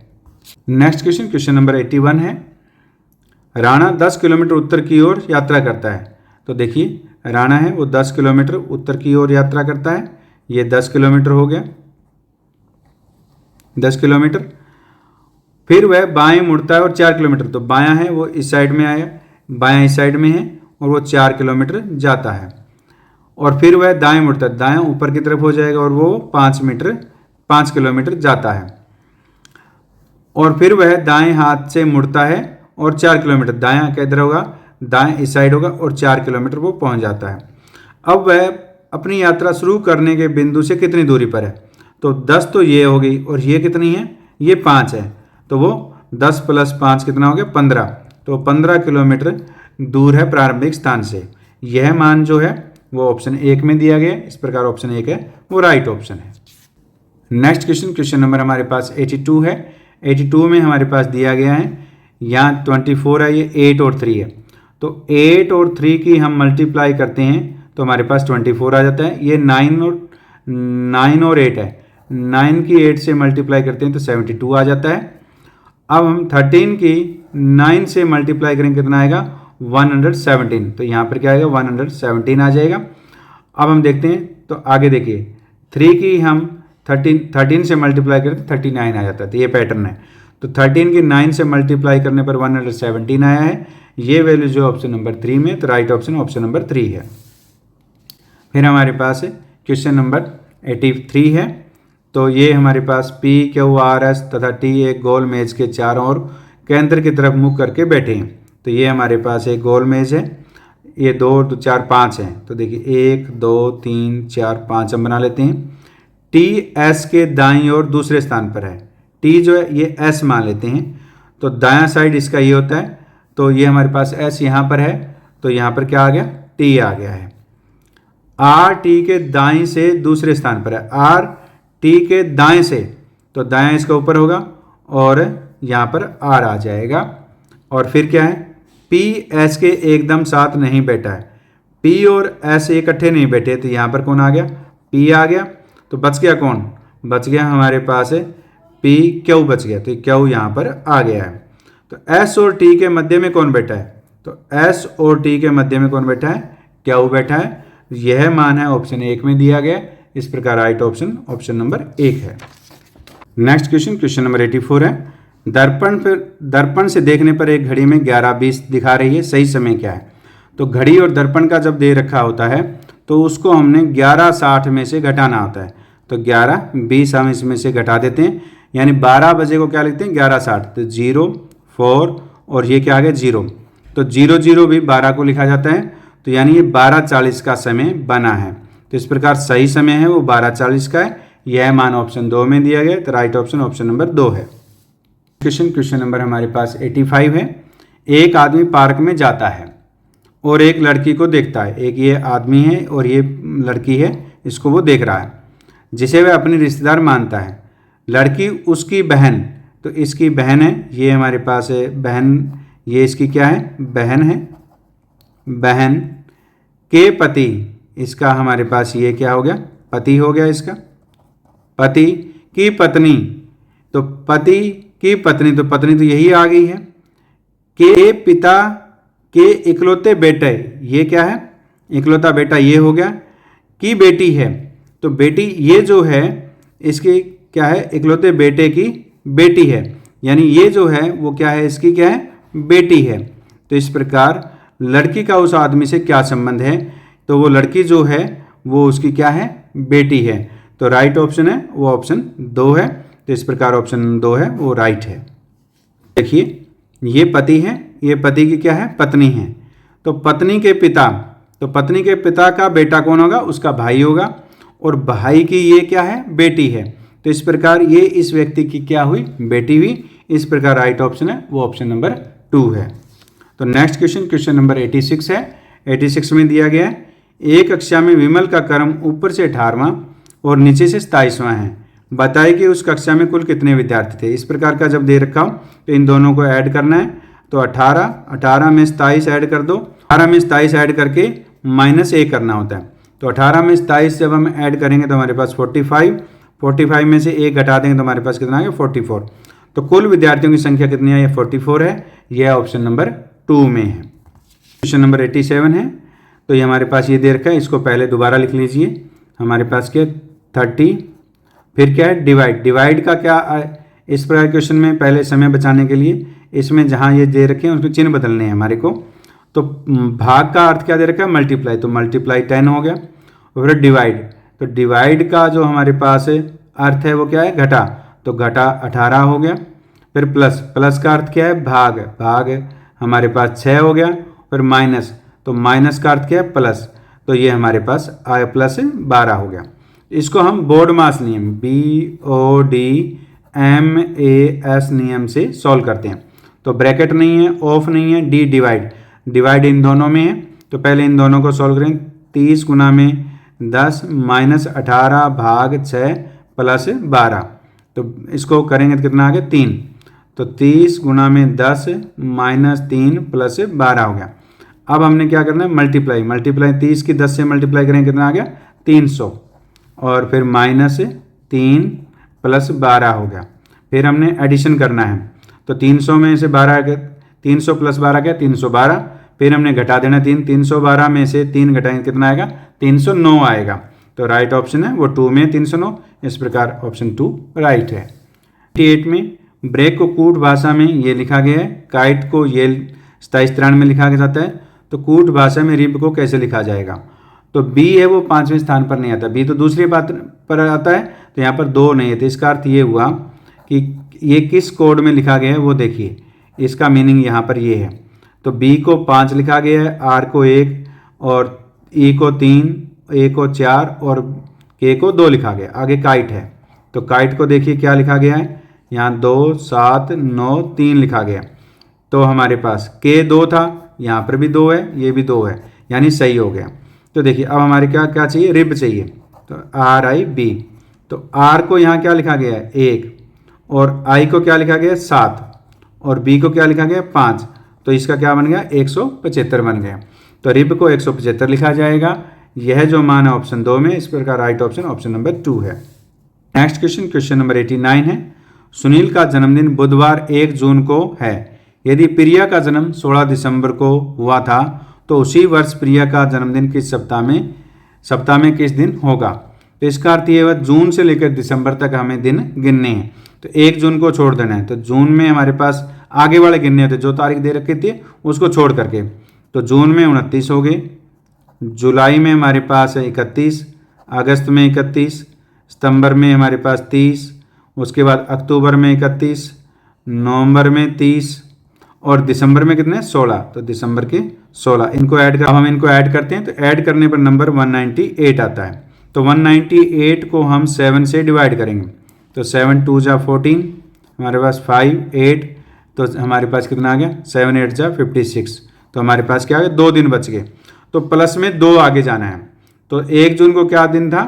नेक्स्ट क्वेश्चन नंबर 81 है। राणा 10 किलोमीटर उत्तर की ओर यात्रा करता है। तो देखिए राणा है वो 10 किलोमीटर उत्तर की ओर यात्रा करता है। ये 10 किलोमीटर हो गया, 10 किलोमीटर। फिर वह बाएं मुड़ता है और 4 किलोमीटर, तो बायां है वो इस साइड में आया, बायां इस साइड में है और वो 4 किलोमीटर जाता है। और फिर वह दाएं मुड़ता है, दायां ऊपर की तरफ हो जाएगा और वो 5 किलोमीटर जाता है। और फिर वह दाएं हाथ से मुड़ता है और 4 किलोमीटर, दायां किधर होगा? दाएं इस साइड होगा और 4 किलोमीटर वो पहुंच जाता है। अब वह अपनी यात्रा शुरू करने के बिंदु से कितनी दूरी पर है? तो 10 तो ये हो गई और ये कितनी है? ये 5 है। तो वो 10 + 5 कितना हो गया? 15। तो 15 किलोमीटर दूर है प्रारंभिक स्थान से। यह मान जो है वो ऑप्शन 1 में दिया गया। इस प्रकार ऑप्शन 1 है वो राइट ऑप्शन है। नेक्स्ट क्वेश्चन नंबर हमारे पास 82 है। 82 में हमारे पास दिया गया है, यहाँ 24 है, ये 8 और 3 है। तो 8 और 3 की हम मल्टीप्लाई करते हैं तो हमारे पास 24 आ जाता है। ये 9 और 8 है, 9 की 8 से मल्टीप्लाई करते हैं तो 72 आ जाता है। अब हम 13 की 9 से मल्टीप्लाई करेंगे कितना आएगा? 117। तो यहाँ पर क्या आएगा? 117 आ जाएगा। अब हम देखते हैं तो आगे देखिए 3 की हम 13 से मल्टीप्लाई करें तो 39 आ जाता है। तो ये पैटर्न है। तो 13 की 9 से मल्टीप्लाई करने पर 117 आया है। ये वैल्यू जो ऑप्शन नंबर 3 में, तो राइट ऑप्शन नंबर 3 है। फिर हमारे पास क्वेश्चन नंबर 83 है। तो ये हमारे पास P, Q, R, S तथा T एक गोल मेज के चारों ओर केंद्र की तरफ मुख करके बैठे हैं। तो ये हमारे पास एक गोल मेज है। ये 2 2 4 5 हैं। तो देखिए 1 2 3 4 5 हम बना लेते हैं। T S के दाईं ओर दूसरे स्थान पर है, टी जो है ये एस मान लेते हैं, तो दायां साइड इसका ये होता है, तो ये हमारे पास एस यहाँ पर है, तो यहाँ पर क्या आ गया, टी आ गया है। आर टी के दाएं से दूसरे स्थान पर है, आर टी के दाएं से, तो दायां इसका ऊपर होगा और यहाँ पर आर आ जाएगा। और फिर क्या है, पी एस के एकदम साथ नहीं बैठा है, पी और एस इकट्ठे नहीं बैठे, तो यहाँ पर कौन आ गया, पी आ गया। तो बच गया कौन, बच गया हमारे पास है पी क्यू बच गया, तो क्यू यहाँ पर आ गया है। तो एस और टी के मध्य में कौन बैठा है, तो एस और टी के मध्य में कौन बैठा है, क्यू बैठा है। यह मान है ऑप्शन 1 में दिया गया। इस प्रकार राइट ऑप्शन ऑप्शन नंबर 1 है। नेक्स्ट क्वेश्चन, क्वेश्चन नंबर 84 है। दर्पण से देखने पर एक घड़ी में 11:20 दिखा रही है, सही समय क्या है। तो घड़ी और दर्पण का जब दे रखा होता है तो उसको हमने 11:60 में से घटाना होता है, तो 11:20 हम इसमें से घटा देते हैं, यानी 12 बजे को क्या लिखते हैं 11:60, तो 0 4 और ये क्या आ गया 0, तो 0 0 भी 12 को लिखा जाता है, तो यानी ये 12:40 का समय बना है। तो इस प्रकार सही समय है वो 12:40 का है। यह मान ऑप्शन 2 में दिया गया, तो राइट ऑप्शन ऑप्शन नंबर 2 है। क्वेश्चन नंबर हमारे पास 85 है। एक आदमी पार्क में जाता है और एक लड़की को देखता है। एक ये आदमी है और ये लड़की है, इसको वो देख रहा है, जिसे वह अपनी रिश्तेदार मानता है। लड़की उसकी बहन, तो इसकी बहन है, ये हमारे पास है बहन, ये इसकी क्या है, बहन है। बहन के पति, इसका हमारे पास ये क्या हो गया, पति हो गया इसका। पति की पत्नी, तो पति की पत्नी, तो पत्नी तो यही आ गई है। के पिता के इकलौते बेटे, ये क्या है, इकलौता बेटा ये हो गया। की बेटी है, तो बेटी ये जो है इसकी क्या है, इकलौते बेटे की बेटी है, यानी ये जो है वो क्या है, इसकी क्या है, बेटी है। तो इस प्रकार लड़की का उस आदमी से क्या संबंध है, तो वो लड़की जो है वो उसकी क्या है, बेटी है। तो राइट ऑप्शन है वो ऑप्शन 2 है। तो इस प्रकार ऑप्शन 2 है वो राइट है। देखिए ये पति है, ये पति की क्या है, पत्नी है। तो पत्नी के पिता, तो पत्नी के पिता का बेटा कौन होगा, उसका भाई होगा, और भाई की ये क्या है, बेटी है। तो इस प्रकार ये इस व्यक्ति की क्या हुई, बेटी हुई। इस प्रकार राइट ऑप्शन है वो ऑप्शन नंबर 2 है। तो नेक्स्ट क्वेश्चन, क्वेश्चन नंबर 86 है। 86 में दिया गया है, एक कक्षा में विमल का क्रम ऊपर से 18वां और नीचे से 27वां है। बताइए कि उस कक्षा में कुल कितने विद्यार्थी थे। इस प्रकार का जब दे रखा हो तो इन दोनों को ऐड करना है। तो 18 में 27 ऐड कर दो, 18 में 27 ऐड करके -1 करना होता है। तो 18 में 27 जब हम ऐड करेंगे तो हमारे पास 45 में से 1 घटा देंगे तो हमारे पास कितना है, 44। तो कुल विद्यार्थियों की संख्या कितनी है, ये 44 है। यह ऑप्शन नंबर 2 में है। क्वेश्चन नंबर 87 है। तो ये हमारे पास ये दे रखा है, इसको पहले दोबारा लिख लीजिए। हमारे पास क्या 30, फिर क्या है डिवाइड का क्या इस प्रकार क्वेश्चन में पहले समय बचाने के लिए इसमें जहाँ ये दे रखे हैं उसमें चिन्ह बदलने हैं हमारे को। तो भाग का अर्थ क्या दे रखा है, मल्टीप्लाई, तो मल्टीप्लाई 10 हो गया। और फिर डिवाइड, तो डिवाइड का जो हमारे पास अर्थ है वो क्या है, घटा, तो घटा 18 हो गया। फिर प्लस का अर्थ क्या है, भाग हमारे पास 6 हो गया। फिर माइनस, तो माइनस का अर्थ क्या है, प्लस, तो ये हमारे पास आया प्लस 12 हो गया। इसको हम बोर्ड मास नियम BODMAS नियम से सॉल्व करते हैं। तो ब्रैकेट नहीं है, ऑफ नहीं है, डिवाइड इन दोनों में है। तो पहले इन दोनों को सॉल्व करें। 30 गुना में 10 -18 भाग 6 प्लस 12, तो इसको करेंगे तो कितना आ गया 3। तो 30 गुना में 10 -3 प्लस 12 हो गया। अब हमने क्या करना है, मल्टीप्लाई 30 की 10 से मल्टीप्लाई करेंगे कितना आ गया 300, और फिर -3 प्लस 12 हो गया। फिर हमने एडिशन करना है। तो 300 में से 12 300 प्लस 12 क्या 312। फिर हमने घटा देना 312 में से 3 घटाएंगे कितना आएगा 309 आएगा। तो राइट ऑप्शन है वो 2 में 309। इस प्रकार ऑप्शन 2 राइट है। 88 में ब्रेक को कूट भाषा में ये लिखा गया है, काइट को ये 2793 में लिखा जाता है। तो कूट भाषा में रिब को कैसे लिखा जाएगा। तो बी है वो 5वें स्थान पर नहीं आता, बी तो दूसरी बात पर आता है, तो यहाँ पर 2 नहीं है। तो इसका अर्थ ये हुआ कि ये किस कोड में लिखा गया है वो देखिए, इसका मीनिंग यहाँ पर ये है। तो बी को 5 लिखा गया है, आर को 1 और ई को 3, ए को 4 और के को 2 लिखा गया। आगे काइट है, तो काइट को देखिए क्या लिखा गया है, यहाँ 2 7 9 3 लिखा गया। तो हमारे पास k 2 था, यहाँ पर भी 2 है, ये भी 2 है, यानी सही हो गया। तो देखिए अब हमारे क्या क्या चाहिए, रिब चाहिए। तो RIB, तो R को यहाँ क्या लिखा गया है 1, और I को क्या लिखा गया है 7, और B को क्या लिखा गया है 5। तो इसका क्या बन गया 175 बन गया। तो रिब को 175 लिखा जाएगा। यह जो मान है ऑप्शन 2 में, इस प्रकार राइट ऑप्शन ऑप्शन नंबर 2 है। नेक्स्ट क्वेश्चन, क्वेश्चन नंबर 89 है। सुनील का जन्मदिन बुधवार 1 जून को है। यदि प्रिया का जन्म 16 दिसंबर को हुआ था तो उसी वर्ष प्रिया का जन्मदिन किस सप्ताह में किस दिन होगा। तो इसका अर्थ ये हुआ जून से लेकर दिसंबर तक हमें दिन गिनने हैं। तो 1 जून को छोड़ देना है। तो जून में हमारे पास आगे वाले गिनने होते, जो तारीख दे रखी थी उसको छोड़ करके। तो जून में 29 हो गए, जुलाई में हमारे पास है 31, अगस्त में 31, सितंबर में हमारे पास 30, उसके बाद अक्टूबर में 31, नवंबर में 30, और दिसंबर में कितने 16। तो दिसंबर के 16 इनको ऐड कर, अब हम इनको ऐड करते हैं। तो ऐड करने पर नंबर 198 आता है। तो 198 को हम 7 से डिवाइड करेंगे। तो 7 2 जा 14, हमारे पास 5 8, तो हमारे पास कितना आ गया 7 8 जा 56। तो हमारे पास क्या आ गया 2 दिन बच गए। तो प्लस में 2 आगे जाना है। तो 1 जून को क्या दिन था,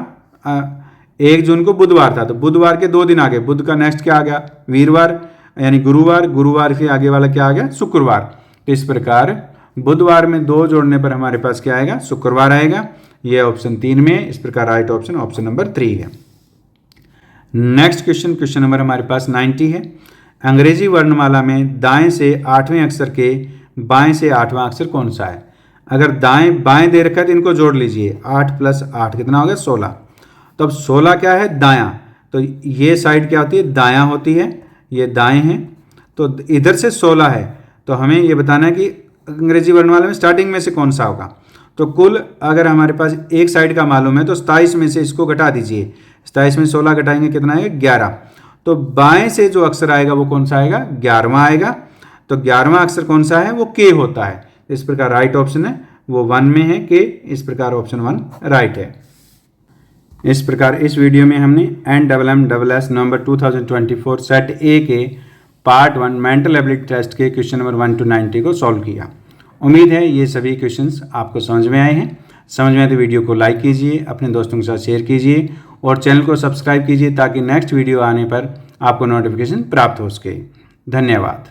1 जून को बुधवार था। तो बुधवार के 2 दिन आगे, बुध का नेक्स्ट क्या आ गया वीरवार, यानी गुरुवार, गुरुवार के आगे वाला क्या आ गया शुक्रवार। तो इस प्रकार बुधवार में 2 जोड़ने पर हमारे पास क्या आएगा शुक्रवार आएगा। ये ऑप्शन 3 में है। इस प्रकार राइट ऑप्शन ऑप्शन नंबर 3 है। नेक्स्ट क्वेश्चन, क्वेश्चन नंबर हमारे पास 90 है। अंग्रेजी वर्णमाला में दाएं से 8वें अक्षर के बाएं से 8वां अक्षर कौन सा है। अगर दाएं बाएं दे रखा है तो इनको जोड़ लीजिए। 8 + 8 कितना हो गया 16। तो अब 16 क्या है दायां, तो ये साइड क्या होती है दायां होती है, ये दाएं है। तो इधर से 16 है। तो हमें ये बताना है कि अंग्रेजी वर्णमाला में स्टार्टिंग में से कौन सा होगा। तो कुल अगर हमारे पास एक साइड का मालूम है तो 27 में से इसको घटा दीजिए। 27 में 16 घटाएंगे कितना आएगा 11। तो बाएं से जो अक्षर आएगा वो कौन सा आएगा 11वां आएगा। तो 11वां अक्षर कौन सा है वो के होता है। इस प्रकार राइट ऑप्शन है वो 1 में है के। इस प्रकार ऑप्शन 1 राइट है। इस प्रकार इस वीडियो में हमने NMMSS नवंबर 2024 सेट ए के पार्ट 1 मेंटल एबिलिटी टेस्ट के क्वेश्चन नंबर 1 to 90 को सॉल्व किया। उम्मीद है ये सभी क्वेश्चंस आपको समझ में आए हैं। समझ में आए तो वीडियो को लाइक कीजिए, अपने दोस्तों के साथ शेयर कीजिए और चैनल को सब्सक्राइब कीजिए ताकि नेक्स्ट वीडियो आने पर आपको नोटिफिकेशन प्राप्त हो सके। धन्यवाद।